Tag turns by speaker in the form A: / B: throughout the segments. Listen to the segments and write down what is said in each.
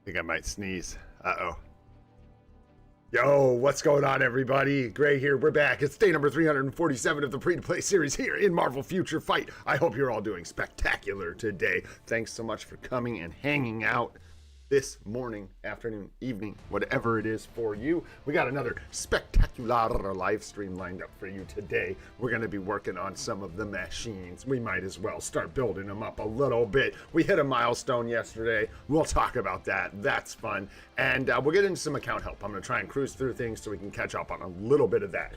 A: think I might sneeze. Uh-oh. Yo, what's going on, everybody? Gray here. We're back. It's day number 347 of the Free-to-Play series here in Marvel Future Fight. I hope you're all doing spectacular today. Thanks so much for coming and hanging out this morning, afternoon, evening, whatever it is for you. We got another spectacular live stream lined up for you today. We're going to be working on some of the machines. We might as well start building them up a little bit. We hit a milestone yesterday. We'll talk about that. That's fun. And we'll get into some account help. I'm going to try and cruise through things so we can catch up on a little bit of that.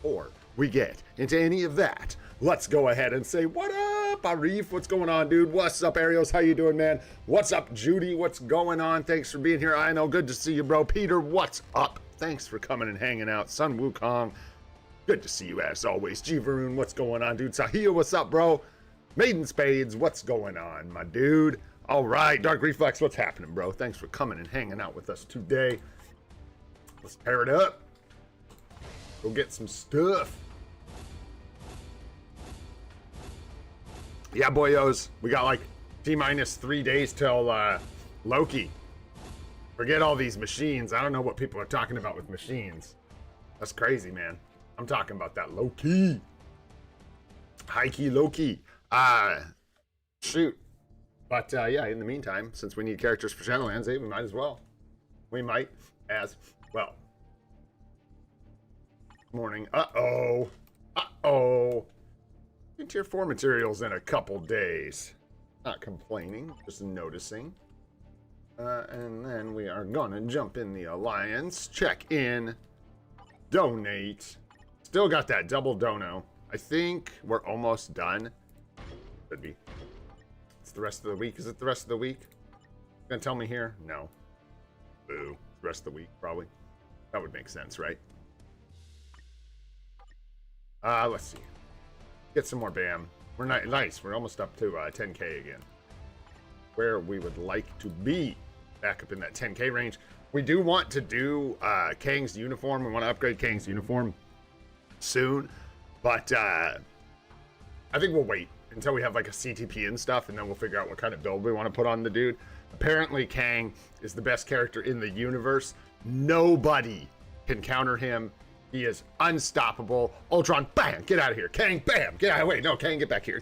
A: Before we get into any of that, let's go ahead and say, what up, Arif? What's going on, dude? What's up, Arios? How you doing, man? What's up, Judy? What's going on? Thanks for being here. I know, good to see you, bro. Peter, what's up? Thanks for coming and hanging out. Sun Wukong, good to see you as always. G Varun, what's going on, dude? Sahia, what's up, bro? Maiden Spades, what's going on, my dude? All right, Dark Reflex, what's happening, bro? Thanks for coming and hanging out with us today. Let's pair it up. Go get some stuff. Yeah, boyos, we got like T-minus 3 days till Loki. Forget all these machines. I don't know what people are talking about with machines. That's crazy, man. I'm talking about that Loki. High-key Loki. Shoot. But yeah, in the meantime, since we need characters for Shadowlands, we might as well. We might as well. Morning. Uh-oh. Uh-oh. Tier 4 materials in a couple days. Not complaining, just noticing. And then we are gonna jump in the alliance, check in, donate. Still got that double dono. I think we're almost done. Could be. It's the rest of the week. Is it the rest of the week? Gonna tell me here? No. Boo. The rest of the week, probably. That would make sense, right? Let's see. Get some more BAM. We're nice. We're almost up to 10K again. Where we would like to be. Back up in that 10K range. We do want to do Kang's uniform. We want to upgrade Kang's uniform soon. But I think we'll wait until we have like a CTP and stuff, and then we'll figure out what kind of build we want to put on the dude. Apparently, Kang is the best character in the universe. Nobody can counter him. He is unstoppable. Ultron, bam, get out of here. Kang, bam, get out. Wait, no, Kang, get back here.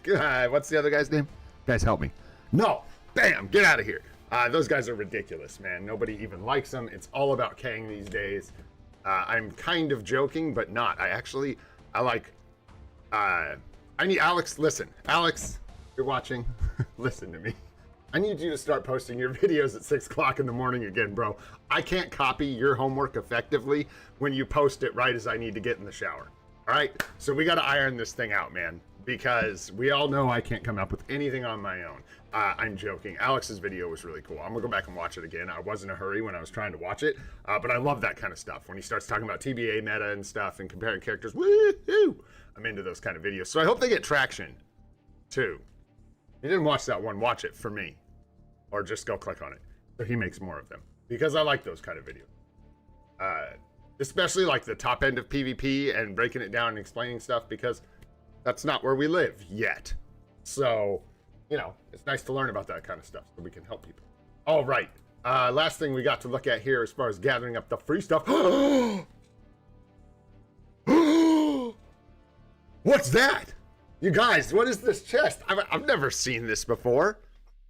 A: What's the other guy's name? Guys, help me. No, bam, get out of here. Those guys are ridiculous, man. Nobody even likes them. It's all about Kang these days. I'm kind of joking, but not. I like, I need Alex, listen. Alex, you're watching. Listen to me. I need you to start posting your videos at 6 o'clock in the morning again, bro. I can't copy your homework effectively when you post it right as I need to get in the shower. All right? So we got to iron this thing out, man, because we all know I can't come up with anything on my own. I'm joking. Alex's video was really cool. I'm going to go back and watch it again. I was in a hurry when I was trying to watch it, but I love that kind of stuff. When he starts talking about TBA meta and stuff and comparing characters, woohoo! I'm into those kind of videos. So I hope they get traction, too. You didn't watch that one, watch it for me. Or just go click on it. So he makes more of them. Because I like those kind of videos. Especially like the top end of PvP and breaking it down and explaining stuff, because that's not where we live yet. So, you know, it's nice to learn about that kind of stuff so we can help people. All right. Last thing we got to look at here as far as gathering up the free stuff. What's that? You guys, what is this chest? I've never seen this before.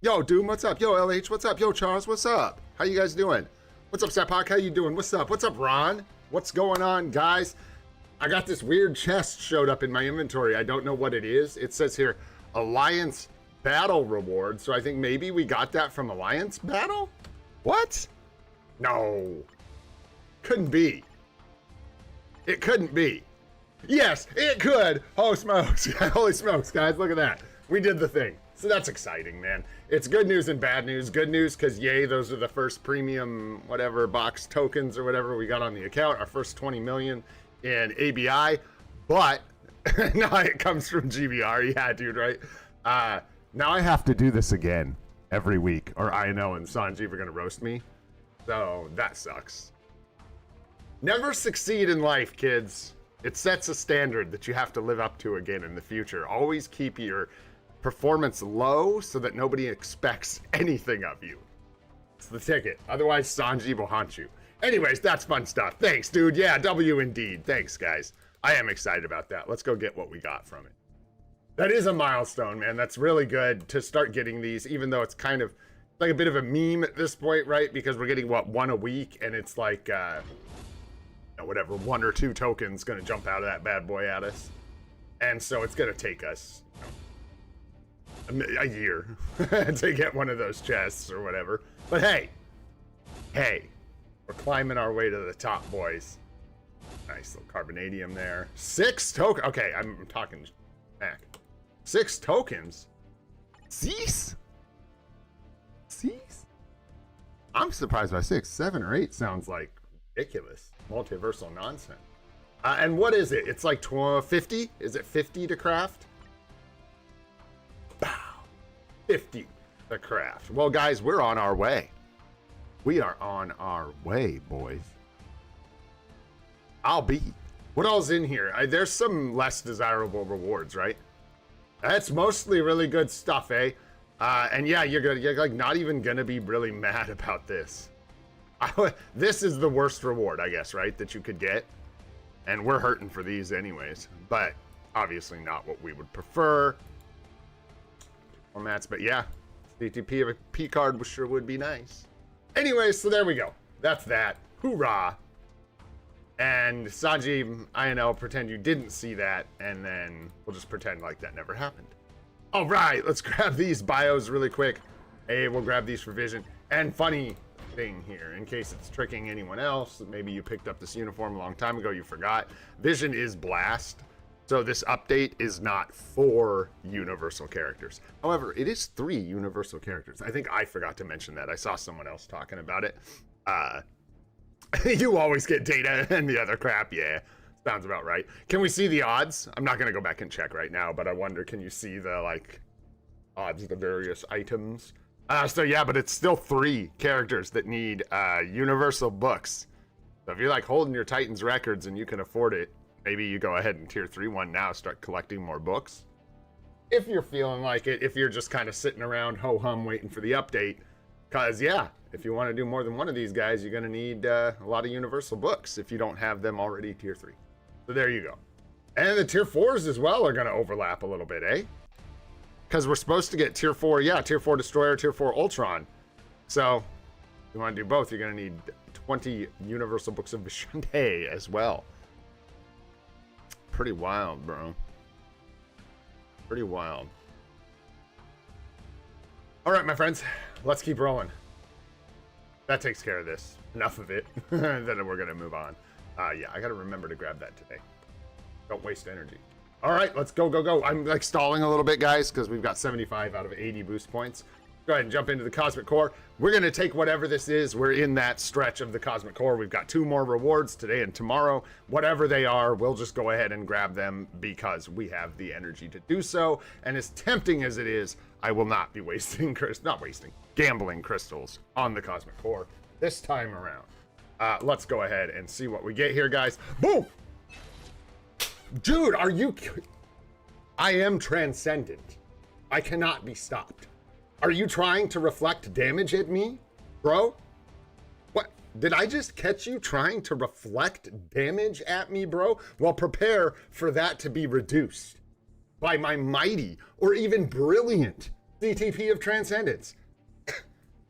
A: Yo, Doom, what's up? Yo, LH, what's up? Yo, Charles, what's up? How you guys doing? What's up, Sapak? How you doing? What's up? What's up, Ron? What's going on, guys? I got this weird chest showed up in my inventory. I don't know what it is. It says here, Alliance Battle Reward. So I think maybe we got that from Alliance Battle? What? No. Couldn't be. It couldn't be. Yes, it could. Oh, smokes. Holy smokes, guys. Look at that. We did the thing. So that's exciting, man. It's good news and bad news. Good news because, yay, those are the first premium whatever box tokens or whatever we got on the account. Our first 20 million in ABI. But now it comes from GBR. Yeah, dude, right? Now I have to do this again every week, or I know and Sanjeev are going to roast me. So that sucks. Never succeed in life, kids. It sets a standard that you have to live up to again in the future. Always keep your performance low so that nobody expects anything of you. It's the ticket. Otherwise, Sanji will haunt you. Anyways, that's fun stuff. Thanks, dude. Yeah, W indeed. Thanks, guys. I am excited about that. Let's go get what we got from it. That is a milestone, man. That's really good to start getting these, even though it's kind of like a bit of a meme at this point, right? Because we're getting, what, 1 a week, and it's like, whatever, 1 or 2 tokens gonna jump out of that bad boy at us. And so it's gonna take us a year to get one of those chests or whatever. But hey, we're climbing our way to the top, boys. Nice little carbonadium there. 6 tokens. Okay, I'm talking smack. 6 tokens? Cease? I'm surprised by 6. 7 or 8 sounds like ridiculous. Multiversal nonsense. And what is it? It's like 50? Is it 50 to craft? Bow. 50 to craft. Well, guys, we're on our way. We are on our way, boys. I'll be. What all's in here? There's some less desirable rewards, right? That's mostly really good stuff, eh? And yeah, you're like not even gonna be really mad about this. This is the worst reward, I guess, right? That you could get. And we're hurting for these anyways. But obviously not what we would prefer. Formats, but yeah. CTP of a P card sure would be nice. Anyways, so there we go. That's that. Hoorah. And Sanji, I know, pretend you didn't see that, and then we'll just pretend like that never happened. All right, let's grab these bios really quick. Hey, we'll grab these for Vision. And funny thing here, in case it's tricking anyone else, maybe you picked up this uniform a long time ago, you forgot. Vision is Blast, so this update is not for universal characters. However, it is 3 universal characters. I think I forgot to mention that. I saw someone else talking about it. You always get data and the other crap. Yeah, sounds about right. Can we see the odds? I'm not gonna go back and check right now, but I wonder, can you see the like odds of the various items? So yeah, but it's still 3 characters that need universal books. So if you're like holding your Titans records and you can afford it, maybe you go ahead and tier 3 one now, start collecting more books. If you're feeling like it, if you're just kind of sitting around ho-hum waiting for the update, because yeah, if you want to do more than one of these guys, you're going to need a lot of universal books if you don't have them already tier 3. So there you go. And the tier 4s as well are going to overlap a little bit, eh? Because we're supposed to get tier 4, yeah, tier 4 Destroyer, tier 4 Ultron. So if you want to do both, you're going to need 20 universal books of Vishante as well. Pretty wild, bro. Pretty wild. All right, my friends, let's keep rolling. That takes care of this. Enough of it. Then we're going to move on. Yeah, I got to remember to grab that today. Don't waste energy. All right, let's go, go, go. I'm like stalling a little bit, guys, because we've got 75 out of 80 boost points. Go ahead and jump into the Cosmic Core. We're going to take whatever this is. We're in that stretch of the Cosmic Core. We've got 2 more rewards today and tomorrow. Whatever they are, we'll just go ahead and grab them because we have the energy to do so. And as tempting as it is, I will not be gambling crystals on the Cosmic Core this time around. Let's go ahead and see what we get here, guys. Boom! Dude, are you... I am transcendent. I cannot be stopped. Are you trying to reflect damage at me, bro? What? Did I just catch you trying to reflect damage at me, bro? Well, prepare for that to be reduced by my mighty or even brilliant CTP of Transcendence.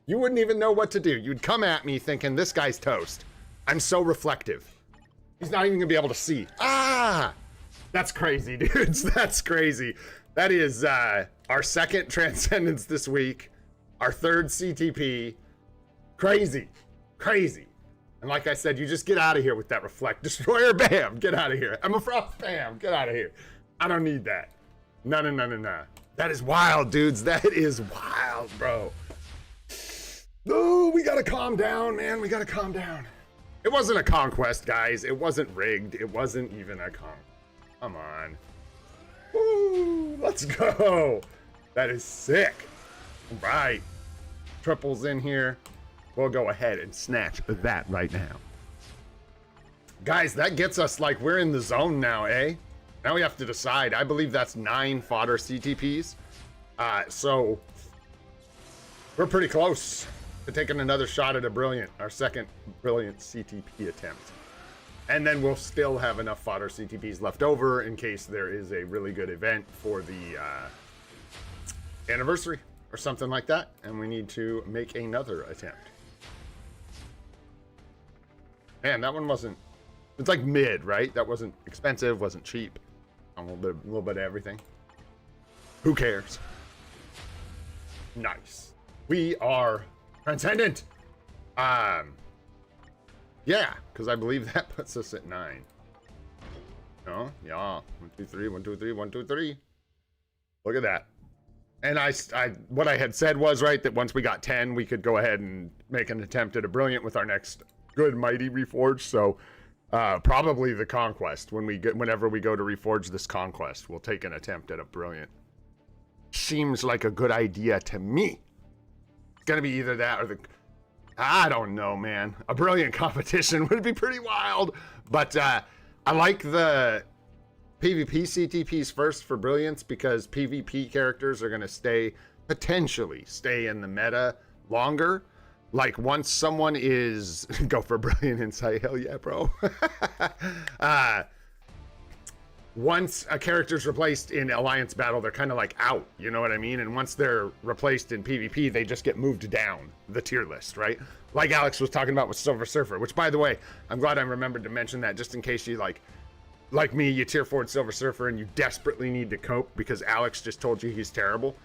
A: You wouldn't even know what to do. You'd come at me thinking, this guy's toast. I'm so reflective. He's not even gonna be able to see. Ah! That's crazy, dudes. That's crazy. That is our 2nd Transcendence this week. Our 3rd CTP. Crazy. Crazy. And like I said, you just get out of here with that Reflect. Destroyer, bam! Get out of here. I'm a Frost, bam! Get out of here. I don't need that. No, no, no, no, no. That is wild, dudes. That is wild, bro. No, we gotta calm down, man. We gotta calm down. It wasn't a conquest, guys. It wasn't rigged. It wasn't even a conquest. Come on. Woo, let's go. That is sick. All right. Triples in here. We'll go ahead and snatch that right now. Guys, that gets us like we're in the zone now, eh? Now we have to decide. I believe that's 9 fodder CTPs. So we're pretty close. to taking another shot at a brilliant, our second brilliant CTP attempt. And then we'll still have enough fodder CTPs left over in case there is a really good event for the anniversary or something like that. And we need to make another attempt. Man, that one wasn't... It's like mid, right? That wasn't expensive, wasn't cheap. A little bit of everything. Who cares? Nice. We are transcendent. Yeah, because I believe that puts us at 9. Oh, yeah. 1, 2, 3, 1, 2, 3, 1, 2, 3. Look at that. And what I had said was, right, that once we got 10, we could go ahead and make an attempt at a brilliant with our next good mighty reforge. So probably the conquest. Whenever we go to reforge this conquest, we'll take an attempt at a brilliant. Seems like a good idea to me. It's gonna be either that or the... I don't know, man. A brilliant competition would be pretty wild. But I like the PvP CTPs first for brilliance because PvP characters are going to potentially stay in the meta longer. Like once someone is... Go for brilliant insight. Hell yeah, bro. Once a character's replaced in Alliance battle, they're kind of like out, you know what I mean? And once they're replaced in PvP, they just get moved down the tier list, right? Like Alex was talking about with Silver Surfer, which by the way, I'm glad I remembered to mention that just in case you like me, you tier 4'd Silver Surfer and you desperately need to cope because Alex just told you he's terrible.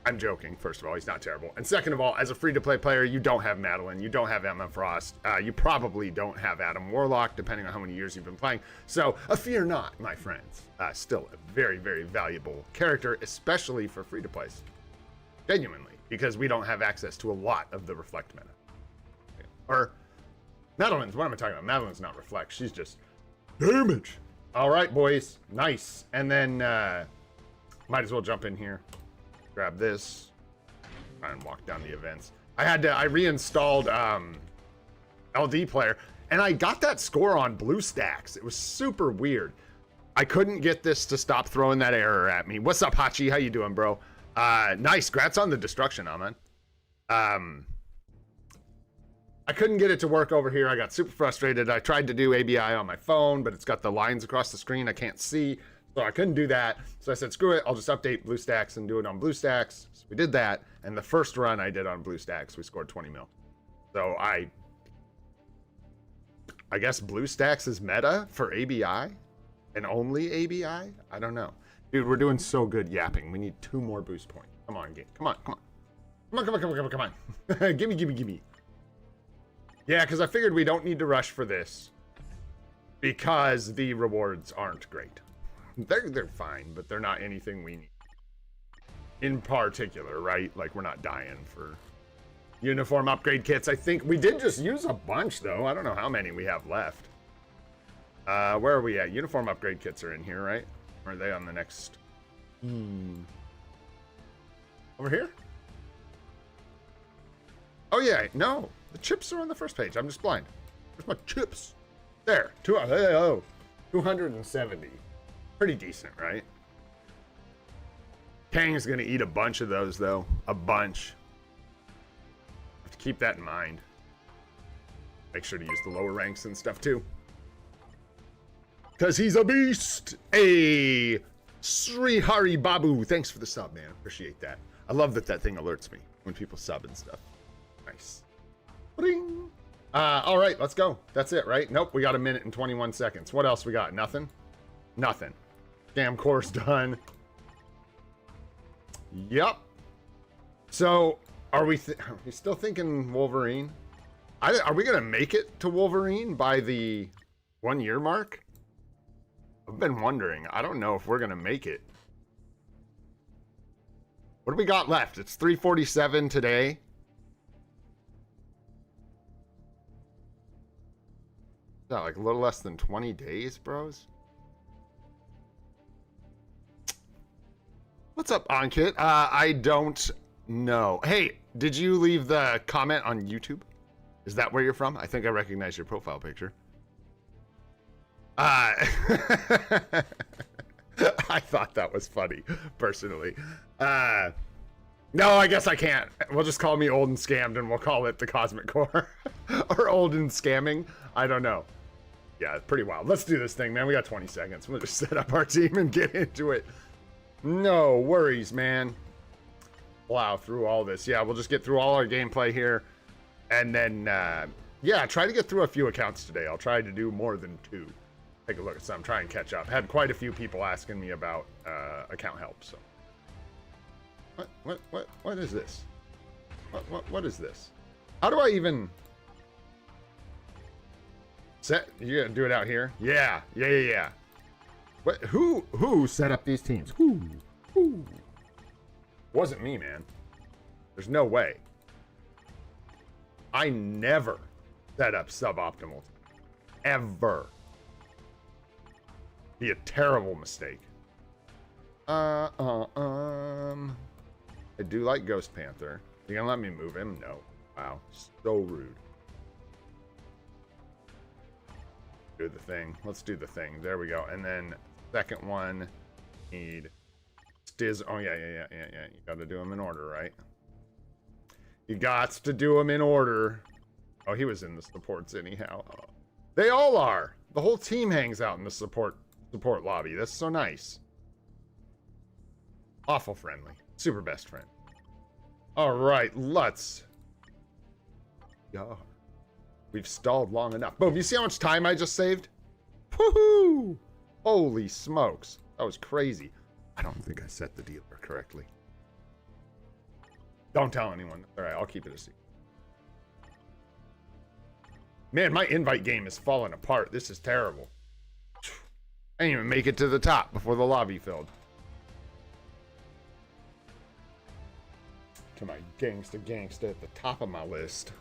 A: I'm joking. First of all, he's not terrible. And second of all, as a free-to-play player, you don't have Madeline. You don't have Emma Frost. You probably don't have Adam Warlock, depending on how many years you've been playing. So, fear not, my friends. Still a very, very valuable character, especially for free-to-plays. Genuinely. Because we don't have access to a lot of the Reflect meta. Or, Madeline's, what am I talking about? Madeline's not Reflect. She's just damage. All right, boys. Nice. And then, might as well jump in here. Grab this. Try and walk down the events. I reinstalled LD Player, and I got that score on BlueStacks. It was super weird. I couldn't get this to stop throwing that error at me. What's up, Hachi? How you doing, bro? Nice. Grats on the destruction, Aman. I couldn't get it to work over here. I got super frustrated. I tried to do ABI on my phone, but it's got the lines across the screen I can't see. So I couldn't do that. So I said, screw it. I'll just update BlueStacks and do it on BlueStacks. So we did that. And the first run I did on BlueStacks, we scored 20 mil. So I guess BlueStacks is meta for ABI and only ABI? I don't know. Dude, we're doing so good yapping. We need 2 more boost points. Come on, game. Come on, come on. Come on. Gimme. Yeah, because I figured we don't need to rush for this because the rewards aren't great. They're fine, but they're not anything we need. In particular, right? Like, we're not dying for uniform upgrade kits. I think we did just use a bunch, though. I don't know how many we have left. Where are we at? Uniform upgrade kits are in here, right? Or are they on the next? Over here? Oh, yeah. No. The chips are on the first page. I'm just blind. Where's my chips? There. 270. Pretty decent, right? Kang's gonna eat a bunch of those, though. A bunch. Have to keep that in mind. Make sure to use the lower ranks and stuff, too. Because he's a beast! Hey! Sri Hari Babu. Thanks for the sub, man. Appreciate that. I love that thing alerts me when people sub and stuff. Nice. Bling! Alright, let's go. That's it, right? Nope, we got 1 minute and 21 seconds. What else we got? Nothing? Nothing. Scam course done. Yep. So, are we still thinking Wolverine? Are we gonna make it to Wolverine by the 1 year mark? I've been wondering. I don't know if we're gonna make it. What do we got left? It's 3:47 today. Is that like a little less than 20 days, bros? What's up, Ankit? I don't know. Hey, did you leave the comment on YouTube? Is that where you're from? I think I recognize your profile picture. I thought that was funny, personally. No, I guess I can't. We'll just call me old and scammed, and we'll call it the Cosmic Core. Or old and scamming. I don't know. Yeah, it's pretty wild. Let's do this thing, man. We got 20 seconds. We'll just set up our team and get into it. No worries, man. Plow through all this. Yeah, we'll just get through all our gameplay here. And then, yeah, try to get through a few accounts today. I'll try to do more than 2. Take a look at some. Try and catch up. Had quite a few people asking me about account help, so. What is this? What is this? How do I even set? You gonna do it out here? Yeah. What? Who set up these teams? Who? Wasn't me, man. There's no way. I never set up suboptimal. Ever. Be a terrible mistake. I do like Ghost Panther. You gonna let me move him? No. Wow. So rude. Do the thing. Let's do the thing. There we go. And then second one, need Stiz. Oh, yeah. You gotta do them in order, right? You got to do them in order. Oh, he was in the supports anyhow. Oh. They all are. The whole team hangs out in the support lobby. That's so nice. Awful friendly. Super best friend. All right, let's. Yeah. We've stalled long enough. Boom, you see how much time I just saved? Woohoo! Holy smokes. That was crazy. I don't think I set the dealer correctly. Don't tell anyone. All right, I'll keep it a secret. Man, my invite game is falling apart. This is terrible. I didn't even make it to the top before the lobby filled. To my gangsta at the top of my list.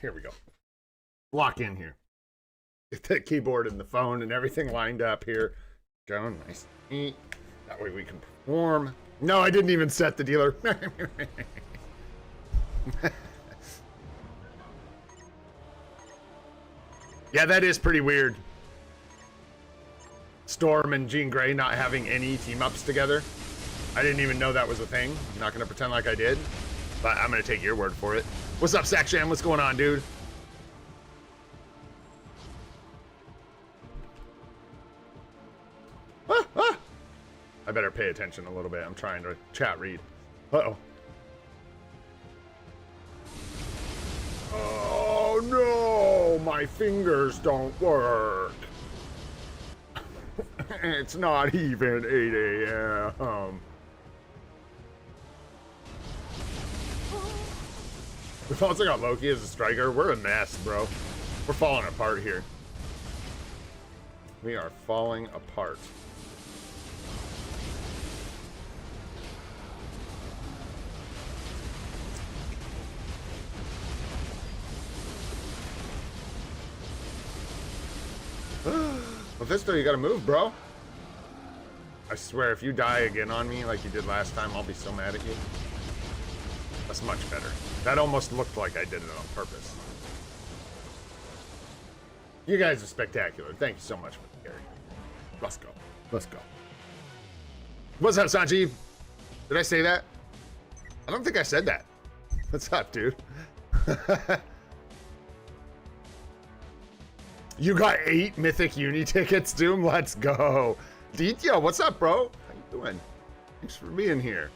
A: Here we go. Lock in here. Get the keyboard and the phone and everything lined up here. Go nice and neat. That way we can perform. No, I didn't even set the dealer. Yeah, that is pretty weird. Storm and Jean Grey not having any team-ups together. I didn't even know that was a thing. I'm not going to pretend like I did. But I'm going to take your word for it. What's up, Saksham? What's going on, dude? I better pay attention a little bit. I'm trying to chat read. Uh-oh. Oh, no! My fingers don't work. It's not even 8 a.m. We've also got Loki as a striker. We're a mess, bro. We're falling apart here. We are falling apart. Mephisto, you gotta move, bro. I swear, if you die again on me like you did last time, I'll be so mad at you. That's much better. That almost looked like I did it on purpose. You guys are spectacular. Thank you so much for the carry. Let's go. Let's go. What's up, Sanjeev? Did I say that? I don't think I said that. What's up, dude? You got 8 Mythic Uni tickets, Doom. Let's go. Ditya, what's up, bro? How you doing? Thanks for being here.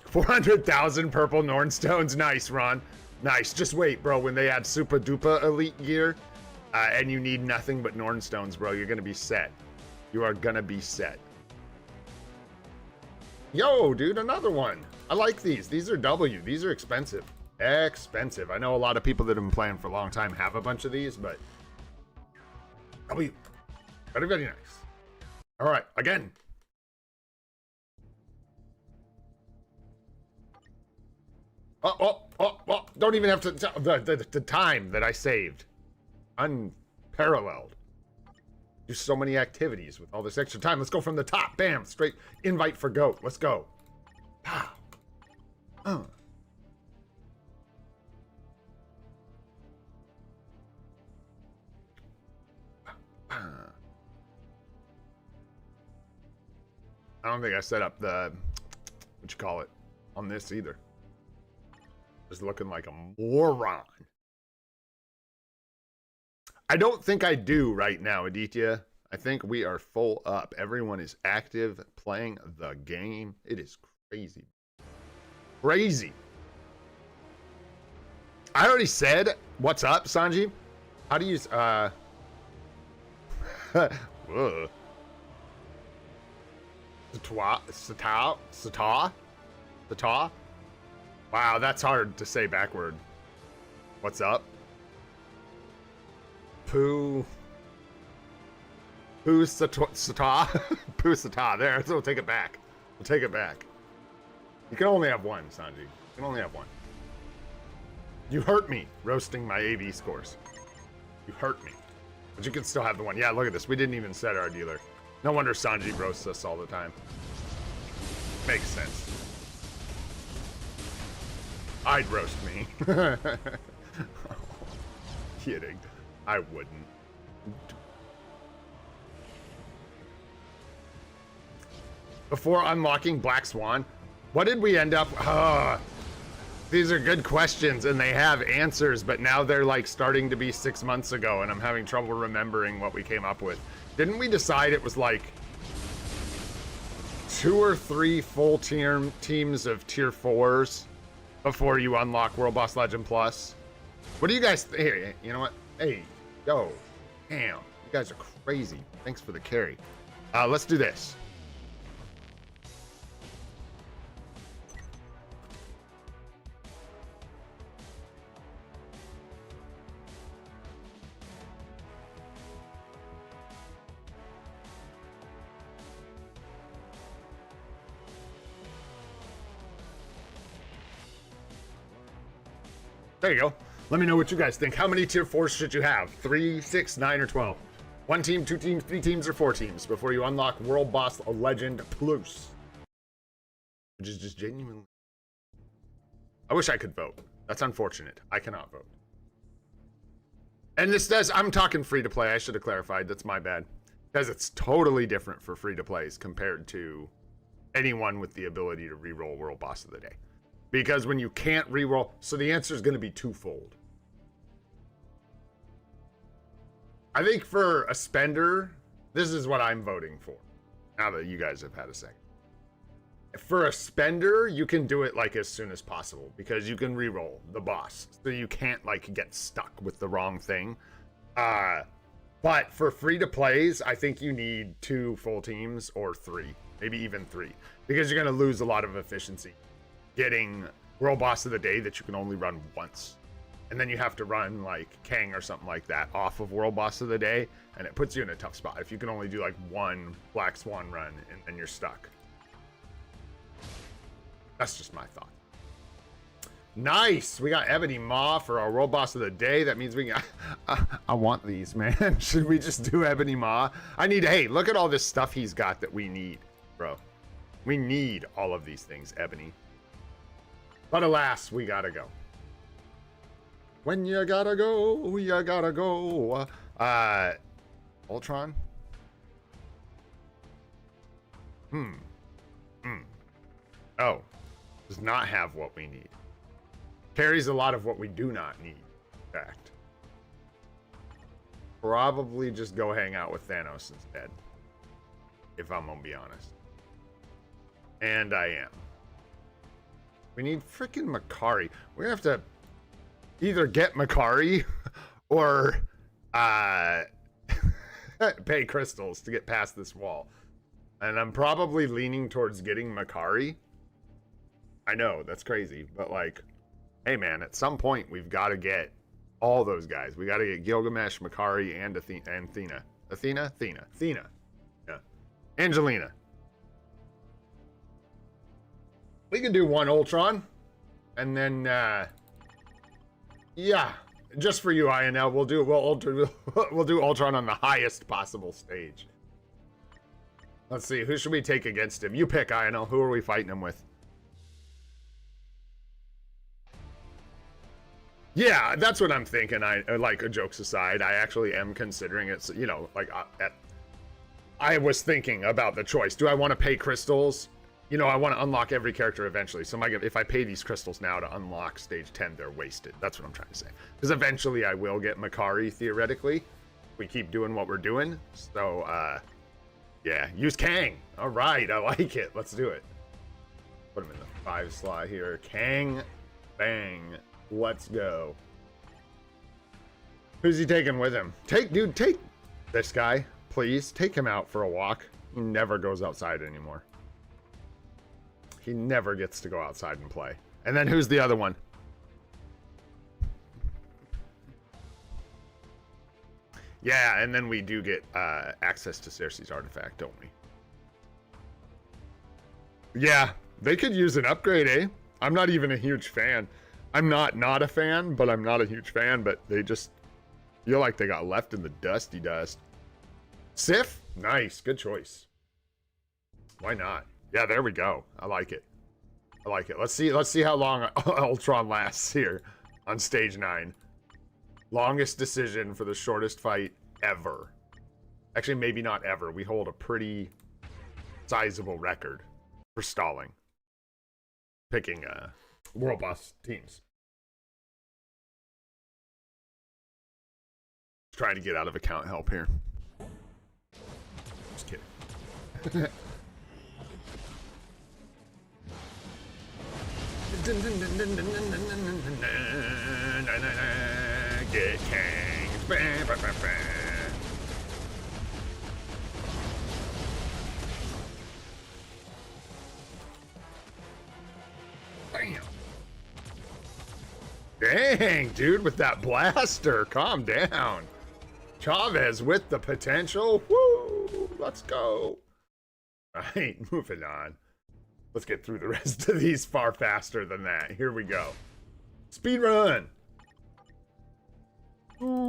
A: 400,000 purple Nornstones. Nice, Ron. Nice. Just wait, bro. When they add super duper elite gear, and you need nothing but Nornstones, bro, you're gonna be set. You are gonna be set. Yo, dude, another one. I like these. These are W. These are expensive. Expensive. I know a lot of people that have been playing for a long time have a bunch of these, but W. Very, very nice. All right, again. Oh, don't even have to tell the time that I saved. Unparalleled. Do so many activities with all this extra time. Let's go from the top. Bam, straight invite for GOAT. Let's go. Pow. I don't think I set up the, what you call it, on this either. Just looking like a moron. I don't think I do right now, Aditya. I think we are full up. Everyone is active, playing the game. It is crazy. Crazy. I already said, what's up, Sanji? How do you, whoa. Sata? Wow, that's hard to say backward. What's up? Poo Sata? Poo Sata. There, so we'll take it back. We'll take it back. You can only have one, Sanji. You can only have one. You hurt me roasting my AV scores. You hurt me. But you can still have the one. Yeah, look at this. We didn't even set our dealer. No wonder Sanji roasts us all the time. Makes sense. I'd roast me. Kidding. I wouldn't. Before unlocking Black Swan, what did we end up? These are good questions and they have answers, but now they're like starting to be 6 months ago and I'm having trouble remembering what we came up with. Didn't we decide it was like 2 or 3 full teams of tier 4s before you unlock World Boss Legend Plus? What do you guys here? You know what? Hey, yo, damn, you guys are crazy. Thanks for the carry. Let's do this. There you go. Let me know what you guys think. How many tier 4s should you have? 3, 6, 9, or 12? 1 team, 2 teams, 3 teams, or 4 teams before you unlock World Boss Legend Plus. Which is just genuinely... I wish I could vote. That's unfortunate. I cannot vote. And this does... I'm talking free-to-play. I should have clarified. That's my bad. Because it's totally different for free-to-plays compared to anyone with the ability to reroll World Boss of the Day. Because when you can't reroll, so the answer is going to be twofold. I think for a spender, this is what I'm voting for. Now that you guys have had a second. For a spender, you can do it like as soon as possible because you can reroll the boss. So you can't like get stuck with the wrong thing. But for free to plays, I think you need 2 full teams or 3, maybe even 3, because you're going to lose a lot of efficiency getting World Boss of the Day that you can only run once. And then you have to run like Kang or something like that off of World Boss of the Day, and it puts you in a tough spot if you can only do like 1 Black Swan run and then you're stuck. That's just my thought. Nice! We got Ebony Maw for our World Boss of the Day. That means we can... I want these, man. Should we just do Ebony Maw? I need... Hey, look at all this stuff he's got that we need, bro. We need all of these things, Ebony. But alas, we gotta go. When you gotta go, you gotta go. Ultron? Oh. Does not have what we need. Carries a lot of what we do not need, in fact. Probably just go hang out with Thanos instead. If I'm gonna be honest. And I am. We need freaking Makari. We're gonna have to either get Makari or pay crystals to get past this wall. And I'm probably leaning towards getting Makari. I know, that's crazy. But like, hey man, at some point we've got to get all those guys. We got to get Gilgamesh, Makari, and Athena. Athena? Yeah. Angelina. We can do 1 Ultron, and then, yeah, just for you, INL, we'll do Ultron on the highest possible stage. Let's see, who should we take against him? You pick, INL. Who are we fighting him with? Yeah, that's what I'm thinking. Like, jokes aside, I actually am considering it. So, you know, like, I was thinking about the choice. Do I want to pay crystals? You know, I want to unlock every character eventually. So if I pay these crystals now to unlock stage 10, they're wasted. That's what I'm trying to say. Because eventually I will get Makari, theoretically. If we keep doing what we're doing. So, yeah. Use Kang. All right. I like it. Let's do it. Put him in the 5 slot here. Kang. Bang. Let's go. Who's he taking with him? Take this guy. Please. Take him out for a walk. He never goes outside anymore. He never gets to go outside and play. And then who's the other one? Yeah, and then we do get access to Cersei's artifact, don't we? Yeah, they could use an upgrade, eh? I'm not even a huge fan. I'm not a fan, but I'm not a huge fan, but they just feel like they got left in the dusty dust. Sif? Nice, good choice. Why not? Yeah, there we go. I like it. I like it. Let's see how long Ultron lasts here on stage 9. Longest decision for the shortest fight ever. Actually, maybe not ever. We hold a pretty sizable record for stalling. Picking world boss teams. Trying to get out of account help here. Just kidding. Get Kang. Bam. Dang, dude, with that blaster. Calm down. Chavez with the potential. Woo! Let's go. All right, moving on. Let's get through the rest of these far faster than that. Here we go. Speed run. Boom.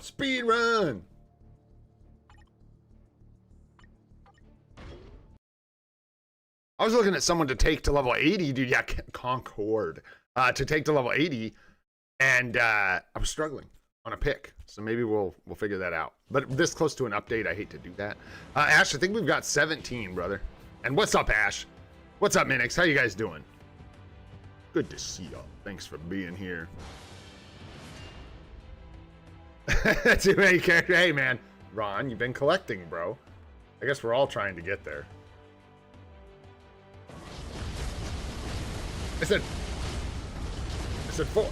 A: Speed run. I was looking at someone to take to level 80, dude. Yeah, Concord. To take to level 80, and I was struggling on a pick. So maybe we'll figure that out. But this close to an update, I hate to do that. Ash, I think we've got 17, brother. And what's up, Ash? What's up, Minix? How you guys doing? Good to see y'all. Thanks for being here. Too many characters. Hey, man. Ron, you've been collecting, bro. I guess we're all trying to get there. I said 4.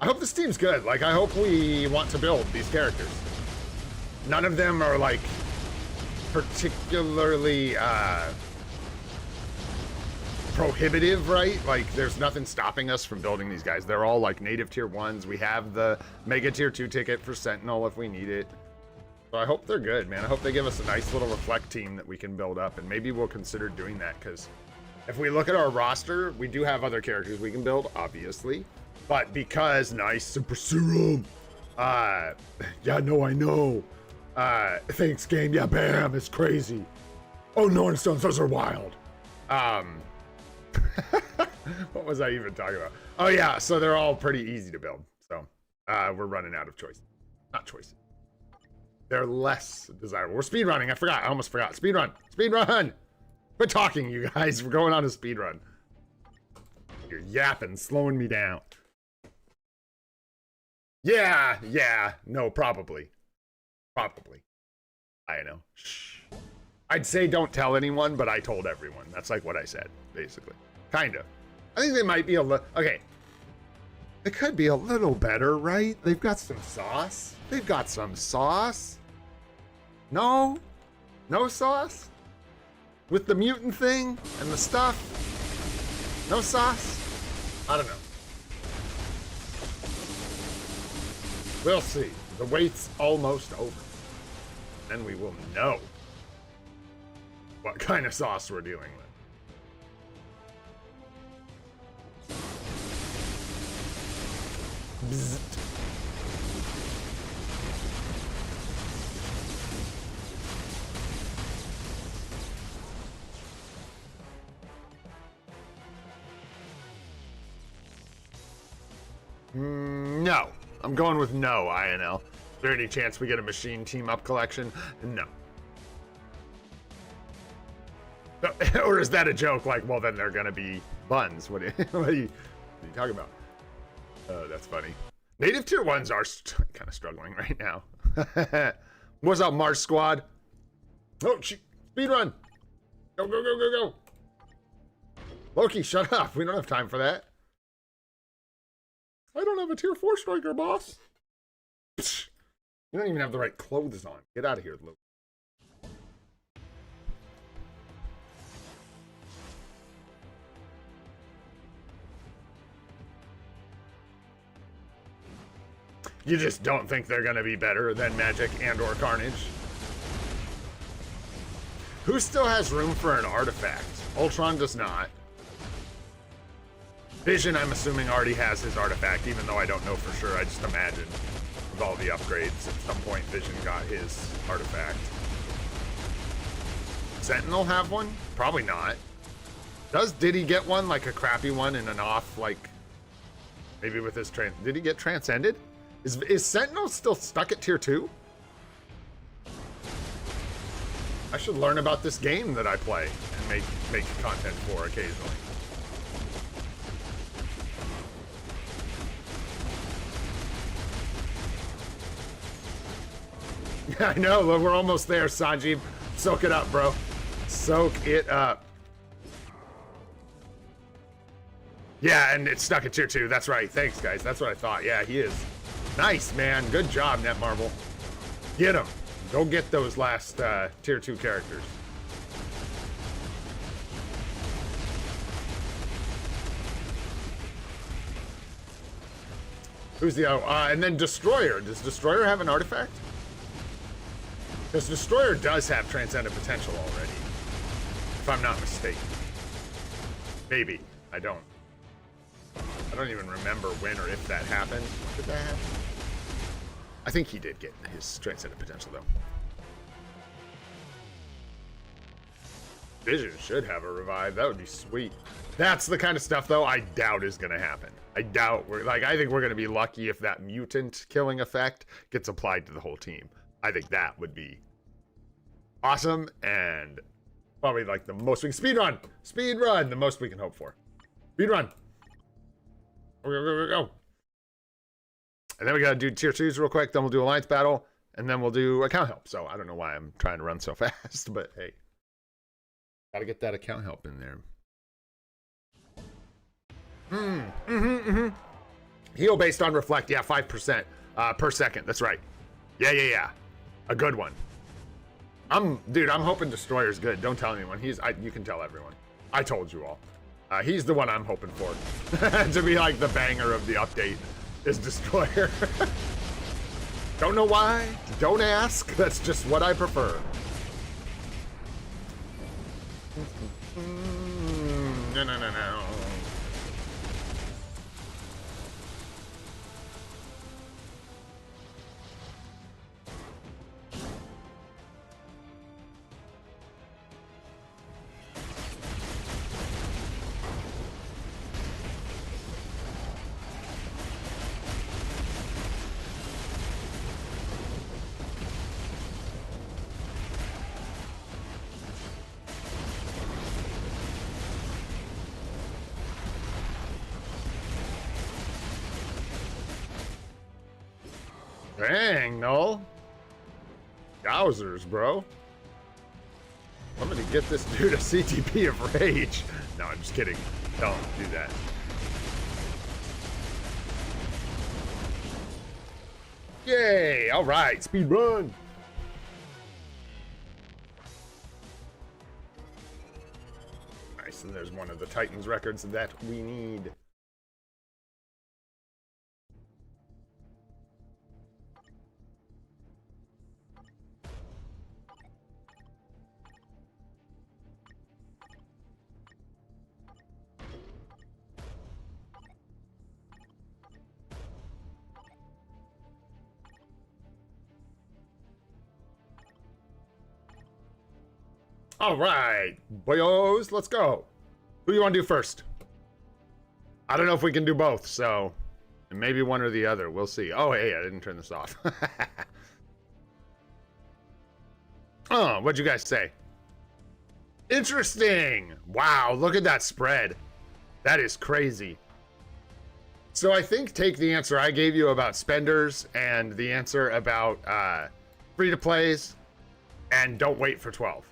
A: I hope this team's good. Like, I hope we want to build these characters. None of them are, like, particularly, prohibitive, right? Like, there's nothing stopping us from building these guys. They're all, like, native tier 1s. We have the Mega tier 2 ticket for Sentinel if we need it. So I hope they're good, man. I hope they give us a nice little Reflect team that we can build up, and maybe we'll consider doing that, because if we look at our roster, we do have other characters we can build, obviously. But because nice Super Serum. Yeah, no, I know. Thanks, game. Yeah, bam, it's crazy. Oh, no, Milestones, those are wild. What was I even talking about? Oh, yeah, so they're all pretty easy to build. So we're running out of choice. Not choices. They're less desirable. We're speedrunning. I forgot. I almost forgot. Speedrun. Speedrun. Quit talking, you guys. We're going on a speed run. You're yapping, slowing me down. Yeah. No, probably. Probably. I know. Shh. I'd say don't tell anyone, but I told everyone. That's like what I said, basically. Kind of. I think they might be a little... Okay. It could be a little better, right? They've got some sauce. They've got some sauce. No? No sauce? With the mutant thing and the stuff? No sauce? I don't know. We'll see. The wait's almost over. Then we will know what kind of sauce we're dealing with. Bzzzt. No. I'm going with no, INL. Is there any chance we get a machine team-up collection? No. Or is that a joke? Like, well, then they're going to be buns. What are you talking about? Oh, that's funny. Native tier 1s are kind of struggling right now. What's up, Mars Squad? Oh, speed run. Go, go, go, go, go. Loki, shut up. We don't have time for that. I don't have a tier 4 striker, boss. Psh, you don't even have the right clothes on. Get out of here, Loki. You just don't think they're going to be better than Magic and or Carnage? Who still has room for an artifact? Ultron does not. Vision, I'm assuming, already has his artifact, even though I don't know for sure. I just imagine with all the upgrades, at some point Vision got his artifact. Sentinel have one? Probably not. Did he get one, like a crappy one in an off, like, maybe with his did he get transcended? Is Sentinel still stuck at tier 2? I should learn about this game that I play and make content for occasionally. Yeah, I know. Look, we're almost there, Sanjeev. Soak it up, bro. Soak it up. Yeah, and it's stuck at tier 2. That's right. Thanks, guys. That's what I thought. Yeah, he is. Nice, man. Good job, Netmarble. Get him. Go get those last tier 2 characters. Who's the and then Destroyer. Does Destroyer have an artifact? Because Destroyer does have transcendent potential already, if I'm not mistaken. Maybe. I don't even remember when or if that happened. Did that happen? I think he did get his transcendent potential, though. Vision should have a revive. That would be sweet. That's the kind of stuff, though, I doubt is going to happen. I doubt I think we're going to be lucky if that mutant killing effect gets applied to the whole team. I think that would be awesome and probably like the most we can speed run, the most we can hope for. Speed run. Go. And then we gotta do tier 2s real quick, then we'll do alliance battle, and then we'll do account help. So I don't know why I'm trying to run so fast, but hey. Gotta get that account help in there. Heal based on reflect, yeah, 5% per second. That's right. Yeah. A good one. Dude, I'm hoping Destroyer's good. Don't tell anyone. You can tell everyone. I told you all. He's the one I'm hoping for. To be like the banger of the update is Destroyer. Don't know why. Don't ask. That's just what I prefer. No. Dang, Null. Yowzers, bro. I'm gonna get this dude a CTP of rage. No, I'm just kidding. Don't do that. Yay! All right, speed run. Nice, and there's one of the Titans records that we need. All right, boyos, let's go. Who do you want to do first? I don't know if we can do both, so And maybe one or the other. We'll see. Oh, hey, I didn't turn this off. Oh, what'd you guys say? Interesting. Wow, look at that spread. That is crazy. So I think take the answer I gave you about spenders and the answer about free-to-plays and don't wait for 12.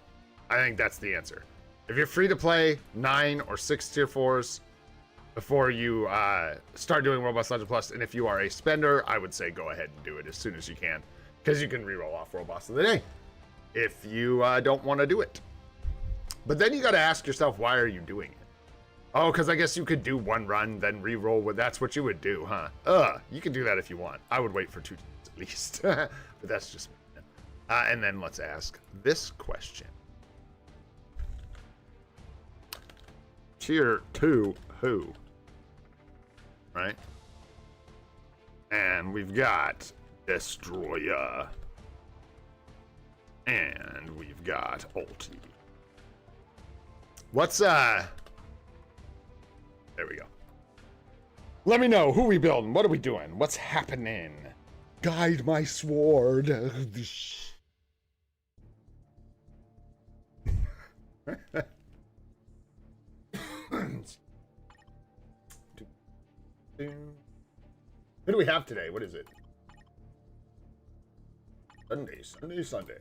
A: I think that's the answer. If you're free-to-play, 9 or 6 tier 4s before you start doing World Boss Legend Plus, and if you are a spender, I would say go ahead and do it as soon as you can, because you can reroll off World Boss of the Day if you don't want to do it. But then you got to ask yourself, why are you doing it? Oh, because I guess you could do one run, then re-roll with. That's what you would do, huh? You can do that if you want. I would wait for 2 teams at least. But that's just me. And then let's ask this question. Tier 2, who? Right? And we've got Destroyer. And we've got Ulti. What's, there we go. Let me know, who we building? What are we doing? What's happening? Guide my sword. Who do we have today? What is it? Sunday.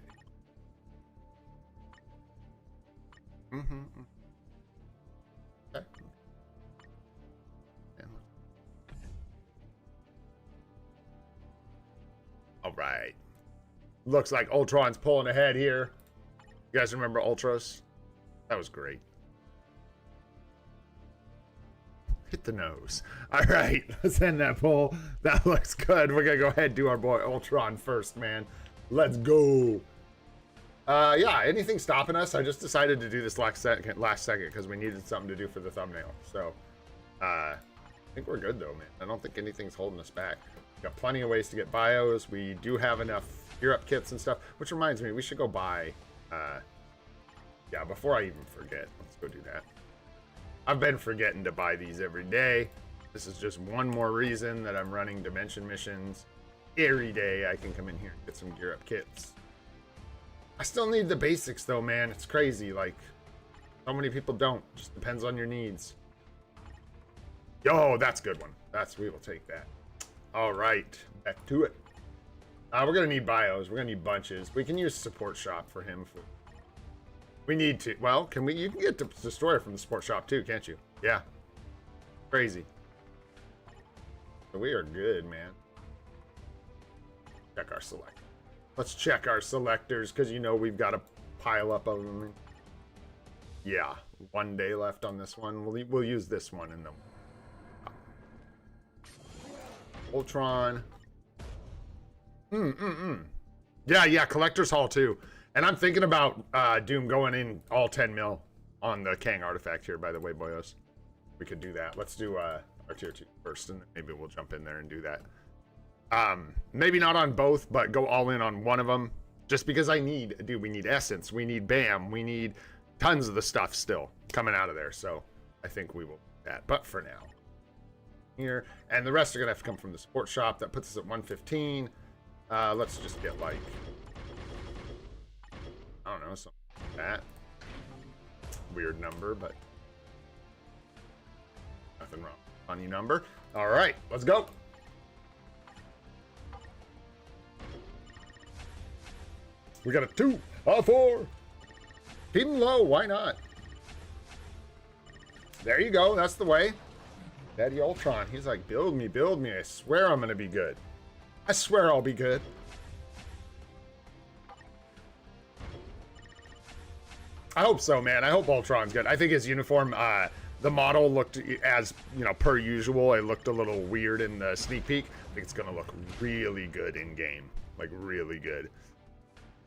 A: Okay. All right. Looks like Ultron's pulling ahead here. You guys remember Ultros? That was great. Hit the nose. All right, let's end that poll. That looks good. We're gonna go ahead and do our boy Ultron first, man. Let's go. Yeah, anything stopping us? I just decided to do this last second because we needed something to do for the thumbnail. So, I think we're good though, man. I don't think anything's holding us back. We've got plenty of ways to get bios. We do have enough gear up kits and stuff, which reminds me, we should go buy, yeah, before I even forget, let's go do that. I've been forgetting to buy these every day. This is just one more reason that I'm running Dimension missions. Every day I can come in here and get some gear up kits. I still need the basics though, man. It's crazy. Like, so many people don't. Just depends on your needs. Yo, that's a good one. We will take that. All right, back to it. We're gonna need bios. We're gonna need bunches. We can use support shop for him. We need to. Well, can we? You can get the Destroyer from the support shop too, can't you? Yeah. Crazy. So we are good, man. Check our select. Let's check our selectors, because you know we've got a pile up of them. Yeah, 1 day left on this one. We'll use this one in the Ultron. Yeah, Collector's Hall too. And I'm thinking about Doom going in all 10 mil on the Kang artifact here, by the way, boyos. We could do that. Let's do our tier 2 first, and then maybe we'll jump in there and do that. Maybe not on both, but go all in on one of them. Just because we need Essence, we need BAM, we need tons of the stuff still coming out of there. So I think we will do that. But for now, here. And the rest are going to have to come from the support shop. That puts us at 115. Let's just get like, I don't know, something like that. Weird number, but nothing wrong. Funny number. All right, let's go. We got a 2, a 4. Keep them low, why not? There you go, that's the way. Daddy Ultron, he's like, build me, I swear I'm gonna be good. I swear I'll be good. I hope so, man. I hope Ultron's good. I think his uniform, the model looked, as, you know, per usual, it looked a little weird in the sneak peek. I think it's gonna look really good in game. Like, really good.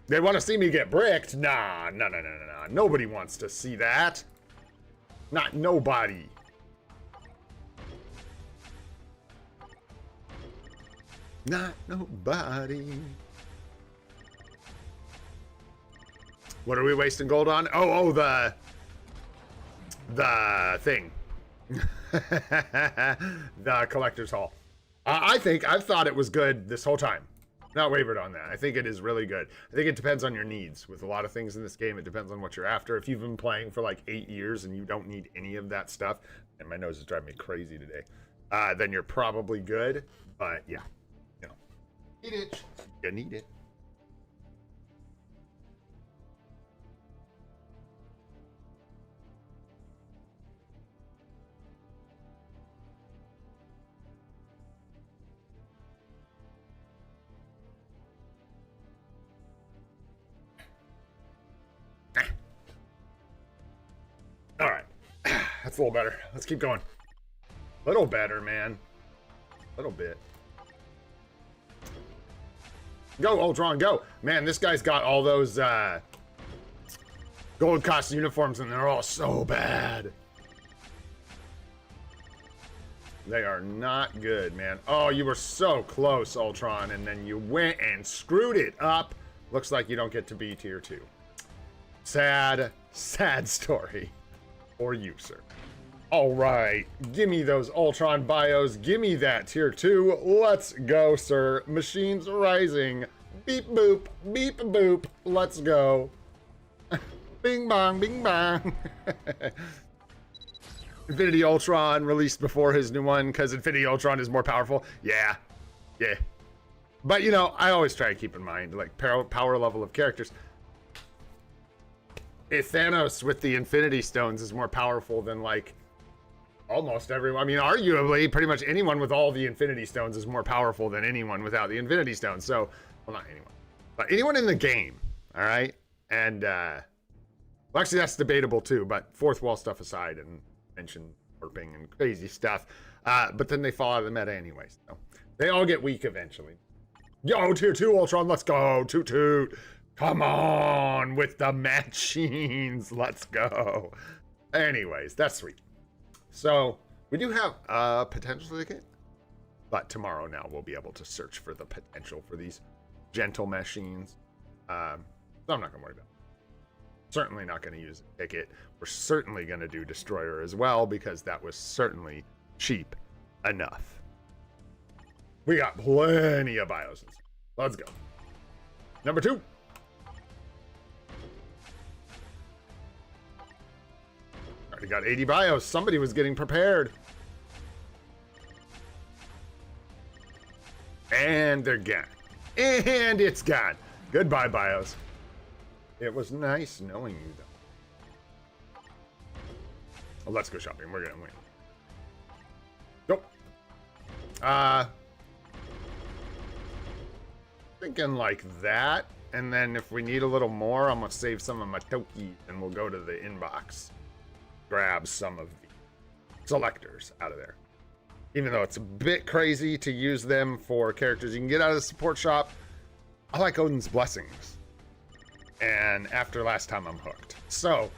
A: They want to see me get bricked? Nah. Nobody wants to see that. Not nobody. Not nobody. What are we wasting gold on? Oh, the thing. The Collector's Hall. I've thought it was good this whole time. Not wavered on that. I think it is really good. I think it depends on your needs. With a lot of things in this game, it depends on what you're after. If you've been playing for like 8 years and you don't need any of that stuff, and my nose is driving me crazy today, then you're probably good. But yeah, you know, need it. You need it. All right, that's a little better. Let's keep going. Little better, man. Little bit. Go, Ultron, go. Man, this guy's got all those gold cost uniforms and they're all so bad. They are not good, man. Oh, you were so close, Ultron, and then you went and screwed it up. Looks like you don't get to be tier 2. Sad, sad story. For you, sir. All right, give me those Ultron bios. Give me that tier 2. Let's go, sir. Machines rising. Beep boop, beep boop. Let's go. Bing bong, bing bong. Infinity Ultron released before his new one because Infinity Ultron is more powerful. Yeah, yeah. But you know, I always try to keep in mind like power level of characters. If Thanos with the Infinity Stones is more powerful than like almost everyone. I mean, arguably, pretty much anyone with all the Infinity Stones is more powerful than anyone without the Infinity Stones. So, well, not anyone, but anyone in the game. All right, and well, actually, that's debatable too. But fourth wall stuff aside, and mention warping and crazy stuff, but then they fall out of the meta anyways. So they all get weak eventually. Yo, tier 2 Ultron, let's go, toot toot. Come on with the machines. Let's go. Anyways, that's sweet. So we do have a potential ticket, but tomorrow now we'll be able to search for the potential for these gentle machines. So I'm not gonna worry about it. Certainly not gonna use a ticket. We're certainly gonna do Destroyer as well because that was certainly cheap enough. We got plenty of bios. Let's go. Number 2. Already got 80 bios. Somebody was getting prepared. And they're gone. And it's gone. Goodbye, bios. It was nice knowing you, though. Well, let's go shopping. We're gonna win. Nope. Thinking like that. And then if we need a little more, I'm gonna save some of my Tokis and we'll go to the inbox. Grab some of the selectors out of there. Even though it's a bit crazy to use them for characters you can get out of the support shop, I like Odin's Blessings. And after last time, I'm hooked. So,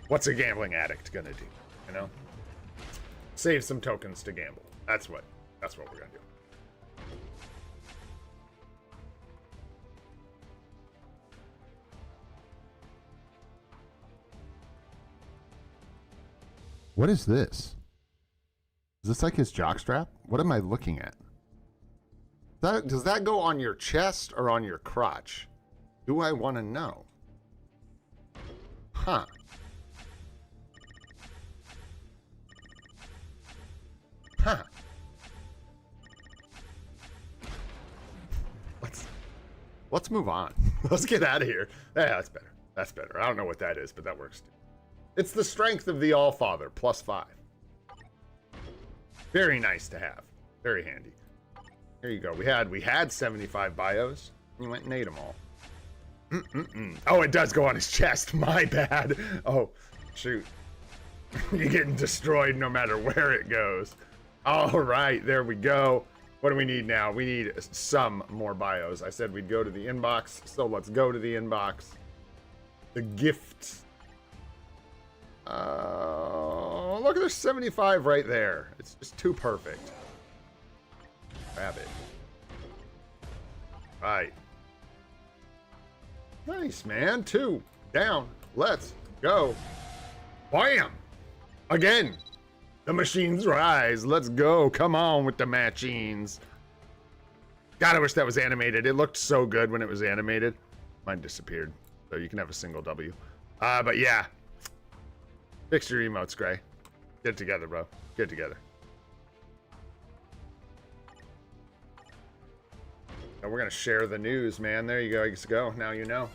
A: what's a gambling addict gonna do? You know? Save some tokens to gamble. That's what we're gonna do. What is this? Is this like his jockstrap? What am I looking at? Does that go on your chest or on your crotch? Do I want to know? Huh. Huh. Let's move on. Let's get out of here. Yeah, that's better. That's better. I don't know what that is, but that works too. It's the strength of the Allfather, +5. Very nice to have. Very handy. Here you go. We had 75 bios. You went and ate them all. Oh, it does go on his chest. My bad. Oh, shoot. You're getting destroyed no matter where it goes. All right, there we go. What do we need now? We need some more bios. I said we'd go to the inbox, so let's go to the inbox. The gifts. Look, there's 75 right there. It's just too perfect. Grab it. Right. Nice, man. 2 down. Let's go. Bam! Again. The machines rise. Let's go. Come on with the machines. God, I wish that was animated. It looked so good when it was animated. Mine disappeared. So you can have a single W. But yeah. Fix your emotes, Gray. Get it together, bro. Get it together. And we're going to share the news, man. There you go. Let's go. Now you know.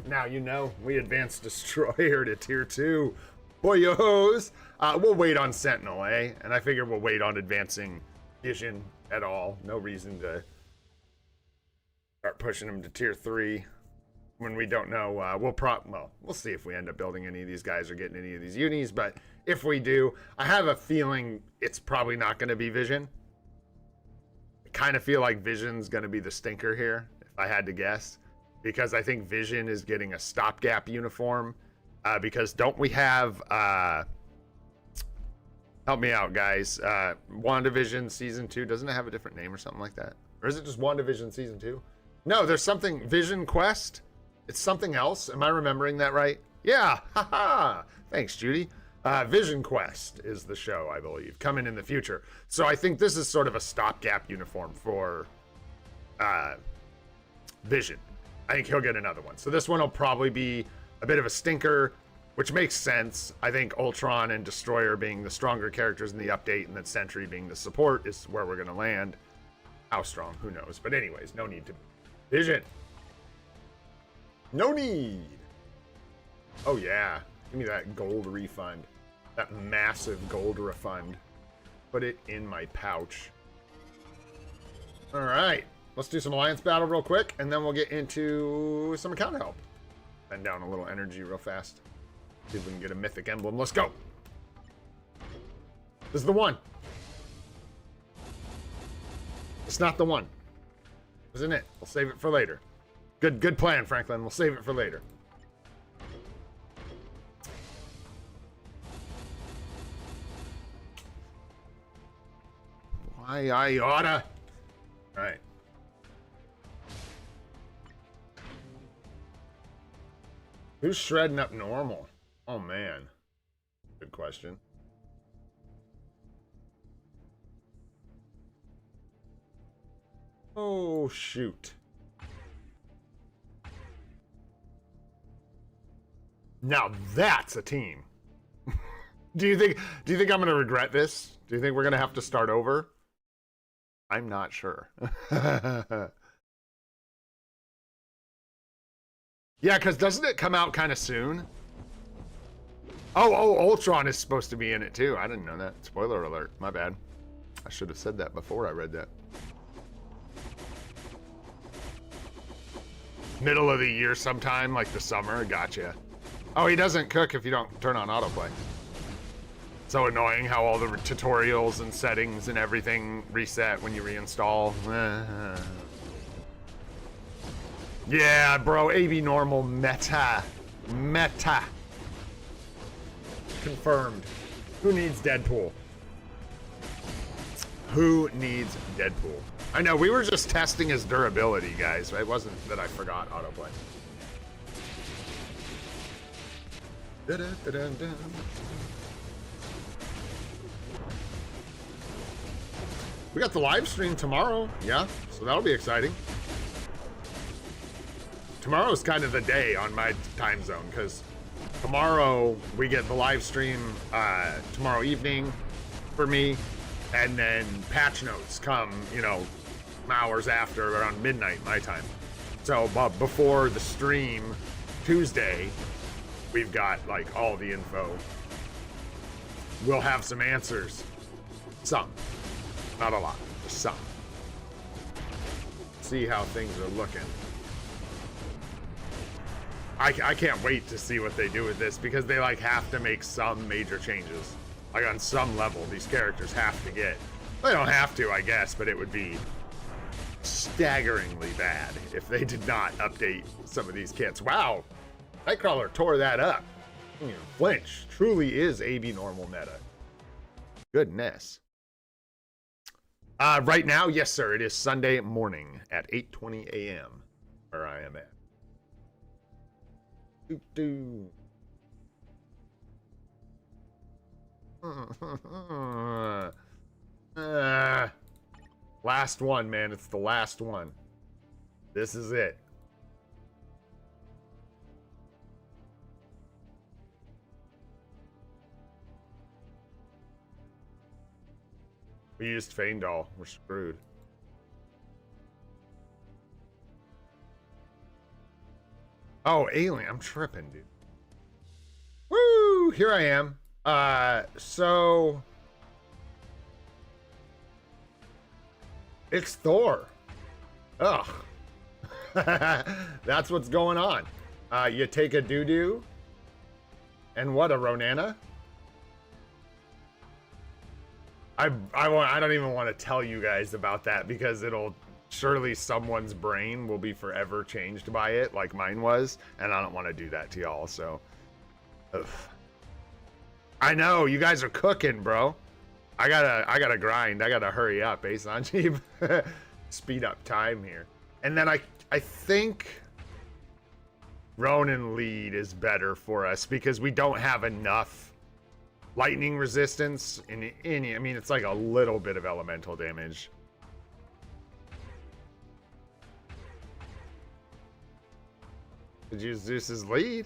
A: Now you know. We advanced Destroyer to tier 2. Boyos. We'll wait on Sentinel, eh? And I figure we'll wait on advancing Vision at all. No reason to start pushing him to tier 3 when we don't know. We'll see if we end up building any of these guys or getting any of these unis. But if we do, I have a feeling it's probably not going to be Vision. I kind of feel like Vision's going to be the stinker here, if I had to guess. Because I think Vision is getting a stopgap uniform. Because don't we have... help me out, guys. WandaVision Season 2, doesn't it have a different name or something like that? Or is it just WandaVision Season 2? No, there's something... Vision Quest? It's something else? Am I remembering that right? Yeah! Haha! Thanks, Judy. Vision Quest is the show, I believe, coming in the future. So I think this is sort of a stopgap uniform for Vision. I think he'll get another one. So this one will probably be a bit of a stinker, which makes sense. I think Ultron and Destroyer being the stronger characters in the update, and then Sentry being the support is where we're going to land. How strong? Who knows? But anyways, no need to... Vision! No need! Oh yeah. Give me that gold refund. That massive gold refund. Put it in my pouch. Alright. Let's do some alliance battle real quick, and then we'll get into some account help. Bend down a little energy real fast. See if we can get a mythic emblem. Let's go! This is the one. It's not the one. Isn't it? We'll save it for later. Good plan, Franklin. We'll save it for later. Why I oughta. Alright. Who's shredding up normal? Oh man. Good question. Oh shoot. Now that's a team. Do you think I'm gonna regret this? Do you think we're gonna have to start over? I'm not sure. Yeah, because doesn't it come out kind of soon? Oh, Ultron is supposed to be in it too. I didn't know that. Spoiler alert. My bad. I should have said that before I read that. Middle of the year sometime, like the summer. Gotcha. Oh, he doesn't cook if you don't turn on autoplay. So annoying how all the tutorials and settings and everything reset when you reinstall. Yeah, bro. AB normal meta. Meta. Confirmed. Who needs Deadpool? Who needs Deadpool? I know, we were just testing his durability, guys. It wasn't that I forgot autoplay. Da-da-da-da-da. We got the live stream tomorrow. Yeah, so that'll be exciting. Tomorrow's kind of the day on my time zone, because tomorrow we get the live stream tomorrow evening for me, and then patch notes come, you know, hours after, around midnight my time. So before the stream Tuesday, we've got like all the info. We'll have some answers. Some. Not a lot. Just some. See how things are looking. I can't wait to see what they do with this, because they like have to make some major changes. Like on some level, these characters have to get... They don't have to, I guess, but it would be staggeringly bad if they did not update some of these kits. Wow! Nightcrawler tore that up. Flinch truly is AB normal meta. Goodness. Right now, yes, sir. It is Sunday morning at 8:20 a.m. where I am at. Last one, man. It's the last one. This is it. We used Feindal. We're screwed. Oh, alien. I'm tripping, dude. Woo! Here I am. So... It's Thor. Ugh. That's what's going on. You take a doo-doo. And what, a Ronana? I don't even want to tell you guys about that because it'll... Surely someone's brain will be forever changed by it, like mine was. And I don't want to do that to y'all, so... Ugh. I know, you guys are cooking, bro. I gotta grind. I gotta hurry up, Sanjeev. Speed up time here. And then I think Ronin lead is better for us because we don't have enough lightning resistance in any. I mean, it's like a little bit of elemental damage. Did you use Zeus's lead?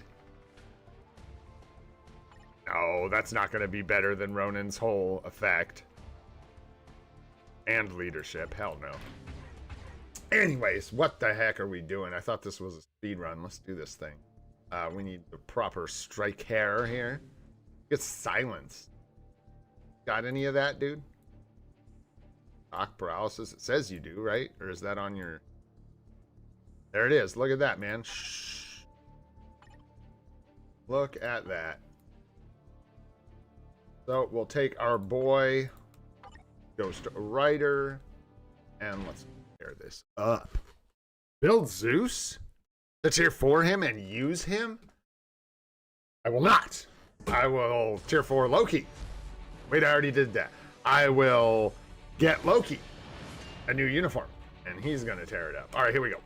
A: No, that's not going to be better than Ronin's whole effect. And leadership. Hell no. Anyways, what the heck are we doing? I thought this was a speed run. Let's do this thing. We need the proper strike hair here. Get silence. Got any of that, dude? Shock paralysis. It says you do, right? Or is that on your... There it is. Look at that, man. Shh. Look at that. So we'll take our boy Ghost Rider and let's pair this up. Build Zeus to tier 4 him and use him? I will not. I will tier 4 Loki. Wait, I already did that. I will get Loki a new uniform and he's gonna tear it up. All right, here we go.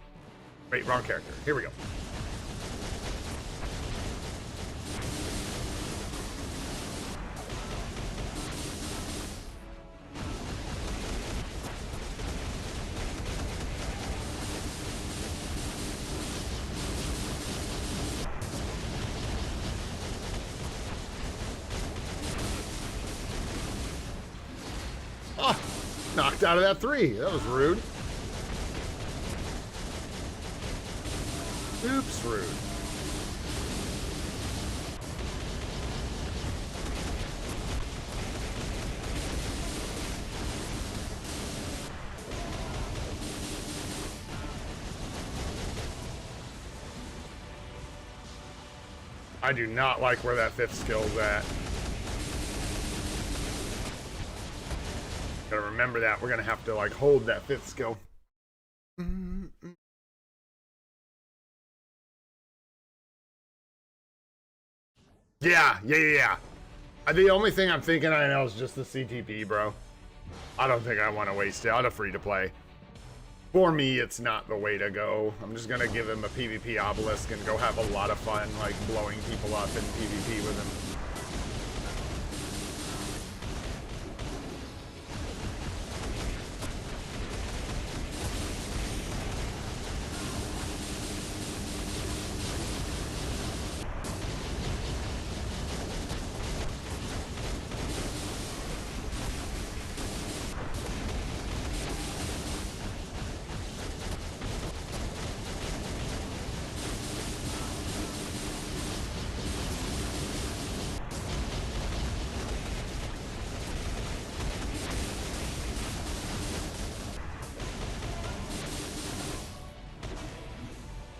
A: Wait, wrong character. Here we go. Oh, knocked out of that 3. That was rude. Oops, rude. I do not like where that 5th skill's at. Gotta remember that. We're gonna have to like hold that 5th skill. Yeah. The only thing I'm thinking I know is just the CTP, bro. I don't think I want to waste it. I'll have free to play. For me, it's not the way to go. I'm just gonna give him a PvP obelisk and go have a lot of fun, like blowing people up in PvP with him.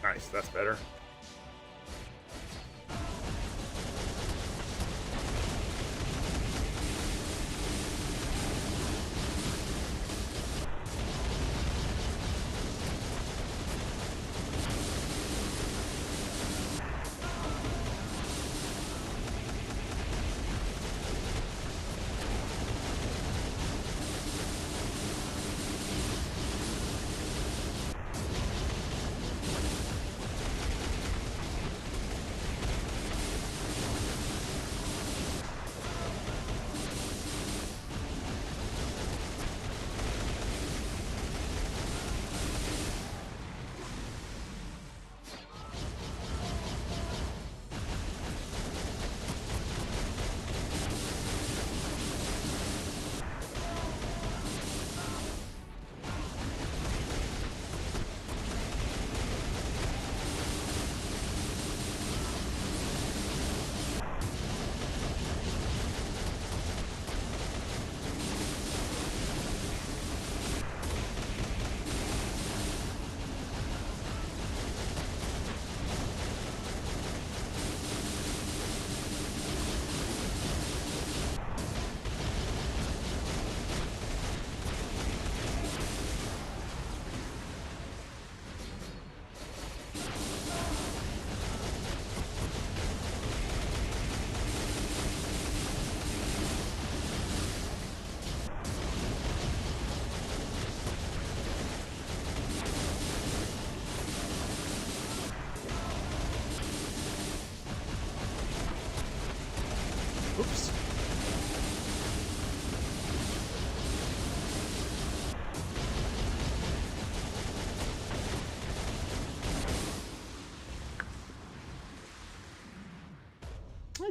A: Nice, that's better.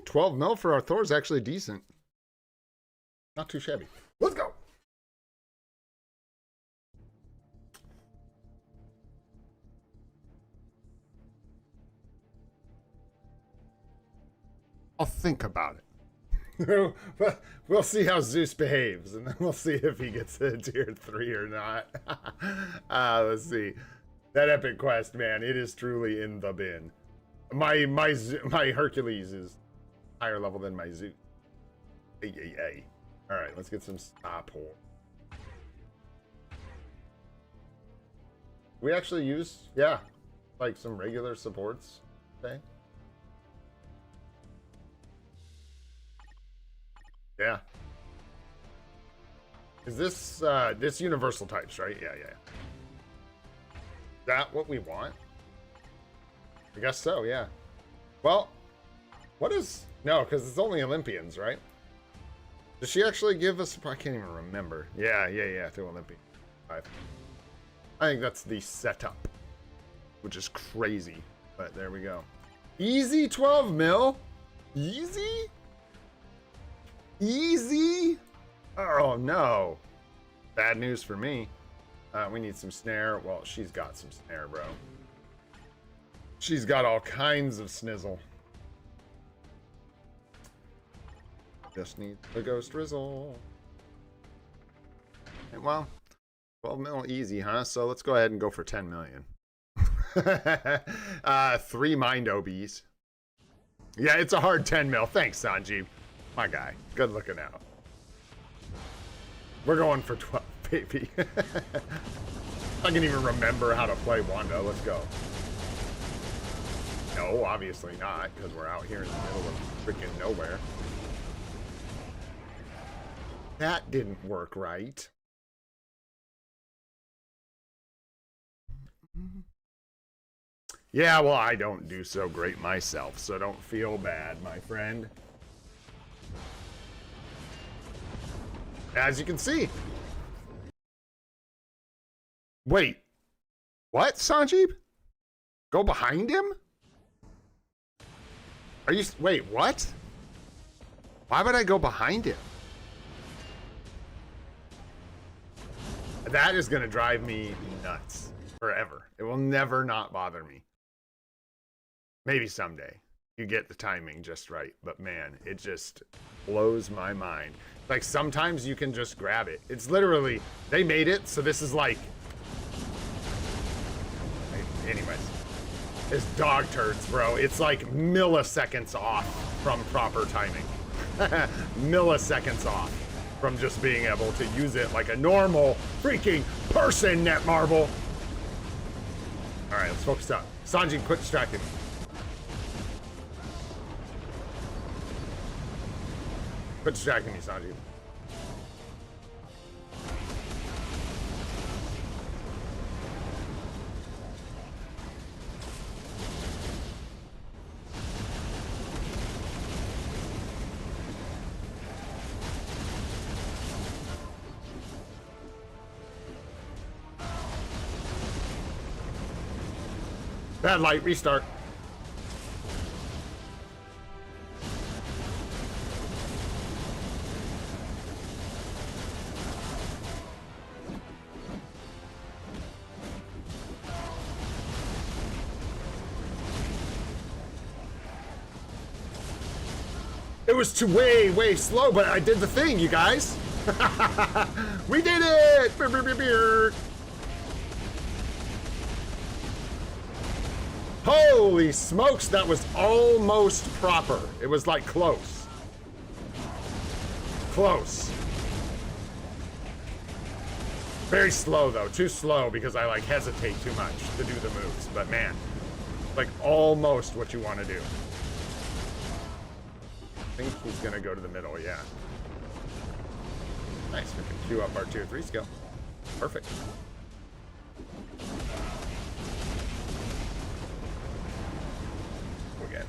A: 12 mil for our Thor is actually decent. Not too shabby. Let's go. I'll think about it. We'll see how Zeus behaves, and then we'll see if he gets a tier 3 or not. Let's see. That epic quest, man, it is truly in the bin. My Hercules is higher level than my Zeus. Ay. All right, let's get some stop hole. We actually use, yeah, like some regular supports. Okay. Yeah. Is this this universal types, right? Yeah. Is that what we want? I guess so, yeah. Well, what is... No, because it's only Olympians, right? Does she actually give us... I can't even remember. Yeah, through Olympian. 5. I think that's the setup, which is crazy, but there we go. Easy 12 mil? Easy? Easy? Oh, no. Bad news for me. We need some snare. Well, she's got some snare, bro. She's got all kinds of snizzle. Just need the ghost drizzle. And well, 12 mil easy, huh? So let's go ahead and go for 10 million. 3 mind OBs. Yeah, it's a hard 10 mil. Thanks, Sanjeev. My guy. Good looking out. We're going for 12, baby. I can even remember how to play Wanda. Let's go. No, obviously not, because we're out here in the middle of freaking nowhere. That didn't work right. Yeah, well, I don't do so great myself, so don't feel bad, my friend. As you can see. Wait. What, Sanjeev? Go behind him? Are you... Wait, what? Why would I go behind him? That is going to drive me nuts forever. It will never not bother me. Maybe someday. You get the timing just right. But man, it just blows my mind. Like sometimes you can just grab it. It's literally, they made it, so this is like... Anyways. It's dog turds, bro. It's like milliseconds off from proper timing. Milliseconds off from just being able to use it like a normal freaking person, Netmarble. All right, let's focus up. Sanji, quit distracting me. Quit distracting me, Sanji. Bad light, restart. It was too way slow, but I did the thing, you guys. We did it! Beer, beer, beer, beer. Holy smokes, that was almost proper. It was like close. Close. Very slow though, too slow because I like hesitate too much to do the moves. But man, like almost what you want to do. I think he's gonna go to the middle, yeah. Nice, we can queue up our tier 3 skill. Perfect. Again.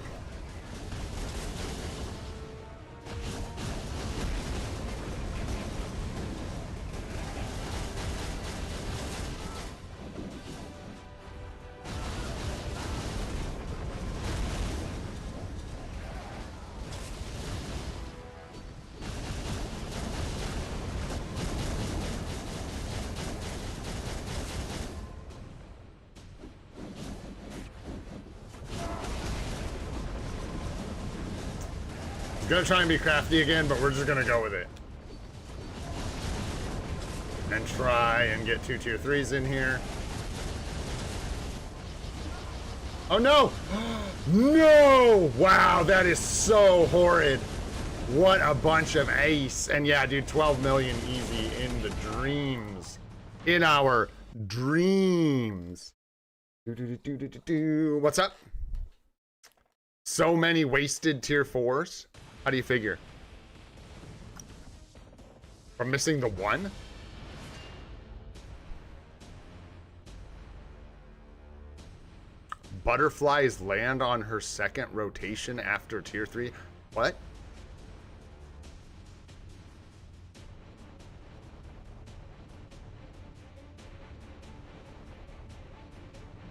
A: gonna try and be crafty again, but we're just gonna go with it. And try and get 2 tier 3s in here. Oh no! No! Wow, that is so horrid. What a bunch of ace. And yeah, dude, 12 million easy in the dreams. In our dreams. What's up? So many wasted tier 4s? How do you figure? From missing the 1? Butterflies land on her second rotation after tier 3. What?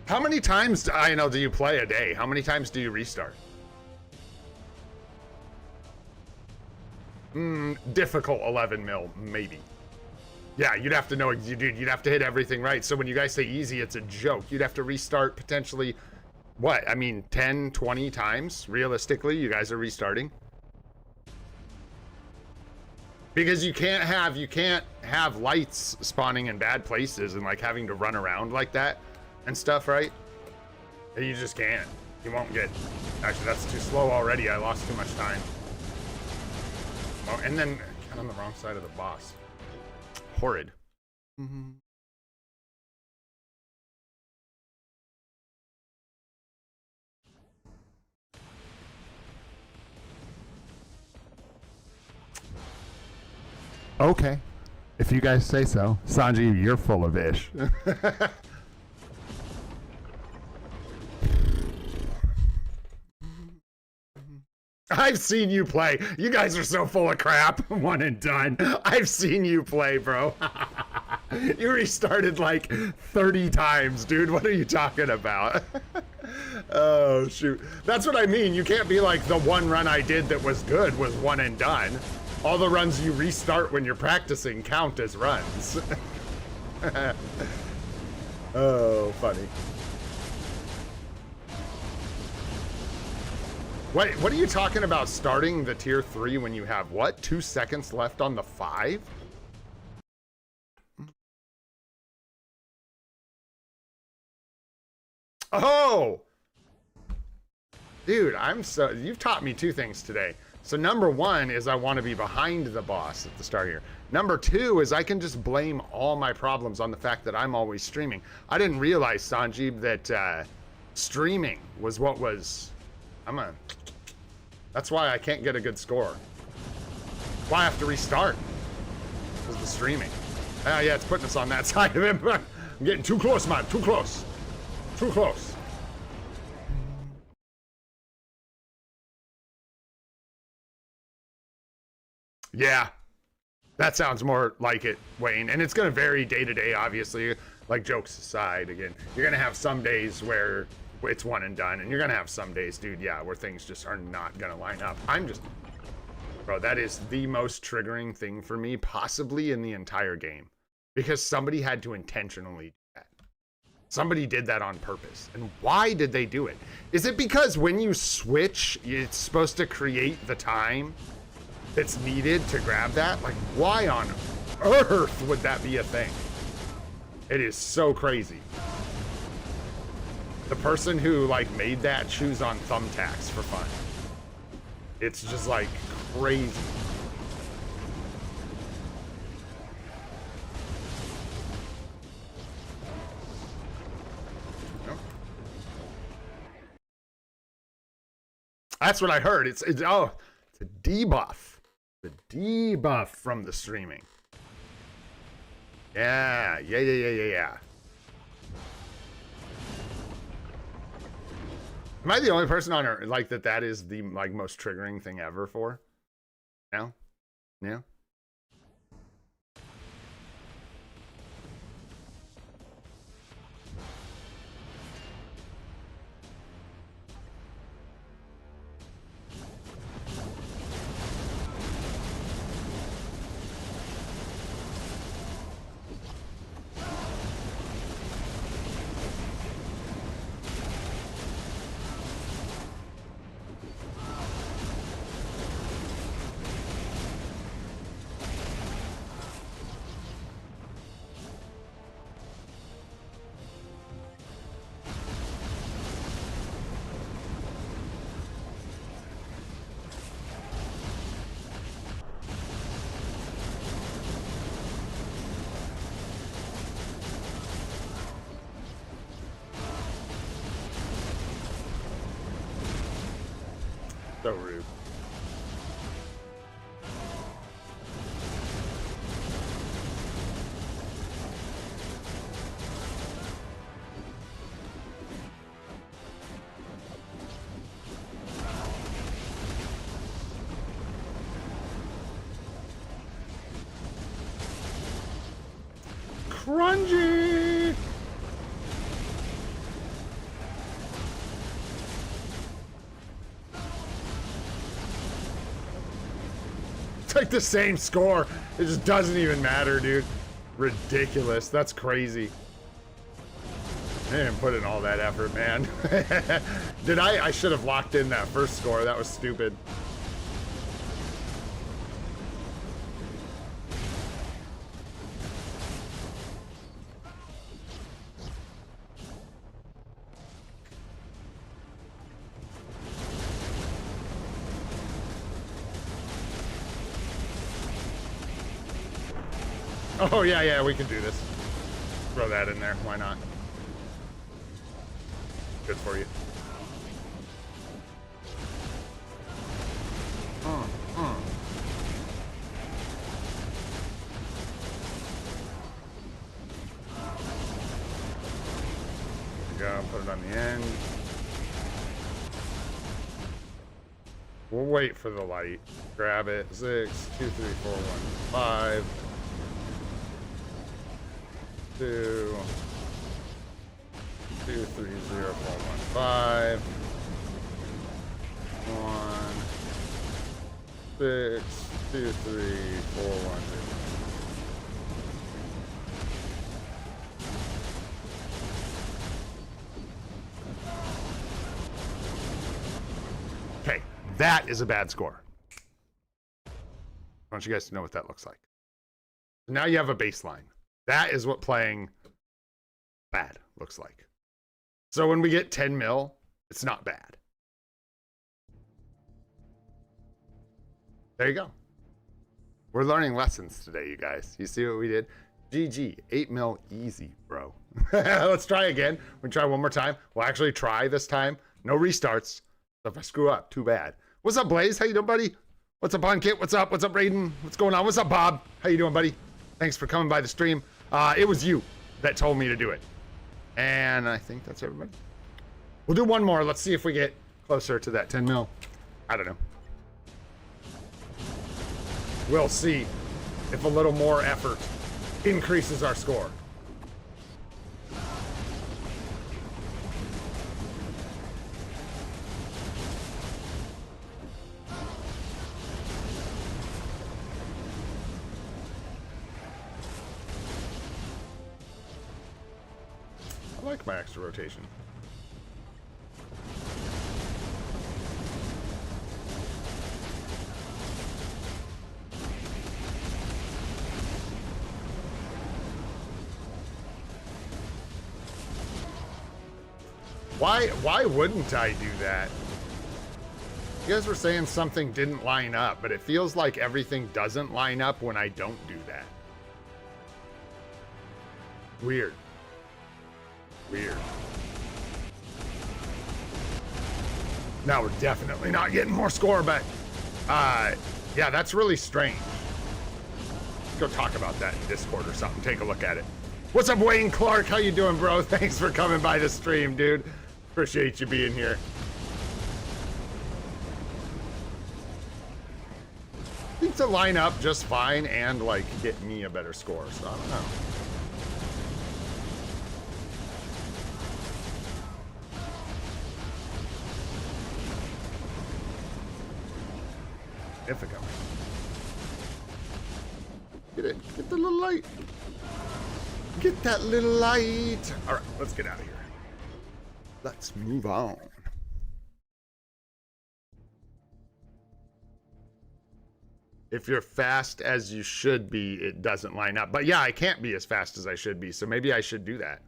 A: How many times do you play a day? How many times do you restart? Difficult 11 mil, maybe. Yeah, you'd have to know, dude, you'd have to hit everything right. So when you guys say easy, it's a joke. You'd have to restart potentially, what? I mean, 10, 20 times, realistically, you guys are restarting. Because you can't have lights spawning in bad places and like having to run around like that and stuff, right? You just can't. You won't get, actually that's too slow already. I lost too much time. Oh, and then got on the wrong side of the boss. Horrid. Okay. If you guys say so. Sanji, you're full of ish. I've seen you play. You guys are so full of crap. One and done. I've seen you play, bro. You restarted like 30 times, dude. What are you talking about? Oh, shoot. That's what I mean. You can't be like, the one run I did that was good was one and done. All the runs you restart when you're practicing count as runs. Oh, funny. Wait, what are you talking about starting the tier 3 when you have, what, 2 seconds left on the 5? Oh! Dude, you've taught me 2 things today. So number 1 is I want to be behind the boss at the start here. Number 2 is I can just blame all my problems on the fact that I'm always streaming. I didn't realize, Sanjeev, that streaming was what was... That's why I can't get a good score. Why I have to restart? Because of the streaming. Oh yeah, it's putting us on that side of him. I'm getting too close, man. Too close. Too close. Yeah. That sounds more like it, Wayne. And it's going to vary day to day, obviously. Like, jokes aside, again. You're going to have some days where it's one and done, and you're gonna have some days, dude, yeah, where things just are not gonna line up. Bro, that is the most triggering thing for me, possibly in the entire game, because somebody had to intentionally do that. Somebody did that on purpose. And why did they do it? Is it because when you switch, it's supposed to create the time that's needed to grab that? Like, why on earth would that be a thing? It is so crazy. The person who like made that chews on thumbtacks for fun. It's just like crazy. That's what I heard. It's a debuff. The debuff from the streaming. Yeah. Am I the only person on earth like that is the like most triggering thing ever for? No? Yeah? So rude. Grungy! It's like the same score. It just doesn't even matter, dude. Ridiculous. That's crazy. I didn't put in all that effort, man. Did I? I should have locked in that first score. That was stupid. Oh, yeah, yeah, we can do this. Throw that in there. Why not? Good for you. There we go. Put it on the end. We'll wait for the light. Grab it. 6, 2, 3, 4, 1, 5. 2, 2, 3, 0, 4, 1, 5. 1, 6, 2, 3, 4, 1, 0. Okay, that is a bad score. I want you guys to know what that looks like. Now you have a baseline. That is what playing bad looks like. So when we get 10 mil, it's not bad. There you go. We're learning lessons today, you guys. You see what we did? GG, 8 mil easy, bro. Let's try again. We'll try one more time. We'll actually try this time. No restarts. So if I screw up, too bad. What's up, Blaze? How you doing, buddy? What's up, Kit? What's up? What's up, Raiden? What's going on? What's up, Bob? How you doing, buddy? Thanks for coming by the stream. It was you that told me to do it. And I think that's everybody. We'll do one more. Let's see if we get closer to that 10 mil. I don't know. We'll see if a little more effort increases our score. I like my extra rotation. Why wouldn't I do that? You guys were saying something didn't line up, but it feels like everything doesn't line up when I don't do that. Weird. Weird. Now we're definitely not getting more score, but yeah, that's really strange. Let's go talk about that in Discord or something. Take a look at it. What's up, Wayne Clark? How you doing, bro? Thanks for coming by the stream, dude. Appreciate you being here. Seems to line up just fine and like get me a better score, so I don't know. Significant. Get it. Get the little light. Get that little light. All right, let's get out of here. Let's move on. If you're fast as you should be, it doesn't line up. But yeah, I can't be as fast as I should be. So maybe I should do that.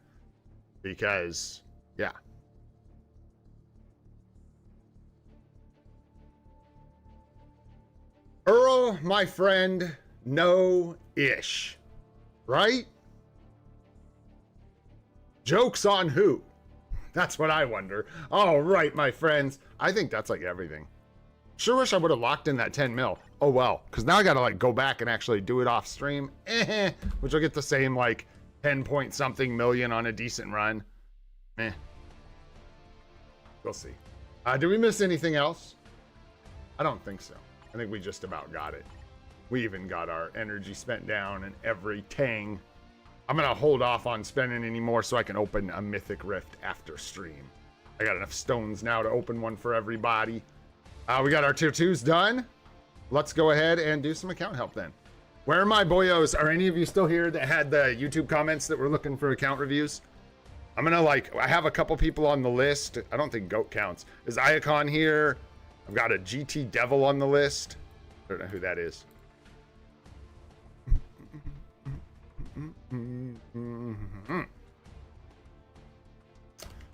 A: Because, yeah. Earl, my friend, no-ish. Right? Joke's on who? That's what I wonder. All right, my friends. I think that's like everything. Sure wish I would have locked in that 10 mil. Oh well, because now I gotta like go back and actually do it off stream, which will get the same like 10 point something million on a decent run. We'll see. Did we miss anything else? I don't think so. I think we just about got it. We even got our energy spent down and everything. I'm gonna hold off on spending any more so I can open a mythic rift after stream. I got enough stones now to open one for everybody. We got our tier 2s done. Let's go ahead and do some account help then. Where are my boyos? Are any of you still here that had the YouTube comments that were looking for account reviews? I'm gonna I have a couple people on the list. I don't think GOAT counts. Is Iacon here? I've got a GT Devil on the list. I don't know who that is.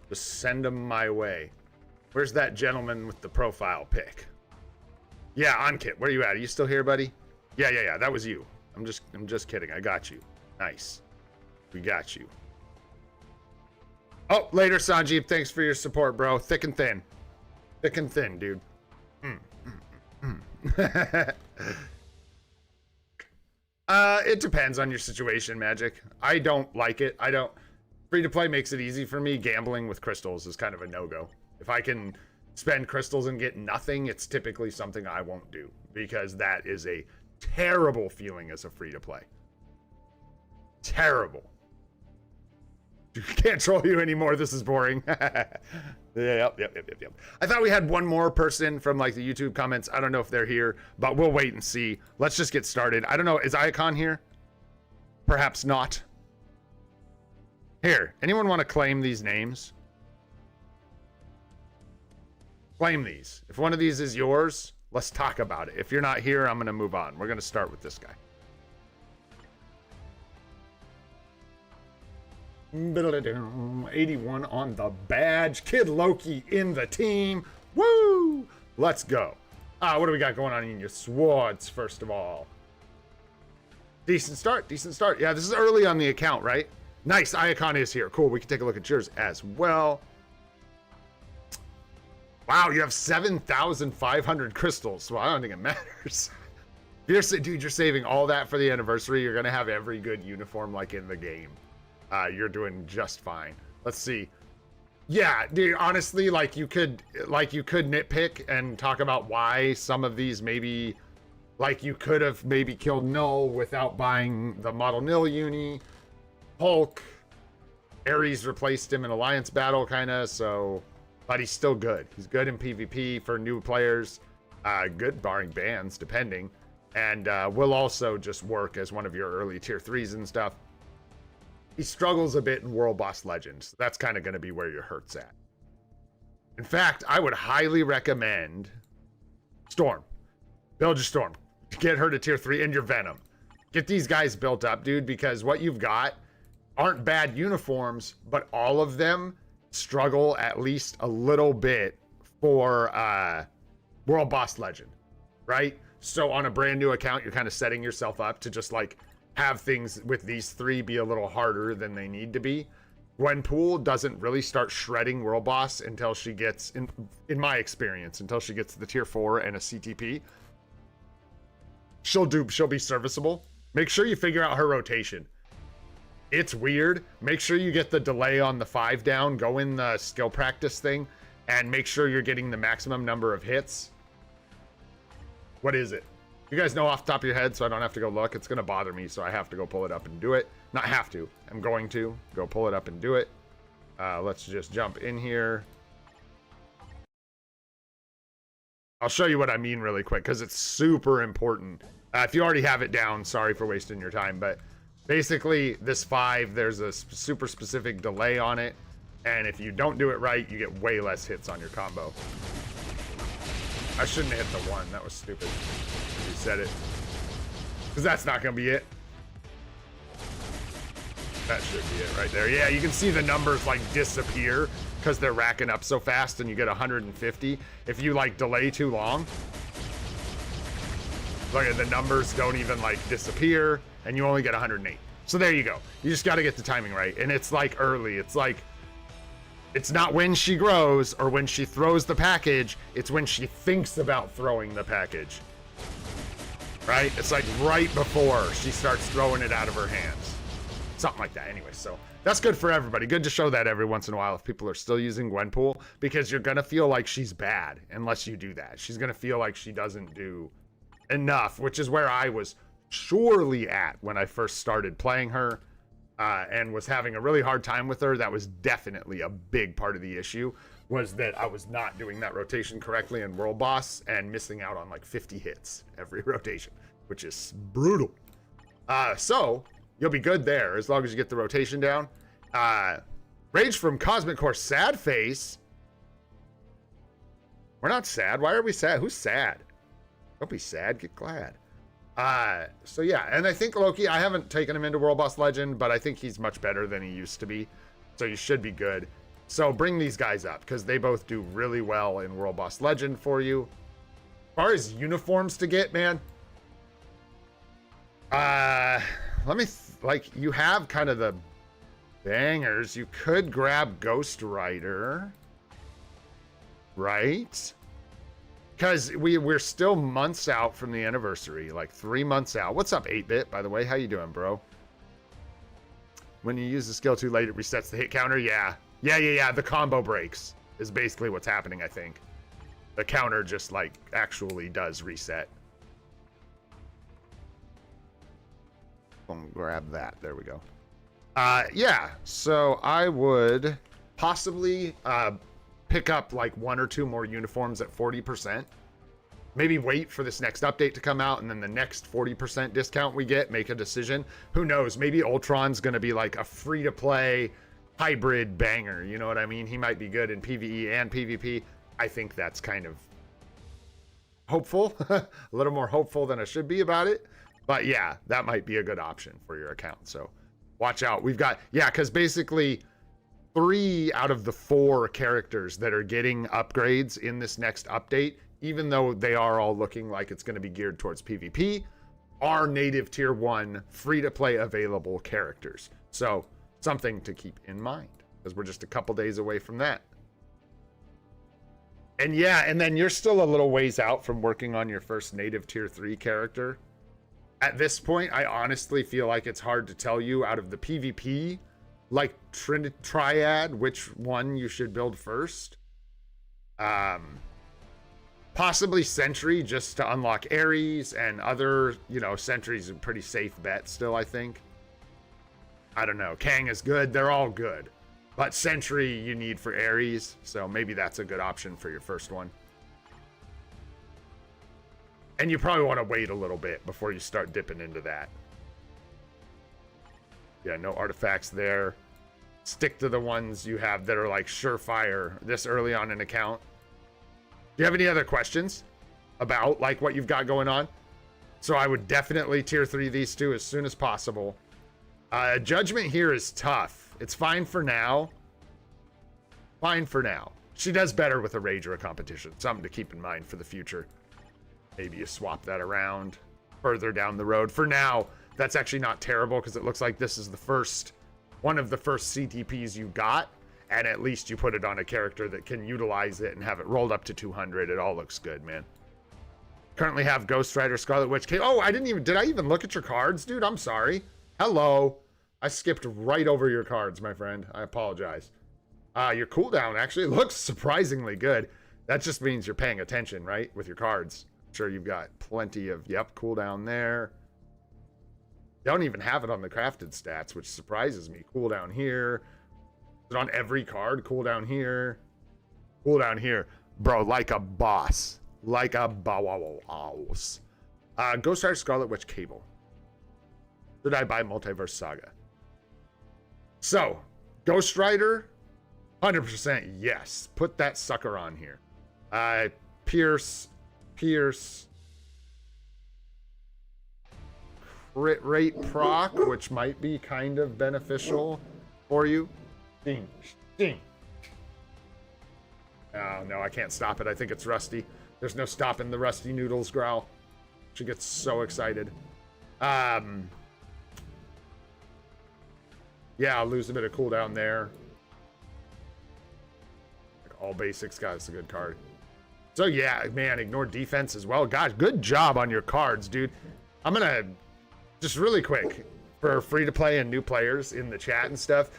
A: Just send them my way. Where's that gentleman with the profile pic? Yeah, Ankit, where you at? Are you still here, buddy? Yeah, that was you. I'm just kidding. I got you. Nice. We got you. Oh, later, Sanjeev. Thanks for your support, bro. Thick and thin. Thick and thin, dude. It depends on your situation, Magic. I don't like it. Free to play makes it easy for me. Gambling with crystals is kind of a no-go. If I can spend crystals and get nothing, it's typically something I won't do because that is a terrible feeling as a free to play. Terrible. Can't troll you anymore. This is boring. Yep. I thought we had one more person from like the YouTube comments. I don't know if they're here, but we'll wait and see. Let's just get started. I don't know. Is Iacon here? Perhaps not. Here, anyone want to claim these names? Claim these. If one of these is yours, let's talk about it. If you're not here, I'm going to move on. We're going to start with this guy. 81 on the badge. Kid Loki in the team. Woo! Let's go. What do we got going on in your swords, first of all? Decent start. Yeah, this is early on the account, right? Nice. Iacon is here. Cool. We can take a look at yours as well. Wow, you have 7,500 crystals. Well, I don't think it matters. Dude, you're saving all that for the anniversary. You're going to have every good uniform like in the game. You're doing just fine. Let's see. Yeah, dude, honestly, like you could nitpick and talk about why some of these maybe, like you could have maybe killed Null without buying the Model Nil uni. Hulk, Ares replaced him in Alliance battle, kind of, so, but he's still good. He's good in PvP for new players. Good barring bans, depending. And will also just work as one of your early tier 3s and stuff. He struggles a bit in World Boss Legends. That's kind of going to be where your hurt's at. In fact, I would highly recommend Storm. Build your Storm. Get her to tier 3 and your Venom. Get these guys built up, dude, because what you've got aren't bad uniforms, but all of them struggle at least a little bit for World Boss Legend, right? So on a brand new account, you're kind of setting yourself up to just like have things with these 3 be a little harder than they need to be. Gwenpool doesn't really start shredding World Boss until she gets, in my experience, until she gets to the tier 4 and a CTP. She'll be serviceable. Make sure you figure out her rotation. It's weird. Make sure you get the delay on the 5 down, go in the skill practice thing, and make sure you're getting the maximum number of hits. What is it? You guys know off the top of your head, so I don't have to go look. It's going to bother me, so I have to go pull it up and do it. Not have to. I'm going to go pull it up and do it. Let's just jump in here. I'll show you what I mean really quick, because it's super important. If you already have it down, sorry for wasting your time, but basically this 5, there's a super specific delay on it, and if you don't do it right, you get way less hits on your combo. I shouldn't have hit the 1. That was stupid. Reset it. Because that's not going to be it. That should be it right there. Yeah, you can see the numbers like disappear because they're racking up so fast and you get 150. If you like delay too long, look at the numbers don't even like disappear and you only get 108. So there you go. You just got to get the timing right. And it's like early. It's It's not when she grows or when she throws the package. It's when she thinks about throwing the package. Right? It's like right before she starts throwing it out of her hands. Something like that. Anyway, so that's good for everybody. Good to show that every once in a while if people are still using Gwenpool, because you're going to feel like she's bad unless you do that. She's going to feel like she doesn't do enough, which is where I was surely at when I first started playing her. And was having a really hard time with her. That was definitely a big part of the issue, was that I was not doing that rotation correctly in World Boss and missing out on like 50 hits every rotation, which is brutal. So you'll be good there as long as you get the rotation down. Rage from Cosmic Core, sad face. We're not sad. Why are we sad? Who's sad? Don't be sad, get glad. So yeah, and I think Loki, I haven't taken him into World Boss Legend, but I think he's much better than he used to be. So you should be good. So bring these guys up, because they both do really well in World Boss Legend for you. As far as uniforms to get, man, like, you have kind of the bangers. You could grab Ghost Rider, right? Because we're still months out from the anniversary, like 3 months out. What's up, 8-Bit, by the way? How you doing, bro? When you use the skill too late, it resets the hit counter. Yeah. The combo breaks is basically what's happening, I think. The counter just, like, actually does reset. I'll grab that. There we go. Yeah, so I would possibly pick up like 1 or 2 more uniforms at 40%. Maybe wait for this next update to come out, and then the next 40% discount we get, make a decision. Who knows? Maybe Ultron's going to be like a free-to-play hybrid banger. You know what I mean? He might be good in PvE and PvP. I think that's kind of hopeful. A little more hopeful than I should be about it. But yeah, that might be a good option for your account. So watch out. We've got, yeah, because basically 3 out of the 4 characters that are getting upgrades in this next update, even though they are all looking like it's going to be geared towards PvP, are native tier 1 free-to-play available characters. So something to keep in mind, because we're just a couple days away from that. And yeah, and then you're still a little ways out from working on your first native tier 3 character. At this point, I honestly feel like it's hard to tell you out of the PvP, like triad, which one you should build first. Possibly Sentry, just to unlock Ares, and other, you know, Sentry's a pretty safe bet still, I think. I don't know. Kang is good. They're all good. But Sentry you need for Ares, so maybe that's a good option for your first one. And you probably want to wait a little bit before you start dipping into that. Yeah, no artifacts there. Stick to the ones you have that are like surefire this early on an account. Do you have any other questions about like what you've got going on? So I would definitely tier 3 these 2 as soon as possible. Judgment here is tough. It's fine for now. Fine for now. She does better with a rage or a competition. Something to keep in mind for the future. Maybe you swap that around further down the road. For now, that's actually not terrible, because it looks like this is the first, one of the first CTPs you got, and at least you put it on a character that can utilize it and have it rolled up to 200. It all looks good, man. Currently have Ghost Rider, Scarlet Witch. Oh, did I even look at your cards, dude? I'm sorry. Hello. I skipped right over your cards, my friend. I apologize. Your cooldown actually looks surprisingly good. That just means you're paying attention, right? With your cards. I'm sure you've got plenty of, yep, cooldown there. You don't even have it on the crafted stats, which surprises me. Cooldown here. Is it on every card? Cooldown here. Cooldown here. Bro, like a boss. Like a boss. Ghost Rider, Scarlet Witch, Cable. Should I buy Multiverse Saga? So, Ghost Rider, 100% yes. Put that sucker on here. Pierce. Crit rate proc, which might be kind of beneficial for you. Ding. Oh, no, I can't stop it. I think it's Rusty. There's no stopping the Rusty Noodles growl. She gets so excited. Yeah, I'll lose a bit of cooldown there. All basics, guys, it's a good card. So yeah, man, ignore defense as well. Gosh, good job on your cards, dude. I'm gonna just really quick for free to play and new players in the chat and stuff.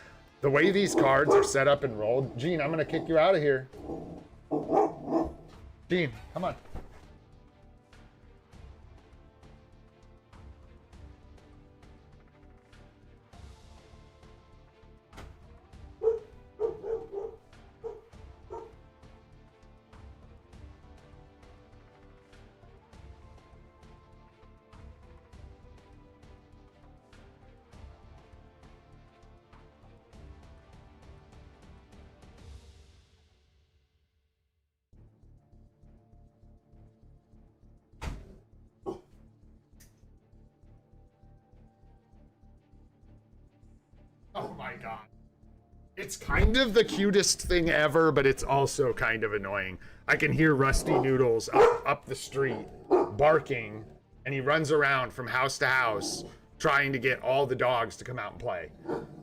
A: The way these cards are set up and rolled, Gene, I'm gonna kick you out of here. Gene, come on. Oh my god. It's kind of the cutest thing ever, but it's also kind of annoying. I can hear Rusty Noodles up the street barking, and he runs around from house to house trying to get all the dogs to come out and play.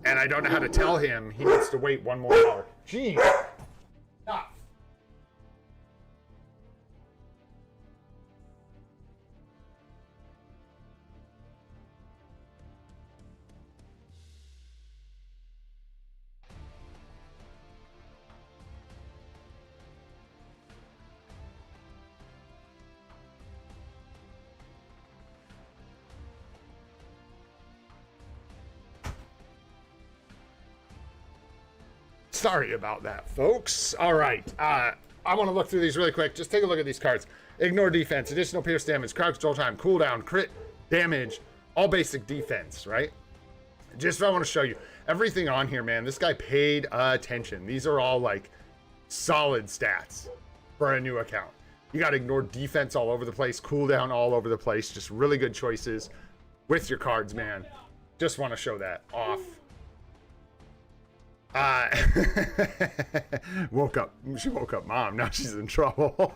A: And I don't know how to tell him he needs to wait 1 more hour. Jeez. Stop. Sorry about that, folks. All right. I want to look through these really quick. Just take a look at these cards. Ignore defense, additional pierce damage, crowd control time, cooldown, crit damage, all basic defense, right? Just I want to show you everything on here, man. This guy paid attention. These are all like solid stats for a new account. You got to ignore defense all over the place, cooldown all over the place. Just really good choices with your cards, man. Just want to show that off. Woke up. She woke up mom. Now she's in trouble.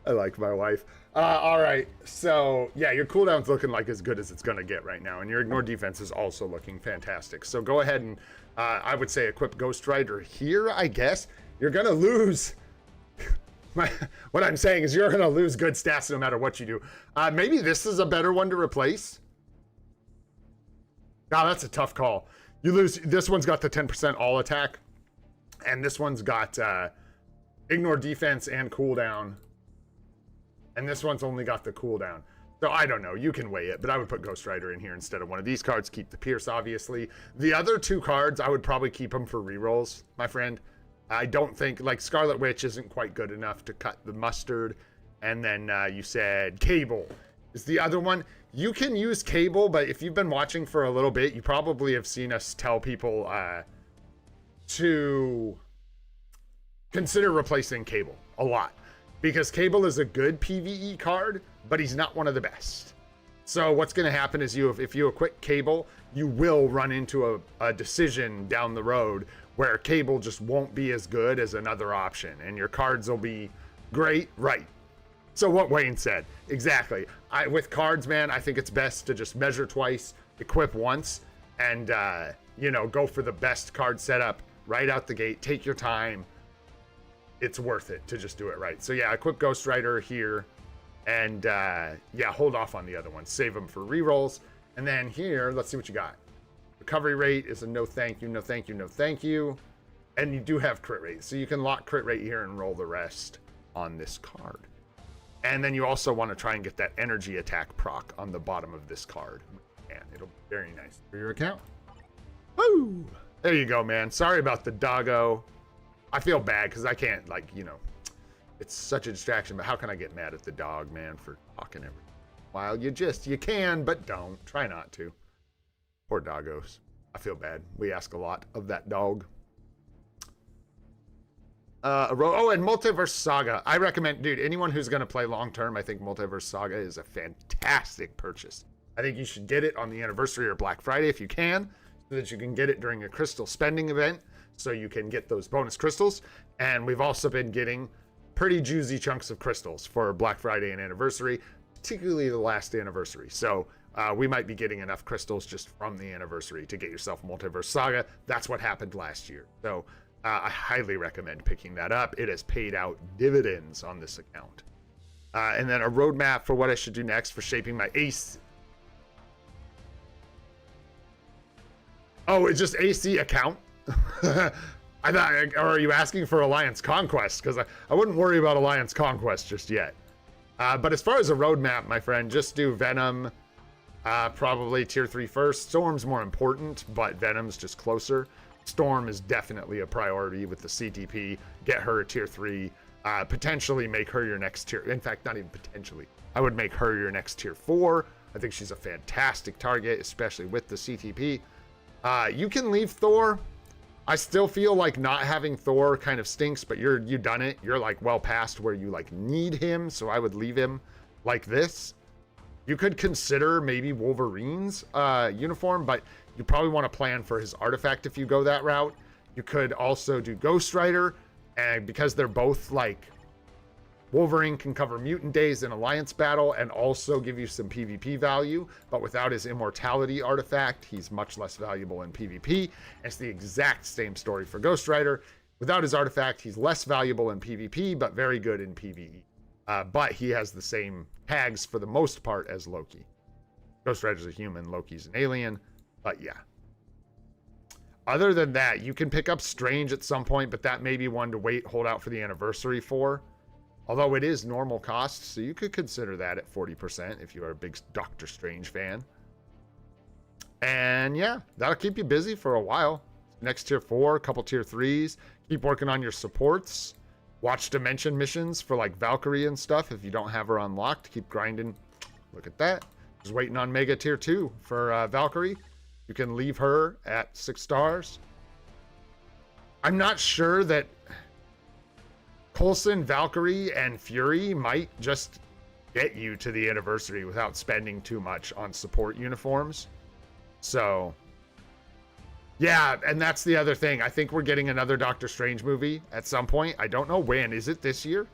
A: I like my wife. All right. So yeah, your cooldown's looking like as good as it's going to get right now. And your ignore defense is also looking fantastic. So go ahead and I would say equip Ghost Rider here, I guess. You're going to lose. What I'm saying is you're going to lose good stats no matter what you do. Maybe this is a better one to replace. Wow, that's a tough call. You lose. This one's got the 10% all attack, and this one's got ignore defense and cooldown, and this one's only got the cooldown. So I don't know. You can weigh it, but I would put Ghost Rider in here instead of one of these cards. Keep the Pierce, obviously. The other two cards, I would probably keep them for rerolls, my friend. I don't think, like, Scarlet Witch isn't quite good enough to cut the mustard, and then you said Cable is the other one. You can use Cable, but if you've been watching for a little bit, you probably have seen us tell people to consider replacing Cable a lot. Because Cable is a good PvE card, but he's not one of the best. So what's going to happen is if you equip Cable, you will run into a decision down the road where Cable just won't be as good as another option. And your cards will be great, right? So what Wayne said, exactly. With cards, man, I think it's best to just measure twice, equip once, and, you know, go for the best card setup right out the gate. Take your time. It's worth it to just do it right. So, yeah, equip Ghost Rider here, and, yeah, hold off on the other ones. Save them for rerolls. And then here, let's see what you got. Recovery rate is a no thank you, no thank you, no thank you. And you do have crit rate. So you can lock crit rate here and roll the rest on this card. And then you also want to try and get that energy attack proc on the bottom of this card. And it'll be very nice for your account. Woo! There you go, man. Sorry about the doggo. I feel bad because I can't, like, you know, it's such a distraction. But how can I get mad at the dog, man, for talking every while? You can, but don't. Try not to. Poor doggos. I feel bad. We ask a lot of that dog. Oh, and Multiverse Saga. I recommend, dude, anyone who's going to play long-term, I think Multiverse Saga is a fantastic purchase. I think you should get it on the anniversary or Black Friday if you can, so that you can get it during a crystal spending event, so you can get those bonus crystals. And we've also been getting pretty juicy chunks of crystals for Black Friday and anniversary, particularly the last anniversary. So we might be getting enough crystals just from the anniversary to get yourself Multiverse Saga. That's what happened last year. So I highly recommend picking that up. It has paid out dividends on this account. And then a roadmap for what I should do next for shaping my AC. Oh, it's just AC account? I thought, or are you asking for Alliance Conquest? Because I wouldn't worry about Alliance Conquest just yet. But as far as a roadmap, my friend, just do Venom, probably tier 3 first. Storm's more important, but Venom's just closer. Storm is definitely a priority with the CTP. Get her a tier 3. Potentially make her your next tier. In fact, not even potentially. I would make her your next tier 4. I think she's a fantastic target, especially with the CTP. You can leave Thor. I still feel like not having Thor kind of stinks, but you done it. You're like well past where you like need him, so I would leave him like this. You could consider maybe Wolverine's uniform, but you probably want to plan for his artifact if you go that route. You could also do Ghost Rider, and because they're both like Wolverine can cover mutant days in Alliance battle and also give you some PvP value, but without his immortality artifact, he's much less valuable in PvP. It's the exact same story for Ghost Rider. Without his artifact, he's less valuable in PvP, but very good in PvE. But he has the same tags for the most part as Loki. Ghost Rider's a human, Loki's an alien, but yeah. Other than that, you can pick up Strange at some point, but that may be one to hold out for the anniversary for. Although it is normal cost, so you could consider that at 40% if you are a big Doctor Strange fan. And yeah, that'll keep you busy for a while. Next tier 4, a couple tier 3s. Keep working on your supports. Watch Dimension missions for like Valkyrie and stuff if you don't have her unlocked. Keep grinding. Look at that. Just waiting on Mega tier 2 for Valkyrie. You can leave her at 6 stars. I'm not sure that Coulson, Valkyrie, and Fury might just get you to the anniversary without spending too much on support uniforms. So, yeah, and that's the other thing. I think we're getting another Doctor Strange movie at some point. I don't know when. Is it this year?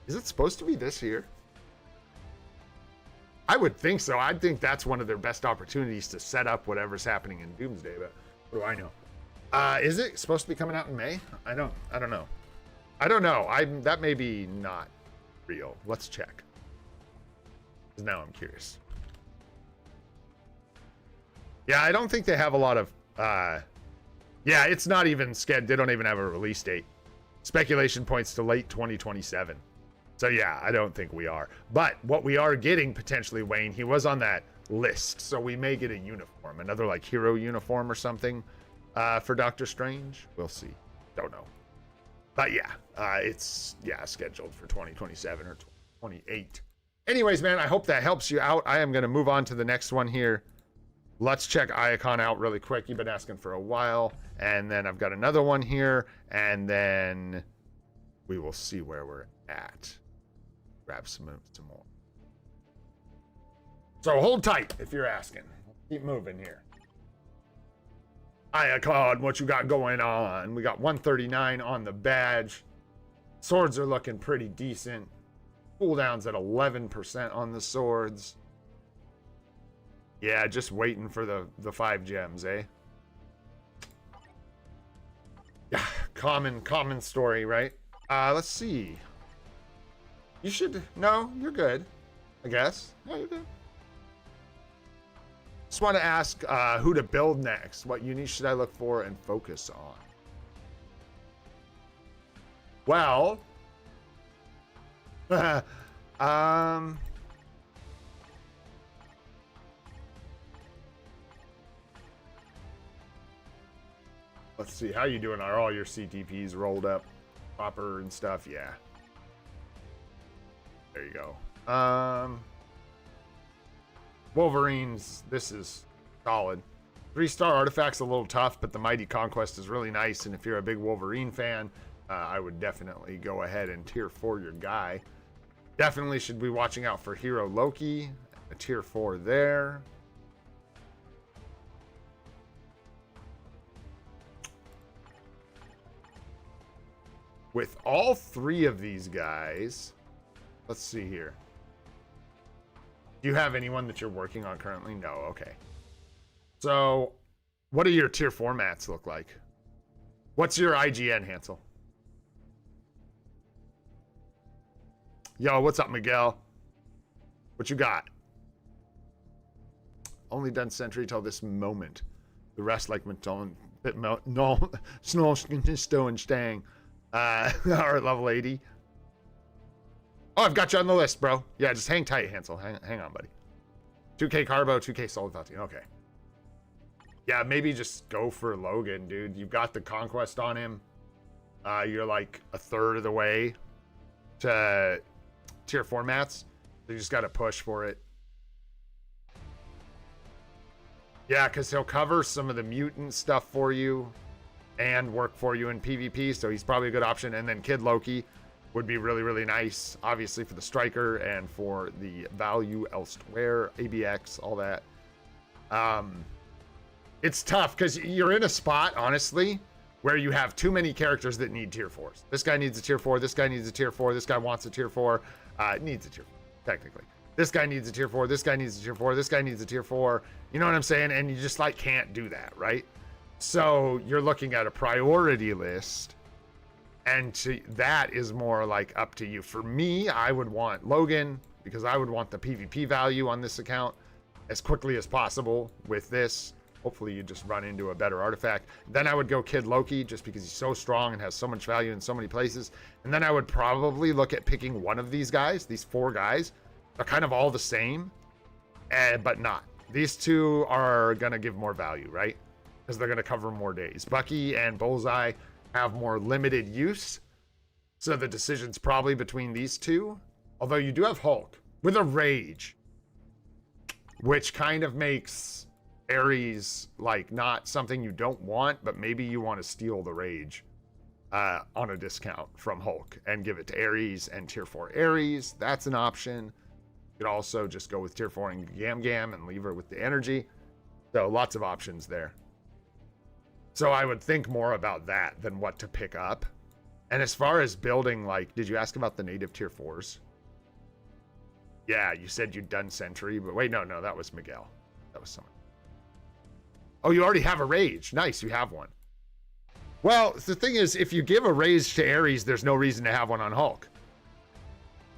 A: Is it supposed to be this year? I would think so. I think that's one of their best opportunities to set up whatever's happening in Doomsday, but what do I know? Is it supposed to be coming out in May? I don't know. I don't know. That may be not real. Let's check. Because now I'm curious. Yeah, I don't think they have a lot of... yeah, it's not even scheduled. They don't even have a release date. Speculation points to late 2027. So yeah, I don't think we are. But what we are getting, potentially, Wayne, he was on that list. So we may get a uniform. Another like hero uniform or something for Doctor Strange. We'll see. Don't know. But yeah, it's scheduled for 2027 or 2028. Anyways, man, I hope that helps you out. I am going to move on to the next one here. Let's check Iacon out really quick. You've been asking for a while. And then I've got another one here. And then we will see where we're at. Grab some more. So hold tight if you're asking. Keep moving here. Iacon, what you got going on? We got 139 on the badge. Swords are looking pretty decent. Cooldown's at 11% on the swords. Yeah, just waiting for the 5 gems, eh? Yeah, common story, right? Let's see. You should... No, you're good. I guess. No, you're good. Just want to ask who to build next. What unis should I look for and focus on? Well... Let's see. How you doing? Are all your CTPs rolled up proper and stuff? Yeah. There you go. Wolverines, this is solid. 3-star artifact's a little tough, but the Mighty Conquest is really nice. And if you're a big Wolverine fan, I would definitely go ahead and tier 4 your guy. Definitely should be watching out for Hero Loki, a tier 4 there. With all 3 of these guys, let's see here. Do you have anyone that you're working on currently? No, okay. So, what do your tier 4 mats look like? What's your IGN, Hansel? Yo, what's up, Miguel? What you got? Only done Sentry till this moment. The rest like Matone. No, Snow, Stone, Stang. Are at level 80. Oh, I've got you on the list, bro. Yeah, just hang tight, Hansel. Hang on, buddy. 2K Carbo, 2K Solid Felty. Okay. Yeah, maybe just go for Logan, dude. You've got the Conquest on him. You're like a third of the way to tier 4 mats. So you just got to push for it. Yeah, because he'll cover some of the mutant stuff for you and work for you in PvP, so he's probably a good option. And then Kid Loki would be really, really nice, obviously, for the striker and for the value elsewhere, ABX, all that. It's tough because you're in a spot, honestly, where you have too many characters that need tier 4s. This guy needs a tier 4, this guy needs a tier 4, this guy wants a tier 4, needs a tier 4, technically. This guy needs a tier 4, this guy needs a tier 4, this guy needs a tier 4. You know what I'm saying? And you just like can't do that, right? So you're looking at a priority list, and that is more like up to you. For me, I would want Logan because I would want the PvP value on this account as quickly as possible with this. Hopefully you just run into a better artifact. Then I would go Kid Loki just because he's so strong and has so much value in so many places. And then I would probably look at picking one of these guys, these 4 guys. They're kind of all the same, but not. These 2 are going to give more value, right? Because they're going to cover more days. Bucky and Bullseye have more limited use. So the decision's probably between these 2. Although you do have Hulk with a Rage, which kind of makes Ares like not something you don't want, but maybe you want to steal the Rage on a discount from Hulk and give it to Ares and tier 4 Ares. That's an option. You could also just go with tier 4 and Gam and leave her with the energy. So lots of options there. So I would think more about that than what to pick up. And as far as building, like, did you ask about the native tier 4s? Yeah, you said you'd done Sentry, but wait, no, that was Miguel. That was someone. Oh, you already have a Rage. Nice, you have one. Well, the thing is, if you give a Rage to Ares, there's no reason to have one on Hulk.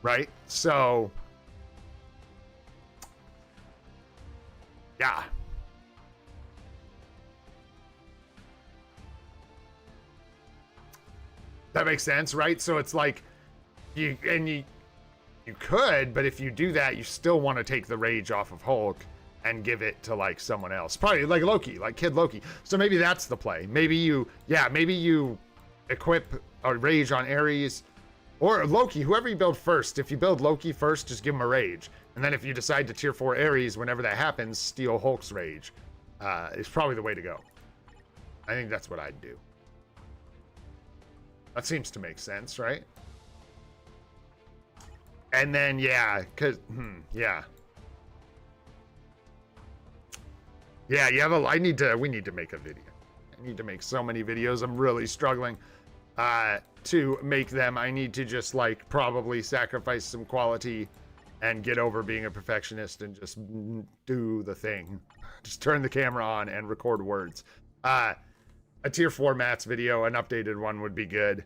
A: Right? So, yeah. That makes sense, right? So it's like, you could, but if you do that, you still want to take the Rage off of Hulk and give it to like someone else, probably like Loki, like Kid Loki. So maybe that's the play. Maybe you equip a Rage on Ares or Loki, whoever you build first. If you build Loki first, just give him a Rage. And then if you decide to tier 4 Ares, whenever that happens, steal Hulk's Rage. Is probably the way to go. I think that's what I'd do. That seems to make sense, right? And then, yeah, because, yeah. Yeah, you have we need to make a video. I need to make so many videos. I'm really struggling to make them. I need to just like probably sacrifice some quality and get over being a perfectionist and just do the thing. Just turn the camera on and record words. A tier 4 mats video, an updated one would be good.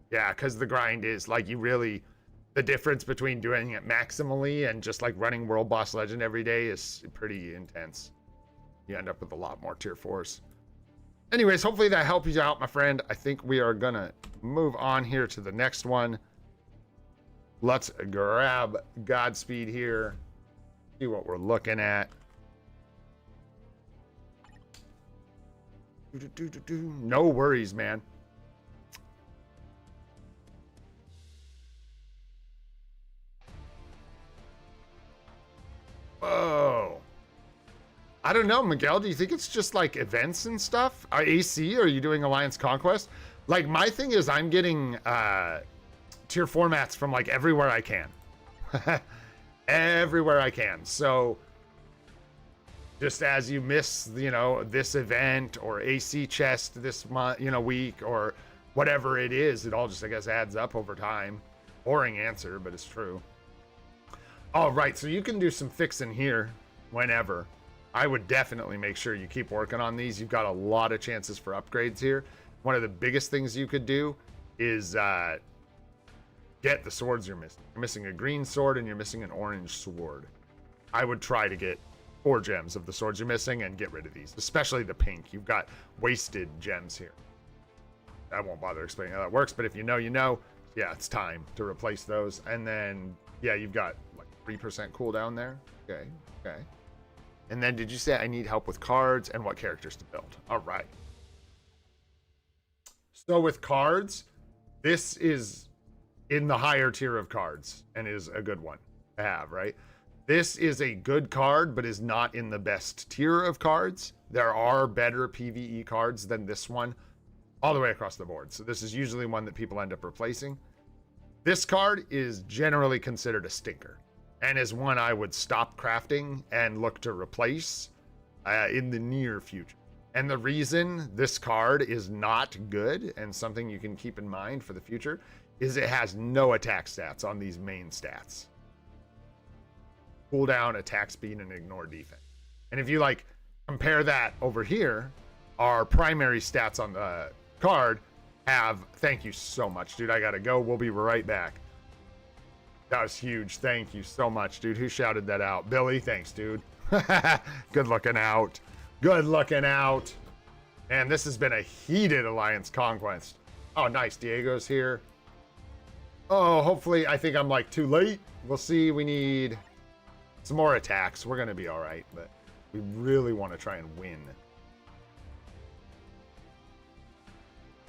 A: Yeah, because the grind is like the difference between doing it maximally and just like running World Boss Legend every day is pretty intense. You end up with a lot more tier 4s. Anyways, hopefully that helps you out, my friend. I think we are gonna move on here to the next one. Let's grab Godspeed here. See what we're looking at. No worries, man. Whoa. I don't know, Miguel. Do you think it's just like events and stuff? AC? Are you doing Alliance Conquest? Like, my thing is I'm getting tier 4 mats from like everywhere I can. Everywhere I can. So just as you miss, this event or AC chest this month, week or whatever it is, it all just, I guess, adds up over time. Boring answer, but it's true. All right, so you can do some fixing here whenever. I would definitely make sure you keep working on these. You've got a lot of chances for upgrades here. One of the biggest things you could do is get the swords you're missing. You're missing a green sword and you're missing an orange sword. I would try to get 4 gems of the swords you're missing and get rid of these, especially the pink. You've got wasted gems here. I won't bother explaining how that works, but if you know, you know. Yeah, it's time to replace those. And then, yeah, you've got like 3% cooldown there. Okay, okay. And then did you say I need help with cards and what characters to build? All right. So with cards, this is in the higher tier of cards and is a good one to have, right? This is a good card, but is not in the best tier of cards. There are better PvE cards than this one all the way across the board. So this is usually one that people end up replacing. This card is generally considered a stinker and is one I would stop crafting and look to replace in the near future. And the reason this card is not good and something you can keep in mind for the future is it has no attack stats on these main stats. Cooldown, attack speed, and ignore defense. And if you like compare that over here, our primary stats on the card have, thank you so much, dude. I gotta go. We'll be right back. That was huge. Thank you so much, dude. Who shouted that out? Billy, thanks, dude. Good looking out. Good looking out. And this has been a heated Alliance conquest. Oh, nice. Diego's here. Oh, hopefully, I think I'm like too late. We'll see. We need some more attacks. We're going to be all right, but we really want to try and win.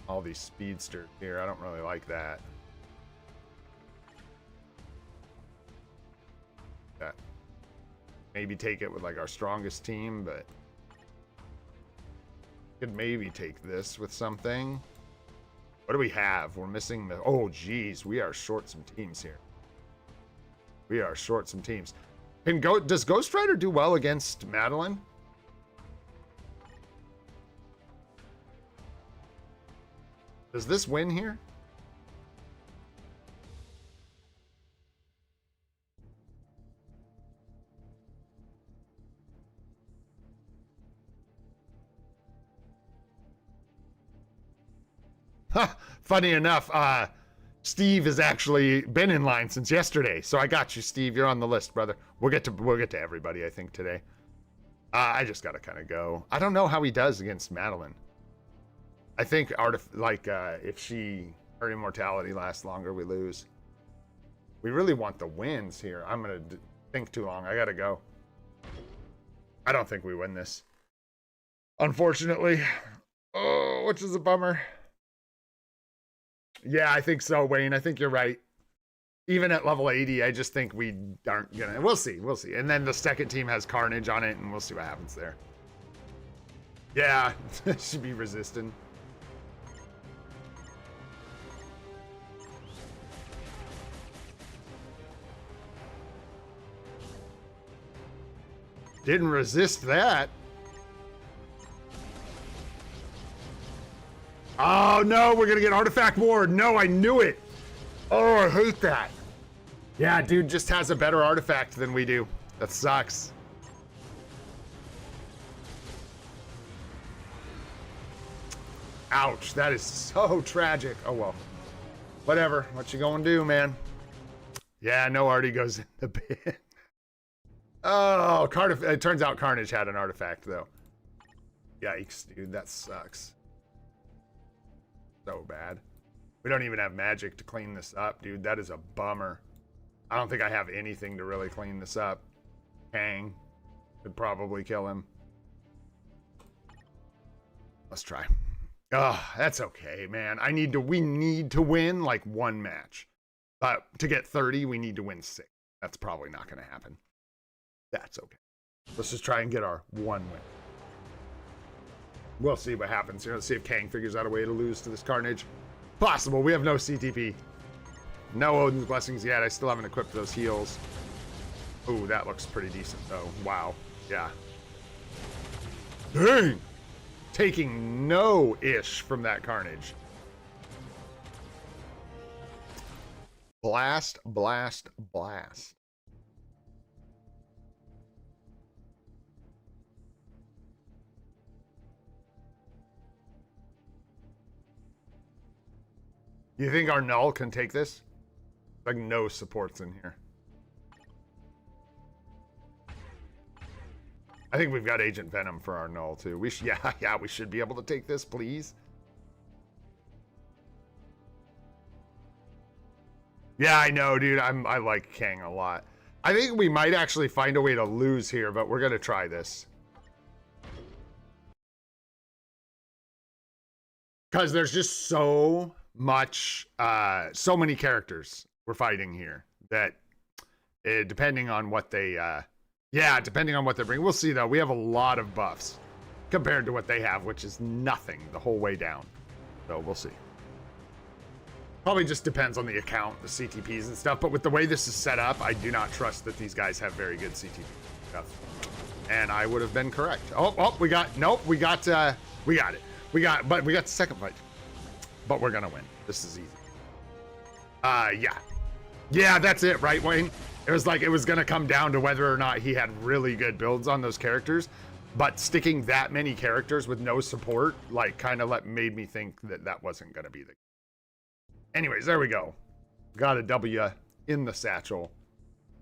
A: All these speedsters here. I don't really like that. Maybe take it with like our strongest team, but could maybe take this with something. What do we have? We're missing the... Oh, geez. We are short some teams here. We are short some teams. Does Ghost Rider do well against Madeline? Does this win here? Funny enough, Steve has actually been in line since yesterday, so I got you, Steve. You're on the list, brother. We'll get to everybody, I think, today. I just gotta kind of go. I don't know how he does against Madeline. I think if her immortality lasts longer, we lose. We really want the wins here. I'm gonna think too long. I gotta go. I don't think we win this, unfortunately. Oh, which is a bummer. Yeah, I think so, Wayne. I think you're right. Even at level 80, I just think we aren't gonna. We'll see. We'll see. And then the second team has Carnage on it, and we'll see what happens there. Yeah, should be resistant. Didn't resist that. Oh, no, we're going to get Artifact Ward. No, I knew it. Oh, I hate that. Yeah, dude just has a better artifact than we do. That sucks. Ouch, that is so tragic. Oh, well. Whatever. What you gonna do, man? Yeah, no Artie goes in the bin. Oh, it turns out Carnage had an artifact, though. Yikes, dude, that sucks. So bad. We don't even have magic to clean this up, dude. That is a bummer. I don't think I have anything to really clean this up. Kang could probably kill him. Let's try. Oh, that's okay, man. We need to win like one match. But to get 30, we need to win 6. That's probably not going to happen. That's okay. Let's just try and get our one win. We'll see what happens here. Let's see if Kang figures out a way to lose to this Carnage. Possible. We have no CTP. No Odin's Blessings yet. I still haven't equipped those heals. Ooh, that looks pretty decent, though. Wow. Yeah. Dang! Taking no ish from that Carnage. Blast, blast, blast. You think our null can take this? Like no supports in here. I think we've got Agent Venom for our null too. Yeah, we should be able to take this, please. Yeah, I know, dude. I like Kang a lot. I think we might actually find a way to lose here, but we're gonna try this. Because there's just so much, so many characters we're fighting here that, depending on what they, depending on what they bring. We'll see, though. We have a lot of buffs compared to what they have, which is nothing the whole way down. So we'll see. Probably just depends on the account, the CTPs and stuff. But with the way this is set up, I do not trust that these guys have very good CTP stuff. And I would have been correct. We got it. We got the second fight. But we're gonna win. This is easy. Yeah, that's it, right, Wayne? It was like it was gonna come down to whether or not he had really good builds on those characters. But sticking that many characters with no support, like, kind of made me think that that wasn't gonna be the case. Anyways, there we go. Got a W in the satchel.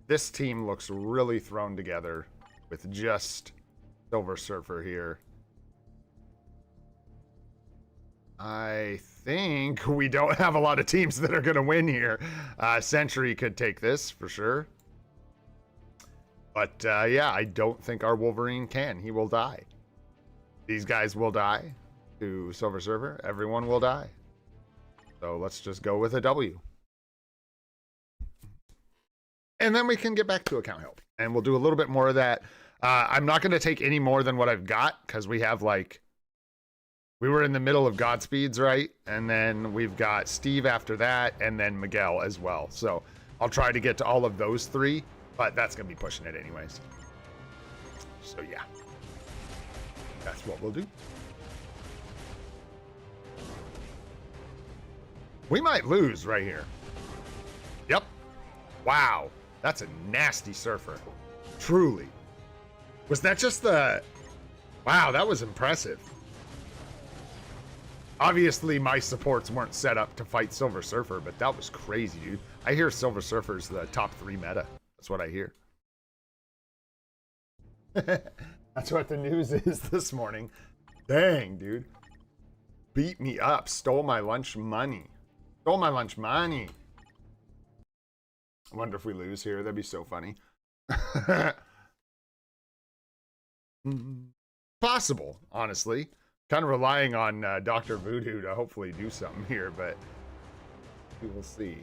A: This team looks really thrown together with just Silver Surfer here. I think we don't have a lot of teams that are going to win here. Sentry could take this for sure. But yeah, I don't think our Wolverine can. He will die. These guys will die to Silver Surfer. Everyone will die. So let's just go with a W. And then we can get back to account help. And we'll do a little bit more of that. I'm not going to take any more than what I've got, because we have we were in the middle of Godspeeds, right? And then we've got Steve after that, and then Miguel as well. So I'll try to get to all of those three, but that's going to be pushing it anyways. So yeah, that's what we'll do. We might lose right here. Yep. Wow. That's a nasty surfer. Truly. Was that just the... Wow, that was impressive. Obviously, my supports weren't set up to fight Silver Surfer, but that was crazy, dude. I hear Silver Surfer's the top 3 meta. That's what I hear. That's what the news is this morning. Dang, dude. Beat me up. Stole my lunch money. Stole my lunch money. I wonder if we lose here. That'd be so funny. Possible, honestly. Kind of relying on Dr. Voodoo to hopefully do something here, but we will see.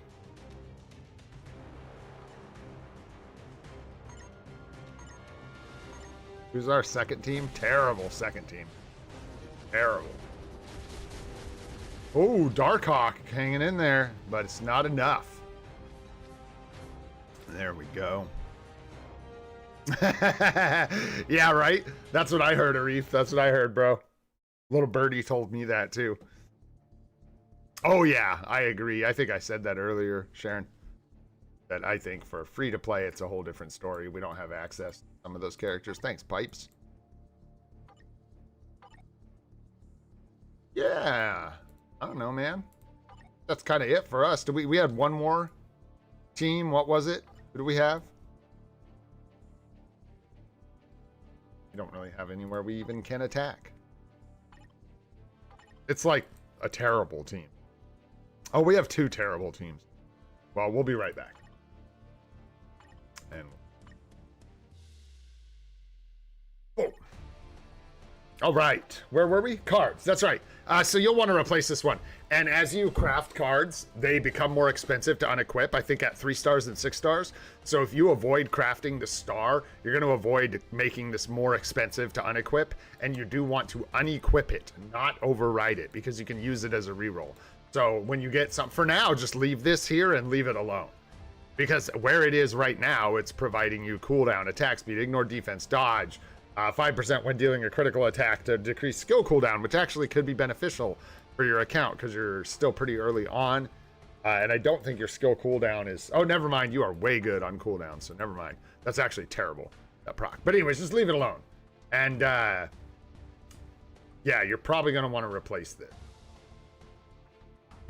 A: Who's our second team? Terrible second team. Terrible. Oh, Darkhawk hanging in there, but it's not enough. There we go. Yeah, right? That's what I heard, Arif. That's what I heard, bro. Little birdie told me that, too. Oh, yeah, I agree. I think I said that earlier, Sharon. That I think for free-to-play, it's a whole different story. We don't have access to some of those characters. Thanks, Pipes. Yeah. I don't know, man. That's kind of it for us. We had one more team. What was it? Who do we have? We don't really have anywhere we even can attack. It's like a terrible team. Oh, we have 2 terrible teams. Well, we'll be right back. And oh. All right, where were we? Cards, that's right. So you'll want to replace this one. And as you craft cards, they become more expensive to unequip, I think at 3 stars and 6 stars. So if you avoid crafting the star, you're going to avoid making this more expensive to unequip. And you do want to unequip it, not override it, because you can use it as a reroll. So when you get some, for now, just leave this here and leave it alone. Because where it is right now, it's providing you cooldown, attack speed, ignore defense, dodge, 5% when dealing a critical attack to decrease skill cooldown, which actually could be beneficial for your account because you're still pretty early on. And I don't think your skill cooldown is... Oh, never mind. You are way good on cooldown, so never mind. That's actually terrible, that proc. But anyways, just leave it alone. And, yeah, you're probably going to want to replace this.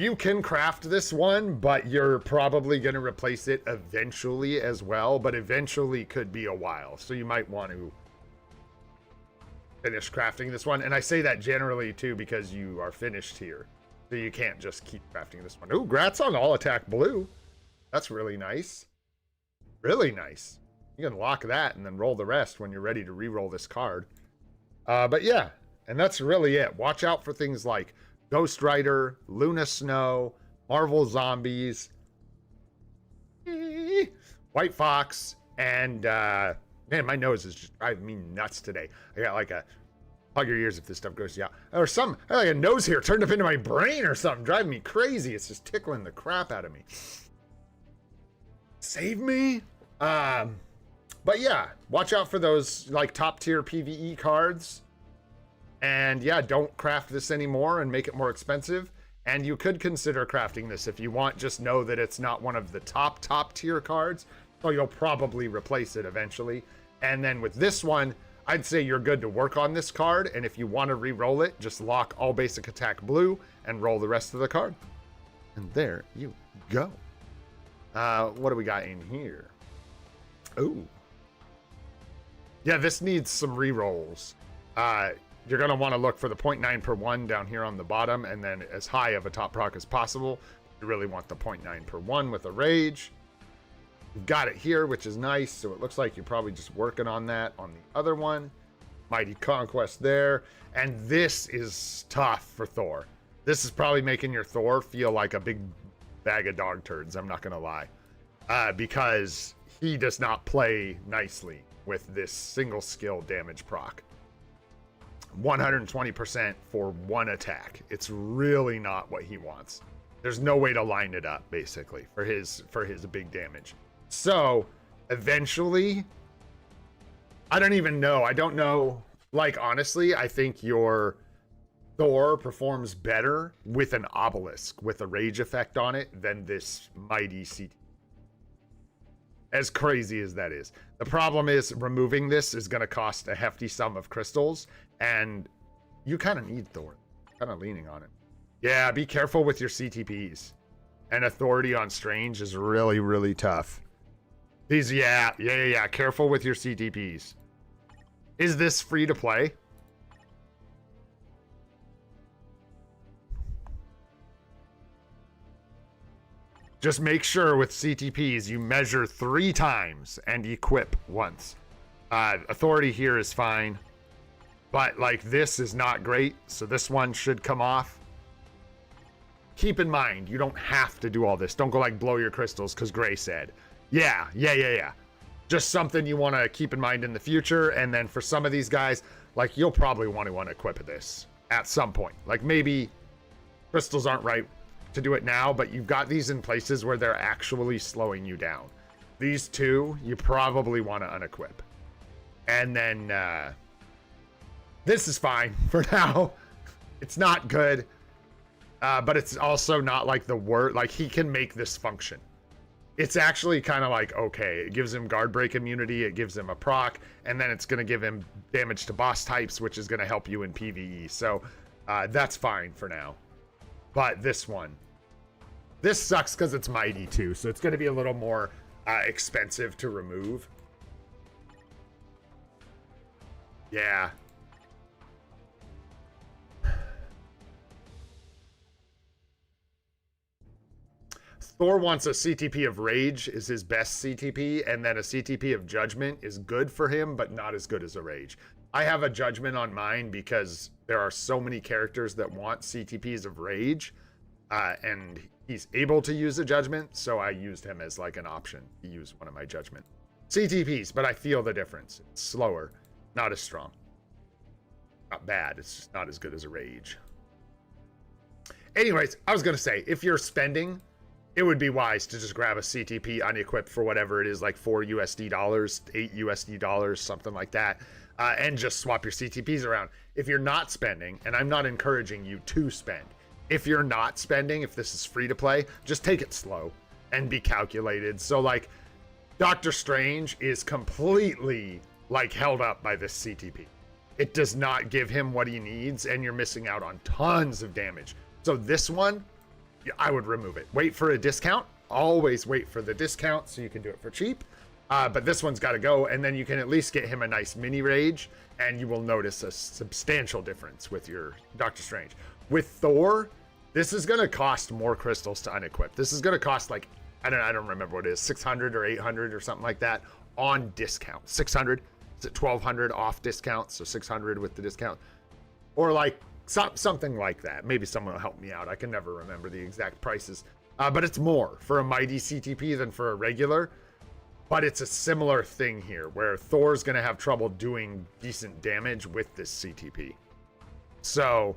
A: You can craft this one, but you're probably going to replace it eventually as well. But eventually could be a while. So you might want to finish crafting this one. And I say that generally, too, because you are finished here. So you can't just keep crafting this one. Ooh, grats on all attack blue. That's really nice. Really nice. You can lock that and then roll the rest when you're ready to re-roll this card. But yeah, and that's really it. Watch out for things like Ghost Rider, Luna Snow, Marvel Zombies, White Fox, and man, my nose is just driving me nuts today. I got like a hug your ears if this stuff goes out. Or some I like a nose hair turned up into my brain or something, driving me crazy. It's just tickling the crap out of me. Save me. But yeah, watch out for those like top tier PvE cards. And yeah, don't craft this anymore and make it more expensive. And you could consider crafting this if you want. Just know that it's not one of the top tier cards. So you'll probably replace it eventually. And then with this one, I'd say you're good to work on this card. And if you want to re-roll it, just lock all basic attack blue and roll the rest of the card. And there you go. What do we got in here? Ooh. Yeah, this needs some re-rolls. You're going to want to look for the 0.9 per 1 down here on the bottom, and then as high of a top proc as possible. You really want the 0.9 per 1 with a rage. You've got it here, which is nice, so it looks like you're probably just working on that on the other one. Mighty Conquest there. And this is tough for Thor. This is probably making your Thor feel like a big bag of dog turds, I'm not going to lie. Because he does not play nicely with this single skill damage proc. 120% for one attack. It's really not what he wants. There's no way to line it up basically for his big damage. So eventually, I don't even know. I don't know. Like honestly, I think your Thor performs better with an obelisk with a rage effect on it than this mighty CT. As crazy as that is. The problem is removing this is going to cost a hefty sum of crystals, and you kind of need Thor. Kind of leaning on it. Yeah, be careful with your CTPs. And authority on Strange is really, really tough. These, yeah. Careful with your CTPs. Is this free to play? Just make sure with CTPs you measure 3 times and equip once. Authority here is fine. But like this is not great, so this one should come off. Keep in mind, you don't have to do all this. Don't go like blow your crystals because Gray said. Yeah. Just something you want to keep in mind in the future. And then for some of these guys, like you'll probably want to equip this at some point. Like maybe crystals aren't right to do it now, but you've got these in places where they're actually slowing you down. These two, you probably want to unequip. And then this is fine for now. It's not good, but it's also not like the word. Like he can make this function. It's actually kind of like okay. It gives him guard break immunity. It gives him a proc, and then it's going to give him damage to boss types, which is going to help you in PvE. So that's fine for now. But this one, this sucks because it's mighty too, so it's going to be a little more expensive to remove. Yeah. Thor wants a CTP of Rage is his best CTP, and then a CTP of Judgment is good for him, but not as good as a Rage. I have a Judgment on mine because there are so many characters that want CTPs of Rage, and he's able to use a Judgment, so I used him as like an option to use one of my Judgment CTPs, but I feel the difference. It's slower, not as strong. Not bad, it's just not as good as a Rage. Anyways, I was going to say, if you're spending, it would be wise to just grab a CTP unequipped for whatever it is, like $4 USD, $8 USD, something like that, and just swap your CTPs around. If you're not spending, and I'm not encouraging you to spend, if you're not spending, if this is free to play, just take it slow and be calculated. So like Doctor Strange is completely like held up by this CTP. It does not give him what he needs, and you're missing out on tons of damage. So this one, I would remove it. Wait for a discount. Always wait for the discount so you can do it for cheap. But this one's got to go, and then you can at least get him a nice mini rage, and you will notice a substantial difference with your Doctor Strange. With Thor, this is going to cost more crystals to unequip. This is going to cost like, I don't remember what it is, 600 or 800 or something like that on discount. 600, is it 1200 off discount? So 600 with the discount, or like something like that. Maybe someone will help me out. I can never remember the exact prices, but it's more for a mighty CTP than for a regular. But it's a similar thing here where Thor's going to have trouble doing decent damage with this CTP. So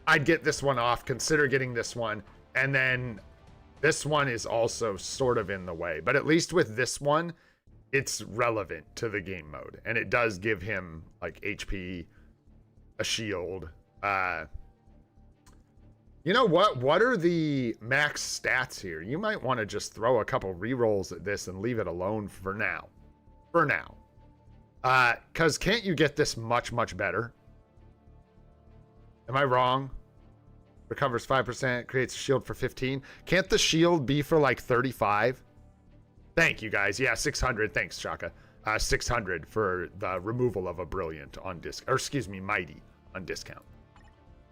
A: I'd get this one off, consider getting this one, and then this one is also sort of in the way. But at least with this one, it's relevant to the game mode, and it does give him like HP, a shield. You know what? What are the max stats here? You might want to just throw a couple rerolls at this and leave it alone for now. For now. Because can't you get this much, much better? Am I wrong? Recovers 5%, creates a shield for 15. Can't the shield be for like 35? Thank you, guys. Yeah, 600. Thanks, Chaka. 600 for the removal of a brilliant on disc, or excuse me, mighty on discount.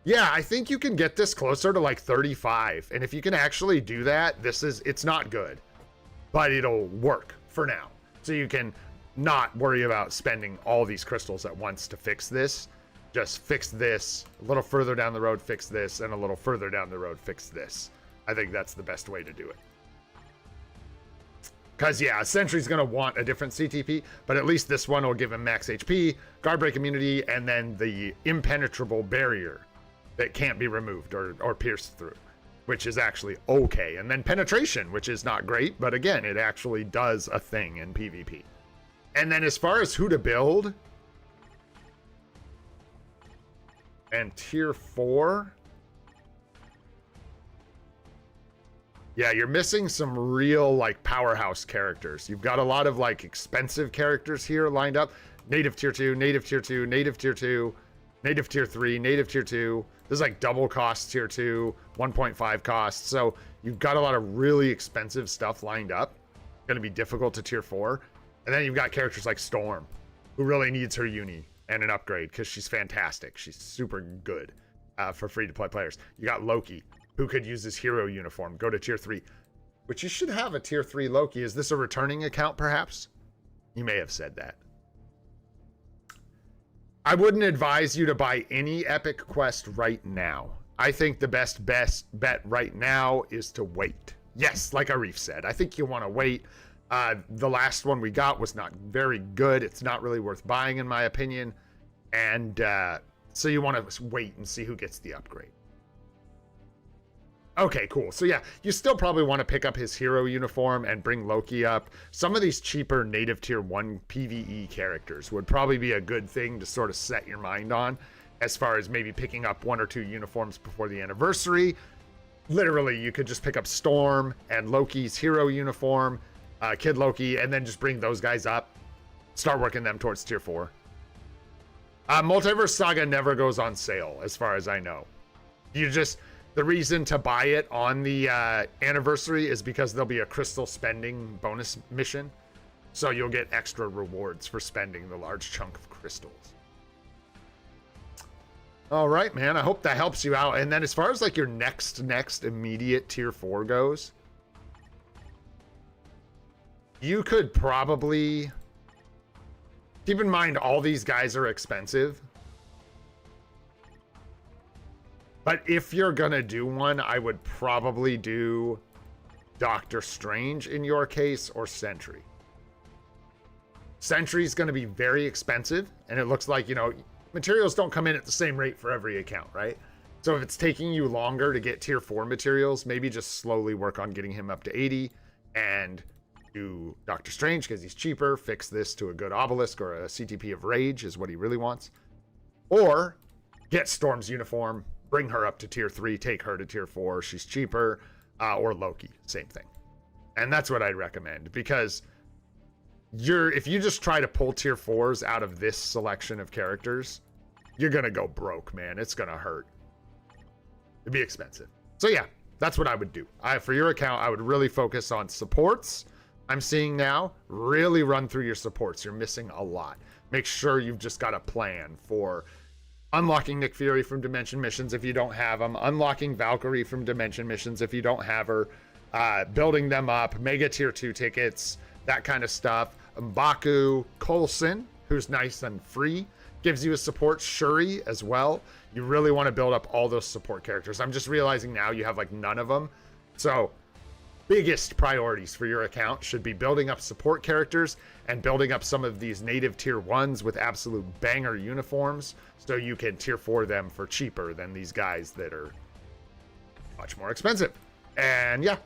A: Yeah, I think you can get this closer to like 35. And if you can actually do that, it's not good, but it'll work for now. So you can not worry about spending all these crystals at once to fix this. Just fix this, a little further down the road, fix this, and a little further down the road, fix this. I think that's the best way to do it. Because, yeah, Sentry's going to want a different CTP, but at least this one will give him max HP, guard break immunity, and then the impenetrable barrier that can't be removed or pierced through, which is actually okay. And then penetration, which is not great, but again, it actually does a thing in PvP. And then as far as who to build, and tier 4, yeah, you're missing some real like powerhouse characters. You've got a lot of like expensive characters here lined up. Native tier 2, native tier 2, native tier 2, native tier 3, native tier 2. This is like double cost tier 2, 1.5 cost. So you've got a lot of really expensive stuff lined up. Going to be difficult to tier 4. And then you've got characters like Storm, who really needs her uni and an upgrade because she's fantastic. She's super good for free-to-play players. You got Loki, who could use his hero uniform. Go to tier 3, which you should have a tier 3 Loki. Is this a returning account, perhaps? You may have said that. I wouldn't advise you to buy any epic quest right now. I think the best bet right now is to wait. Yes, like Arif said, I think you want to wait. The last one we got was not very good. It's not really worth buying, in my opinion. And so you want to wait and see who gets the upgrade. Okay, cool. So yeah, you still probably want to pick up his hero uniform and bring Loki up. Some of these cheaper native tier 1 PvE characters would probably be a good thing to sort of set your mind on, as far as maybe picking up 1 or 2 uniforms before the anniversary. Literally, you could just pick up Storm and Loki's hero uniform, Kid Loki, and then just bring those guys up. Start working them towards tier 4. Multiverse Saga never goes on sale, as far as I know. The reason to buy it on the anniversary is because there'll be a crystal spending bonus mission. So you'll get extra rewards for spending the large chunk of crystals. All right, man. I hope that helps you out. And then as far as like your next immediate tier 4 goes, you could probably keep in mind all these guys are expensive. But if you're gonna do one, I would probably do Doctor Strange in your case, or Sentry. Sentry's gonna be very expensive, and it looks like, you know, materials don't come in at the same rate for every account, right? So if it's taking you longer to get tier 4 materials, maybe just slowly work on getting him up to 80 and do Doctor Strange because he's cheaper, fix this to a good obelisk or a CTP of Rage is what he really wants. Or get Storm's uniform, bring her up to tier 3, take her to tier 4, she's cheaper, or Loki, same thing. And that's what I'd recommend, because if you just try to pull tier 4s out of this selection of characters, you're gonna go broke, man. It's gonna hurt. It'd be expensive. So yeah, that's what I would do. For your account, I would really focus on supports. I'm seeing now, really run through your supports. You're missing a lot. Make sure you've just got a plan for unlocking Nick Fury from Dimension Missions if you don't have them, unlocking Valkyrie from Dimension Missions if you don't have her, building them up, Mega Tier 2 tickets, that kind of stuff. M'Baku, Coulson, who's nice and free, gives you a support. Shuri as well. You really want to build up all those support characters. I'm just realizing now you have like none of them. So biggest priorities for your account should be building up support characters and building up some of these native tier 1s with absolute banger uniforms so you can tier 4 them for cheaper than these guys that are much more expensive. And yeah,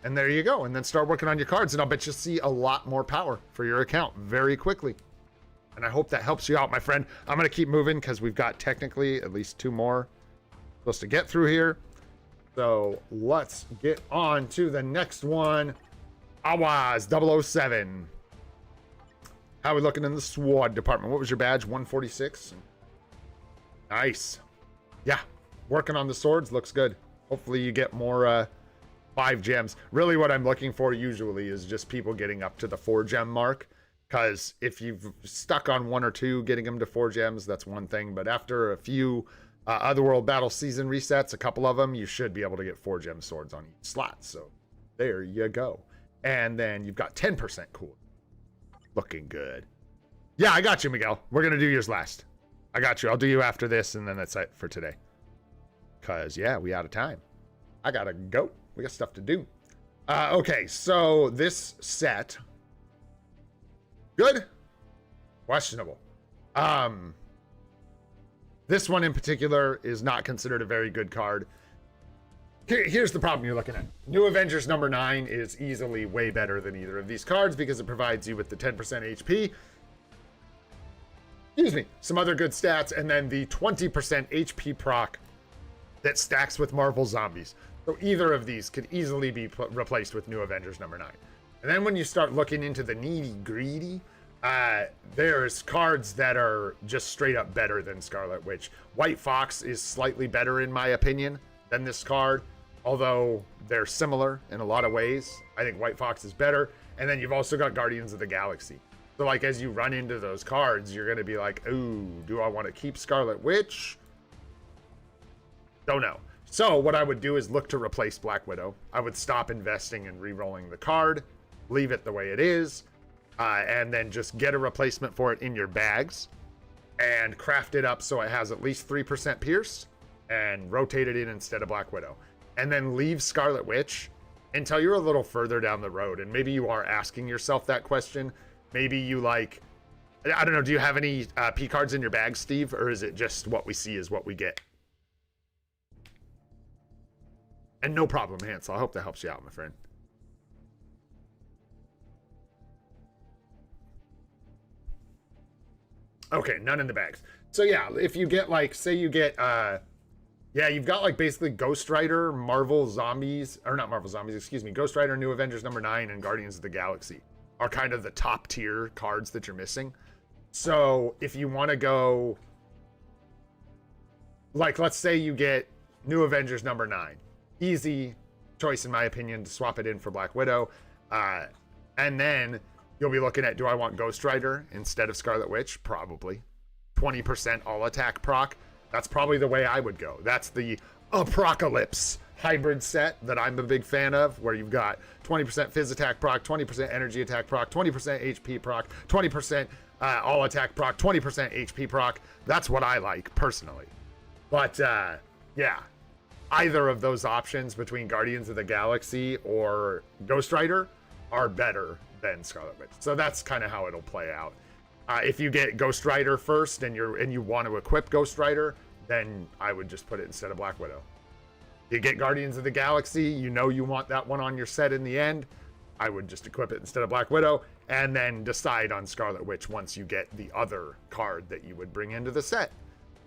A: and there you go. And then start working on your cards, and I'll bet you'll see a lot more power for your account very quickly. And I hope that helps you out, my friend. I'm going to keep moving because we've got technically at least 2 more supposed to get through here. So let's get on to the next one. Awaz 007. How are we looking in the SWAT department? What was your badge? 146. Nice. Yeah, working on the swords looks good. Hopefully you get more 5 gems. Really what I'm looking for usually is just people getting up to the 4 gem mark. Because if you've stuck on 1 or 2, getting them to 4 gems, that's one thing. But after a few Otherworld Battle Season resets, a couple of them, you should be able to get 4 gem swords on each slot. So there you go. And then you've got 10% cool. Looking good. Yeah, I got you, Miguel. We're going to do yours last. I got you. I'll do you after this, and then that's it for today. Because, yeah, we out of time. I got to go. We got stuff to do. Okay, so this set... good? Questionable. This one in particular is not considered a very good card. Here's the problem you're looking at. New Avengers number 9 is easily way better than either of these cards because it provides you with the 10% HP. Excuse me. Some other good stats, and then the 20% HP proc that stacks with Marvel Zombies. So either of these could easily be replaced with New Avengers number 9. And then when you start looking into the nitty-gritty, there's cards that are just straight up better than Scarlet Witch. White Fox is slightly better, in my opinion, than this card, although they're similar in a lot of ways. I think White Fox is better. And then you've also got Guardians of the Galaxy. So, like, as you run into those cards, you're going to be like, ooh, do I want to keep Scarlet Witch? Don't know. So, what I would do is look to replace Black Widow. I would stop investing in re-rolling the card, leave it the way it is, and then just get a replacement for it in your bags and craft it up so it has at least 3% pierce and rotate it in instead of Black Widow. And then leave Scarlet Witch until you're a little further down the road. And maybe you are asking yourself that question. Maybe you like, I don't know, do you have any P cards in your bag, Steve? Or is it just what we see is what we get? And no problem, Hansel. I hope that helps you out, my friend. Okay, none in the bags. So yeah, if you get like, say you get, yeah, you've got like basically Ghost Rider, Marvel Zombies, or not Marvel Zombies, excuse me, Ghost Rider, New Avengers number 9, and Guardians of the Galaxy are kind of the top tier cards that you're missing. So if you want to go, like, let's say you get New Avengers number 9. Easy choice, in my opinion, to swap it in for Black Widow. And then you'll be looking at, do I want Ghost Rider instead of Scarlet Witch? Probably. 20% all attack proc. That's probably the way I would go. That's the Apocalypse hybrid set that I'm a big fan of, where you've got 20% phys attack proc, 20% energy attack proc, 20% HP proc, 20% all attack proc, 20% HP proc. That's what I like, personally. But, yeah. Either of those options between Guardians of the Galaxy or Ghost Rider are better than Scarlet Witch. So that's kind of how it'll play out. If you get Ghost Rider first and you want to equip Ghost Rider, then I would just put it instead of Black Widow. You get Guardians of the Galaxy, you know you want that one on your set in the end, I would just equip it instead of Black Widow, and then decide on Scarlet Witch once you get the other card that you would bring into the set.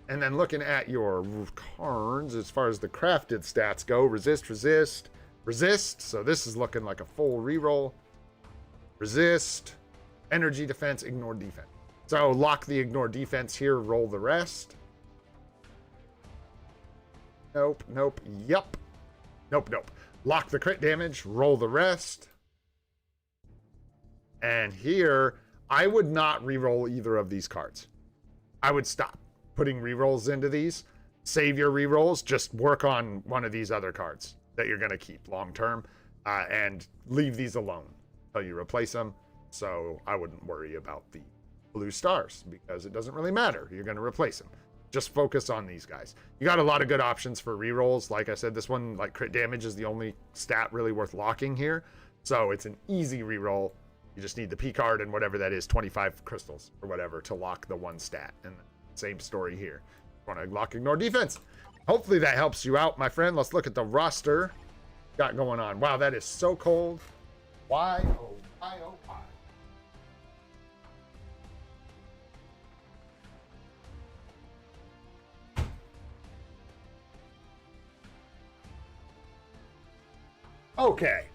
A: And then looking at your cards, as far as the crafted stats go, resist, resist, resist. So this is looking like a full reroll. Resist, energy defense, ignore defense. So lock the ignore defense here, roll the rest. Nope, nope, yup. Nope, nope. Lock the crit damage, roll the rest. And here, I would not reroll either of these cards. I would stop putting rerolls into these. Save your rerolls, just work on one of these other cards that you're going to keep long term, and leave these alone until you replace them. So I wouldn't worry about the blue stars because it doesn't really matter. You're going to replace them. Just focus on these guys. You got a lot of good options for rerolls. Like I said, this one, like crit damage, is the only stat really worth locking here. So it's an easy reroll. You just need the P card and whatever that is, 25 crystals or whatever, to lock the one stat. And same story here. Want to lock ignore defense. Hopefully that helps you out, my friend. Let's look at the roster got going on. Wow, that is so cold. Why, oh, why, oh, why? Okay,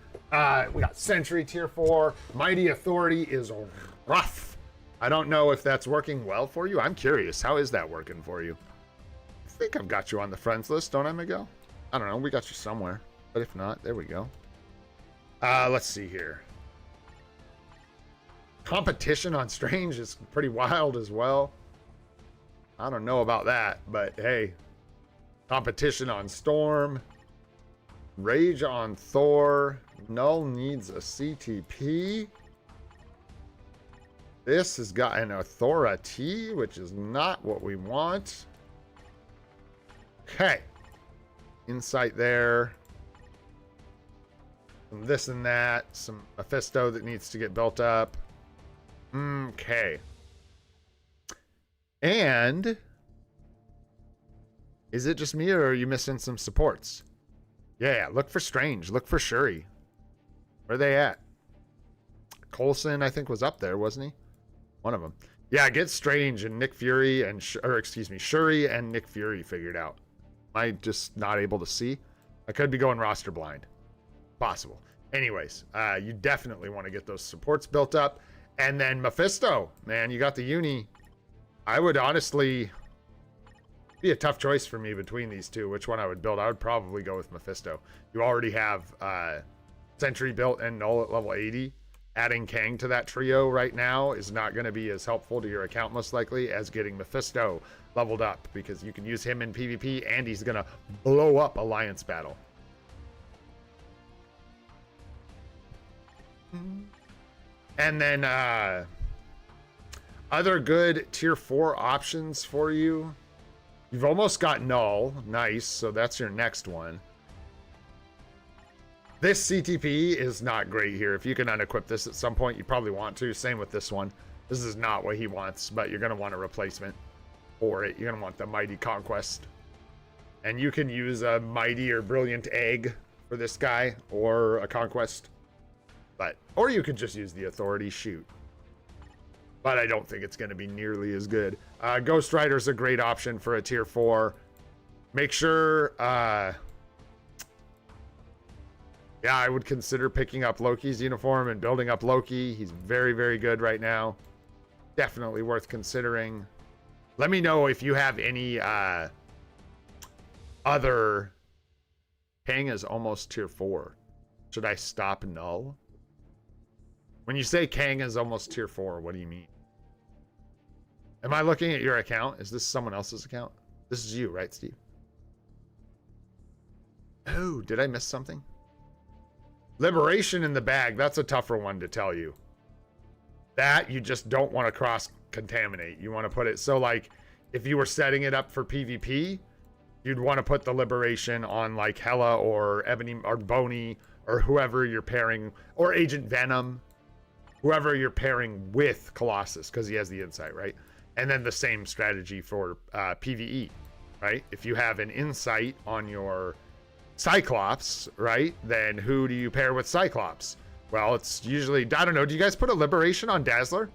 A: we got Sentry Tier 4. Mighty Authority is rough. I don't know if that's working well for you. I'm curious. How is that working for you? I think I've got you on the friends list, don't I, Miguel? I don't know. We got you somewhere. But if not, there we go. Let's see here. Competition on Strange is pretty wild as well. I don't know about that, but hey. Competition on Storm. Rage on Thor. Null needs a CTP. This has got an authority, which is not what we want. Okay. Insight there. Some this and that. Some Mephisto that needs to get built up. Okay. And is it just me or are you missing some supports? Yeah, look for Strange. Look for Shuri. Where are they at? Coulson, I think, was up there, wasn't he? One of them. Yeah, get Strange and Nick Fury and, Shuri and Nick Fury figured out. Am I just not able to see? I could be going roster blind. Possible. Anyways, you definitely want to get those supports built up. And then Mephisto, man, you got the uni. I would honestly be a tough choice for me between these two. Which one I would build? I would probably go with Mephisto. You already have Sentry built and Null at level 80. Adding Kang to that trio right now is not going to be as helpful to your account most likely as getting Mephisto leveled up, because you can use him in PvP and he's going to blow up Alliance battle. And then other good tier 4 options for you. You've almost got Null. Nice. So that's your next one. This CTP is not great here. If you can unequip this at some point, you probably want to. Same with this one. This is not what he wants, but you're going to want a replacement for it. You're going to want the Mighty Conquest. And you can use a Mighty or Brilliant Egg for this guy, or a Conquest. Or you could just use the Authority. Shoot. But I don't think it's going to be nearly as good. Ghost Rider's a great option for a tier 4. Make sure... yeah, I would consider picking up Loki's uniform and building up Loki. He's very, very good right now. Definitely worth considering. Let me know if you have any other... Kang is almost tier 4. Should I stop Null? When you say Kang is almost tier 4, what do you mean? Am I looking at your account? Is this someone else's account? This is you, right, Steve? Oh, did I miss something? Liberation in the bag. That's a tougher one to tell you. That you just don't want to cross-contaminate. You want to put it... So, like, if you were setting it up for PvP, you'd want to put the Liberation on, like, Hela or Ebony or Boney or whoever you're pairing... Or Agent Venom. Whoever you're pairing with Colossus, because he has the insight, right? And then the same strategy for PvE, right? If you have an insight on your Cyclops, right? Then who do you pair with Cyclops? Well, it's usually... I don't know. Do you guys put a Liberation on Dazzler?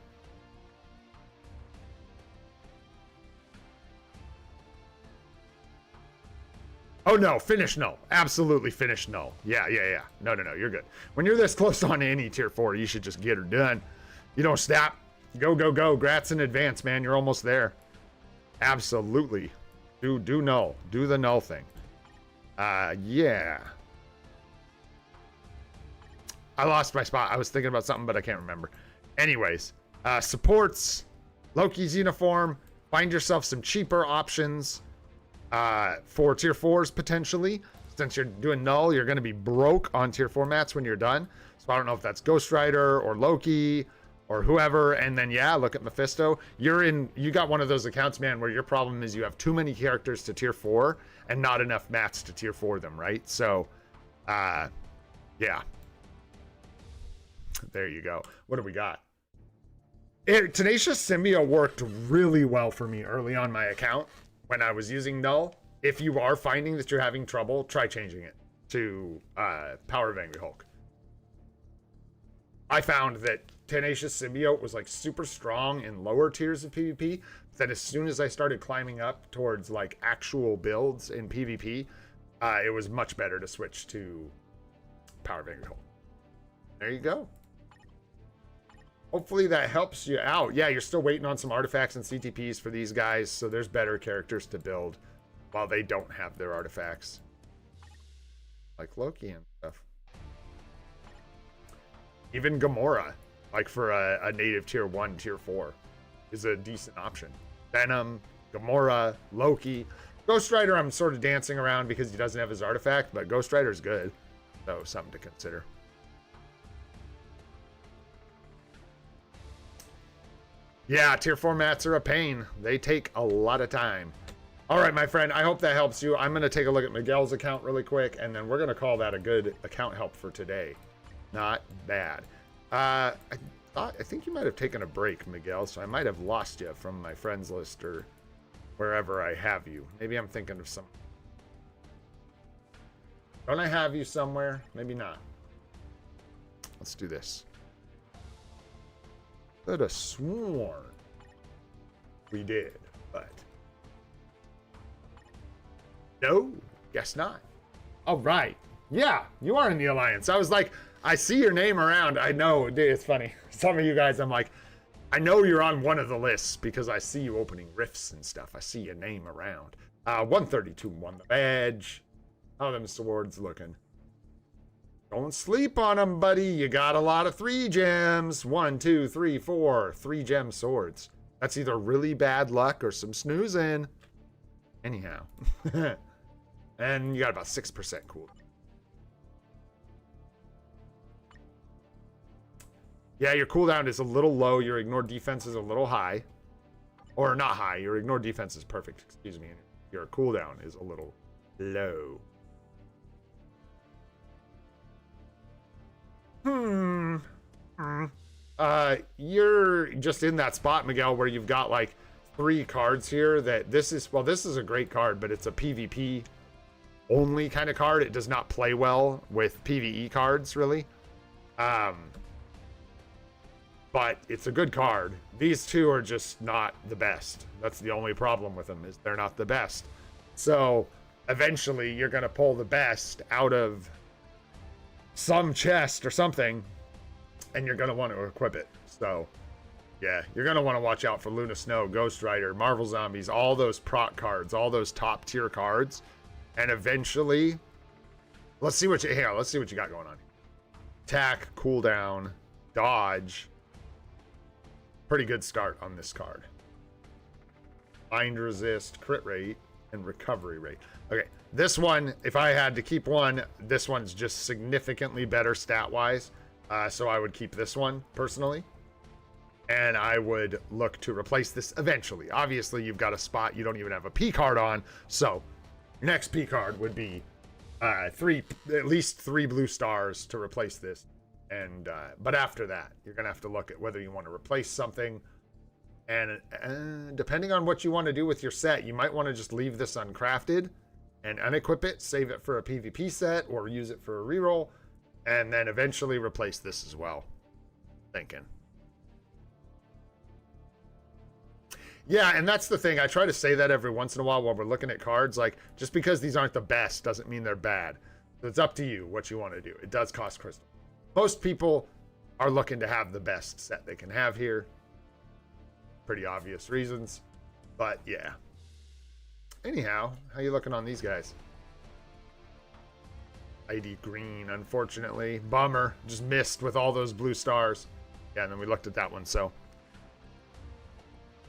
A: Oh, no. Finish Null. Absolutely finish Null. Yeah. No. You're good. When you're this close on any tier 4, you should just get her done. You don't stop. Go. Grats in advance, man. You're almost there. Absolutely. Do Null. Do the Null thing. Yeah. I lost my spot. I was thinking about something, but I can't remember. Anyways, supports, Loki's uniform. Find yourself some cheaper options for tier 4s potentially. Since you're doing null, you're going to be broke on tier 4 mats when you're done. So I don't know if that's Ghost Rider or Loki or whoever. And then, yeah, look at Mephisto. You got one of those accounts, man, where your problem is you have too many characters to tier 4 and not enough mats to tier 4 them, right? So, yeah. There you go. What do we got? Tenacious Symbiote worked really well for me early on my account when I was using null. If you are finding that you're having trouble, try changing it to Power of Angry Hulk. I found that Tenacious Symbiote was like super strong in lower tiers of PvP. That as soon as I started climbing up towards like actual builds in PvP, it was much better to switch to Power of Angry Hulk. There you go. Hopefully that helps you out. Yeah, you're still waiting on some artifacts and CTPs for these guys, so there's better characters to build while they don't have their artifacts. Like Loki and stuff. Even Gamora, like for a native tier 1, tier 4, is a decent option. Venom, Gamora, Loki. Ghost Rider I'm sort of dancing around because he doesn't have his artifact, but Ghost Rider's good. So something to consider. Yeah, tier 4 mats are a pain. They take a lot of time. All right, my friend, I hope that helps you. I'm going to take a look at Miguel's account really quick, and then we're going to call that a good account help for today. Not bad. I think you might have taken a break, Miguel, so I might have lost you from my friends list or wherever I have you. Maybe I'm thinking of some... Don't I have you somewhere? Maybe not. Let's do this. Could have sworn we did, but no, guess not. All right. Yeah, you are in the Alliance. I was like, I see your name around. I know, dude, it's funny. Some of you guys, I'm like, I know you're on one of the lists because I see you opening rifts and stuff. I see your name around. 132 won the badge. How are them swords looking? Don't sleep on them, buddy. You got a lot of 3 gems. 1, 2, 3, 4. 3 gem swords. That's either really bad luck or some snoozing. Anyhow. And you got about 6% cool. Yeah, your cooldown is a little low. Your ignore defense is a little high. Or not high. Your ignore defense is perfect. Excuse me. Your cooldown is a little low. You're just in that spot, Miguel, where you've got like 3 cards here that this is a great card, but it's a PvP only kind of card. It does not play well with PvE cards, really. But it's a good card. These 2 are just not the best. That's the only problem with them, is they're not the best. So eventually you're going to pull the best out of some chest or something, and you're going to want to equip it. So yeah, you're going to want to watch out for Luna Snow, Ghost Rider, Marvel Zombies, all those proc cards, all those top tier cards. And eventually, let's see what you got going on. Attack, cooldown, dodge. Pretty good start on this card. Bind resist, crit rate, and recovery rate. Okay, this one, if I had to keep one, this one's just significantly better stat-wise. So I would keep this one, personally. And I would look to replace this eventually. Obviously, you've got a spot you don't even have a P card on. So your next P card would be at least 3 blue stars to replace this. And but after that, you're going to have to look at whether you want to replace something. And depending on what you want to do with your set, you might want to just leave this uncrafted and unequip it, save it for a PvP set, or use it for a reroll, and then eventually replace this as well. Thinking. Yeah, and that's the thing. I try to say that every once in a while we're looking at cards. Like, just because these aren't the best doesn't mean they're bad. So it's up to you what you want to do. It does cost crystal. Most people are looking to have the best set they can have here. Pretty obvious reasons. But, yeah. Anyhow, how you looking on these guys? ID green, unfortunately. Bummer. Just missed with all those blue stars. Yeah, and then we looked at that one, so.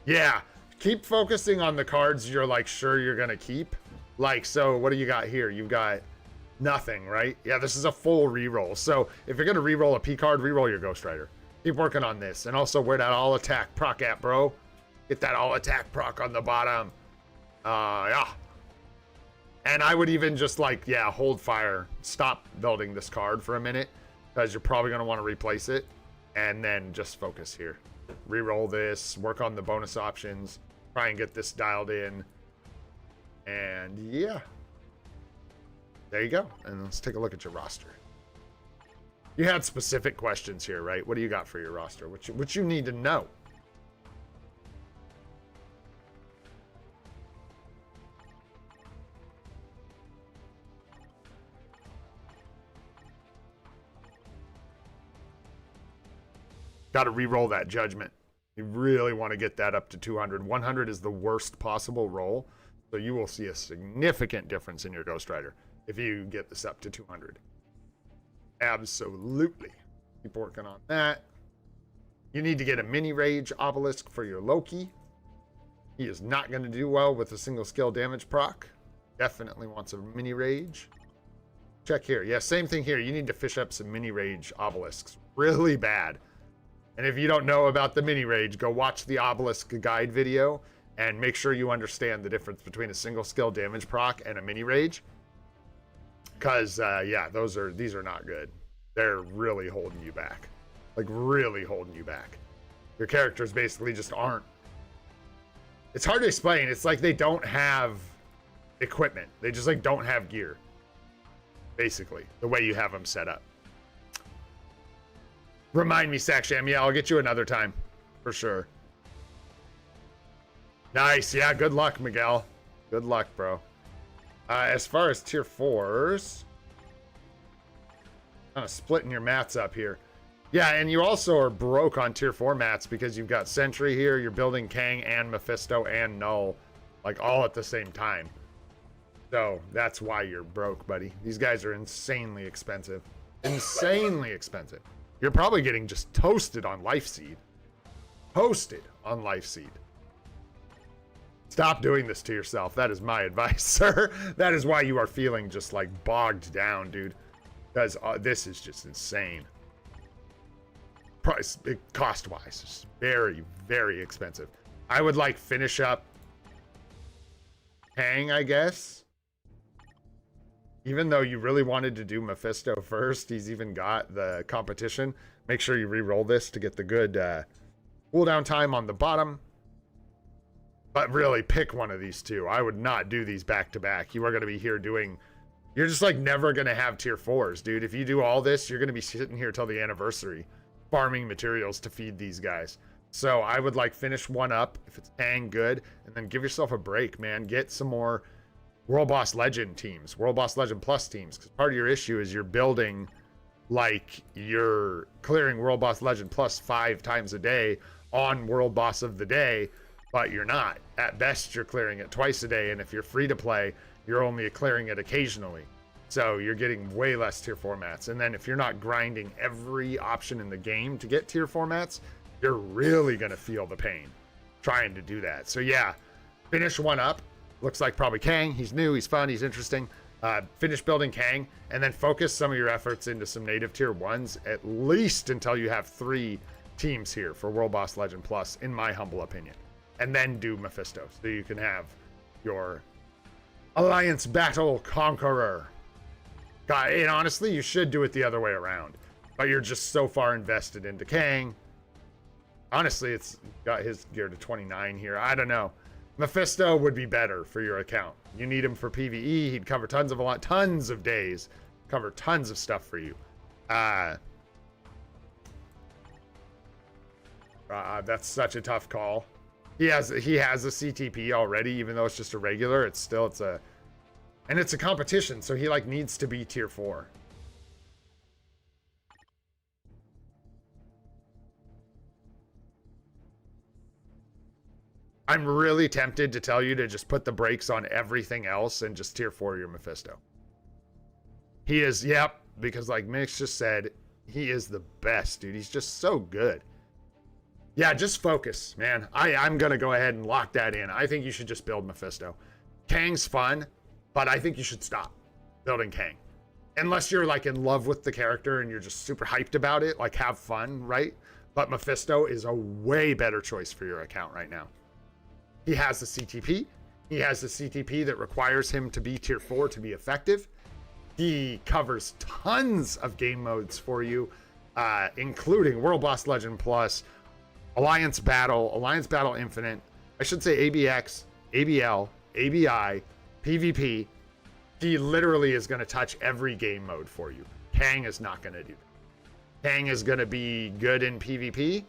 A: Yeah, keep focusing on the cards you're like sure you're gonna keep. Like, so what do you got here? You've got nothing, right? Yeah, this is a full reroll. So if you're gonna reroll a P card, reroll your Ghost Rider. Keep working on this. And also where that all attack proc at, bro. Get that all attack proc on the bottom. Yeah. And I would even just like, yeah, hold fire. Stop building this card for a minute, because you're probably gonna want to replace it. And then just focus here. Reroll this, work on the bonus options, try and get this dialed in. And yeah. There you go. And let's take a look at your roster. You had specific questions here, right? What do you got for your roster? What you need to know? Got to re-roll that judgment. You really want to get that up to 200. 100 is the worst possible roll, so you will see a significant difference in your Ghost Rider if you get this up to 200. Absolutely. Keep working on that. You need to get a mini rage obelisk for your Loki. He is not going to do well with a single skill damage proc. Definitely wants a mini rage. Check here. Yeah, same thing here. You need to fish up some mini rage obelisks. Really bad. And if you don't know about the mini rage, go watch the obelisk guide video and make sure you understand the difference between a single skill damage proc and a mini rage. Because, yeah, these are not good. They're really holding you back. Like, really holding you back. Your characters basically just aren't. It's hard to explain. It's like they don't have equipment. They just, like, don't have gear. Basically, the way you have them set up. Remind me, Saksham. Yeah, I'll get you another time. For sure. Nice. Yeah, good luck, Miguel. Good luck, bro. As far as tier 4s, kind of splitting your mats up here. Yeah, and you also are broke on tier 4 mats because you've got Sentry here, you're building Kang and Mephisto and Null, like all at the same time. So that's why you're broke, buddy. These guys are insanely expensive. Insanely expensive. You're probably getting just toasted on Life Seed. Toasted on Life Seed. Stop doing this to yourself. That is my advice, sir. That is why you are feeling just like bogged down, dude. Because this is just insane. Price, cost-wise, it's very, very expensive. I would like finish up Kang, I guess. Even though you really wanted to do Mephisto first, he's even got the competition. Make sure you re-roll this to get the good cooldown time on the bottom. But really, pick one of these two. I would not do these back-to-back. You are going to be here doing... You're just, like, never going to have tier 4s, dude. If you do all this, you're going to be sitting here till the anniversary, farming materials to feed these guys. So I would, like, finish one up, if it's Kang, good, and then give yourself a break, man. Get some more World Boss Legend teams, World Boss Legend Plus teams, because part of your issue is you're building, like, you're clearing World Boss Legend Plus 5 times a day on World Boss of the Day, but you're not. At best, you're clearing it twice a day, and if you're free to play, you're only clearing it occasionally. So you're getting way less tier 4 mats. And then if you're not grinding every option in the game to get tier 4 mats, you're really going to feel the pain trying to do that. So yeah, finish one up. Looks like probably Kang. He's new, he's fun, he's interesting. Finish building Kang, and then focus some of your efforts into some native tier 1s, at least until you have 3 teams here for World Boss Legend Plus, in my humble opinion. And then do Mephisto, so you can have your Alliance Battle Conqueror. God, and honestly, you should do it the other way around. But you're just so far invested into Kang. Honestly, it's got his gear to 29 here. I don't know. Mephisto would be better for your account. You need him for PvE. He'd cover tons of days. Cover tons of stuff for you. That's such a tough call. He has a CTP already, even though it's just a regular. It's a competition, so he like needs to be tier 4. I'm really tempted to tell you to just put the brakes on everything else and just tier 4 your Mephisto. He is, yep, because like Mix just said, he is the best, dude. He's just so good. Yeah, just focus, man. I'm going to go ahead and lock that in. I think you should just build Mephisto. Kang's fun, but I think you should stop building Kang. Unless you're like in love with the character and you're just super hyped about it, like have fun, right? But Mephisto is a way better choice for your account right now. He has the CTP. He has the CTP that requires him to be tier 4 to be effective. He covers tons of game modes for you, including World Boss Legend Plus, Alliance Battle Infinite, I should say ABX, ABL, ABI, PvP. He literally is going to touch every game mode for you. Kang is not going to do that. Kang is going to be good in PvP,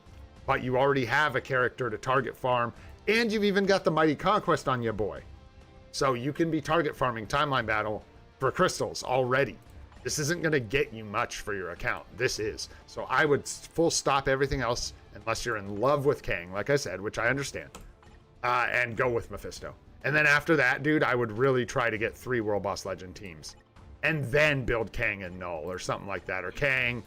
A: but you already have a character to target farm, and you've even got the Mighty Conquest on you, boy. So you can be target farming Timeline Battle for crystals already. This isn't going to get you much for your account. This is. So I would full stop everything else unless you're in love with Kang, like I said, which I understand, and go with Mephisto. And then after that, dude, I would really try to get 3 World Boss Legend teams and then build Kang and Null or something like that, or Kang.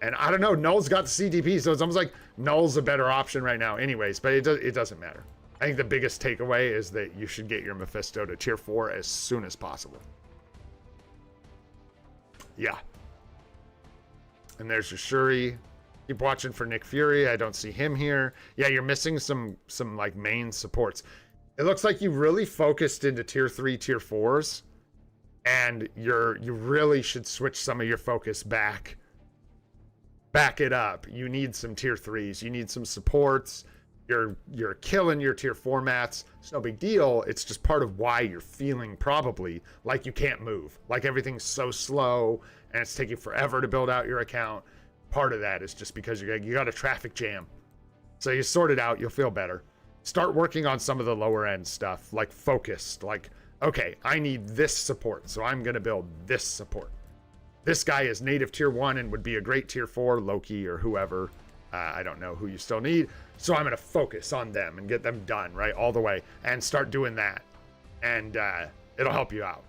A: And I don't know, Null's got the CTP, so it's almost like Null's a better option right now anyways, but it doesn't matter. I think the biggest takeaway is that you should get your Mephisto to tier 4 as soon as possible. Yeah. And there's your Shuri. Keep watching for Nick Fury. I don't see him here. Yeah, you're missing some like main supports. It looks like you really focused into tier 3, tier 4s, and you really should switch some of your focus back. Back it up. You need some tier 3s. You need some supports. You're killing your tier 4 mats. It's no big deal. It's just part of why you're feeling probably like you can't move. Like everything's so slow and it's taking forever to build out your account. Part of that is just because you got a traffic jam. So you sort it out, you'll feel better. Start working on some of the lower end stuff, like focused, like, okay, I need this support, so I'm gonna build this support. This guy is native tier 1 and would be a great tier 4, Loki or whoever. I don't know who you still need. So I'm gonna focus on them and get them done, right, all the way, and start doing that. And it'll help you out.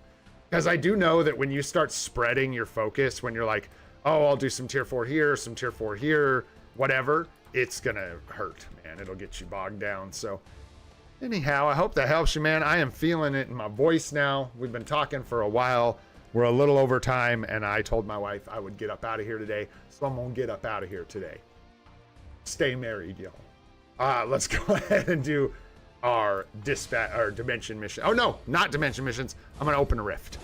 A: Because I do know that when you start spreading your focus, when you're like, oh, I'll do some tier 4 here, some tier 4 here, whatever, it's gonna hurt, man. It'll get you bogged down. So anyhow, I hope that helps you, man. I am feeling it in my voice now. We've been talking for a while. We're a little over time, and I told my wife I would get up out of here today, so I'm gonna get up out of here today. Stay married, y'all. Let's go ahead and do our dimension mission. Oh no, not dimension missions. I'm gonna open a rift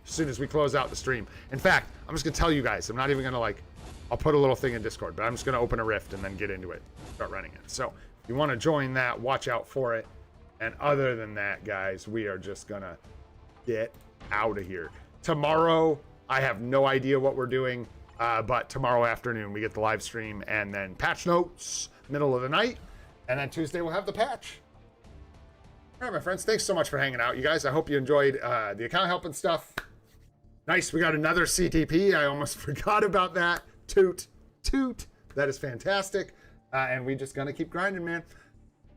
A: as soon as we close out the stream. In fact, I'm just gonna tell you guys, I'm not even gonna I'll put a little thing in Discord, but I'm just gonna open a rift and then get into it, start running it. So if you want to join that, watch out for it. And other than that, guys, we are just gonna get out of here. Tomorrow, I have no idea what we're doing, but tomorrow afternoon we get the live stream and then patch notes, middle of the night, and then Tuesday we'll have the patch. All right, my friends, thanks so much for hanging out, you guys. I hope you enjoyed the account help and stuff. Nice, we got another CTP. I almost forgot about that. Toot, toot. That is fantastic. And we just gonna keep grinding, man.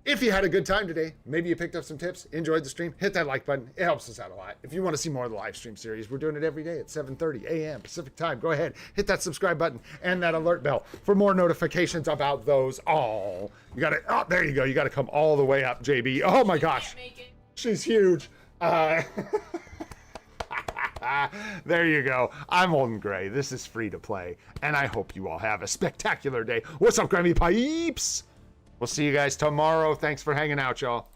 A: If you had a good time today, maybe you picked up some tips, enjoyed the stream, hit that like button. It helps us out a lot. If you want to see more of the live stream series, we're doing it every day at 7:30 a.m. Pacific time. Go ahead, hit that subscribe button and that alert bell for more notifications about those. Oh, you gotta, oh, there you go. You gotta come all the way up, JB. Oh my gosh, she's huge. There you go. I'm Old and Gray. This is free to play, and I hope you all have a spectacular day. What's up, Grammy Pipes? We'll see you guys tomorrow. Thanks for hanging out, y'all.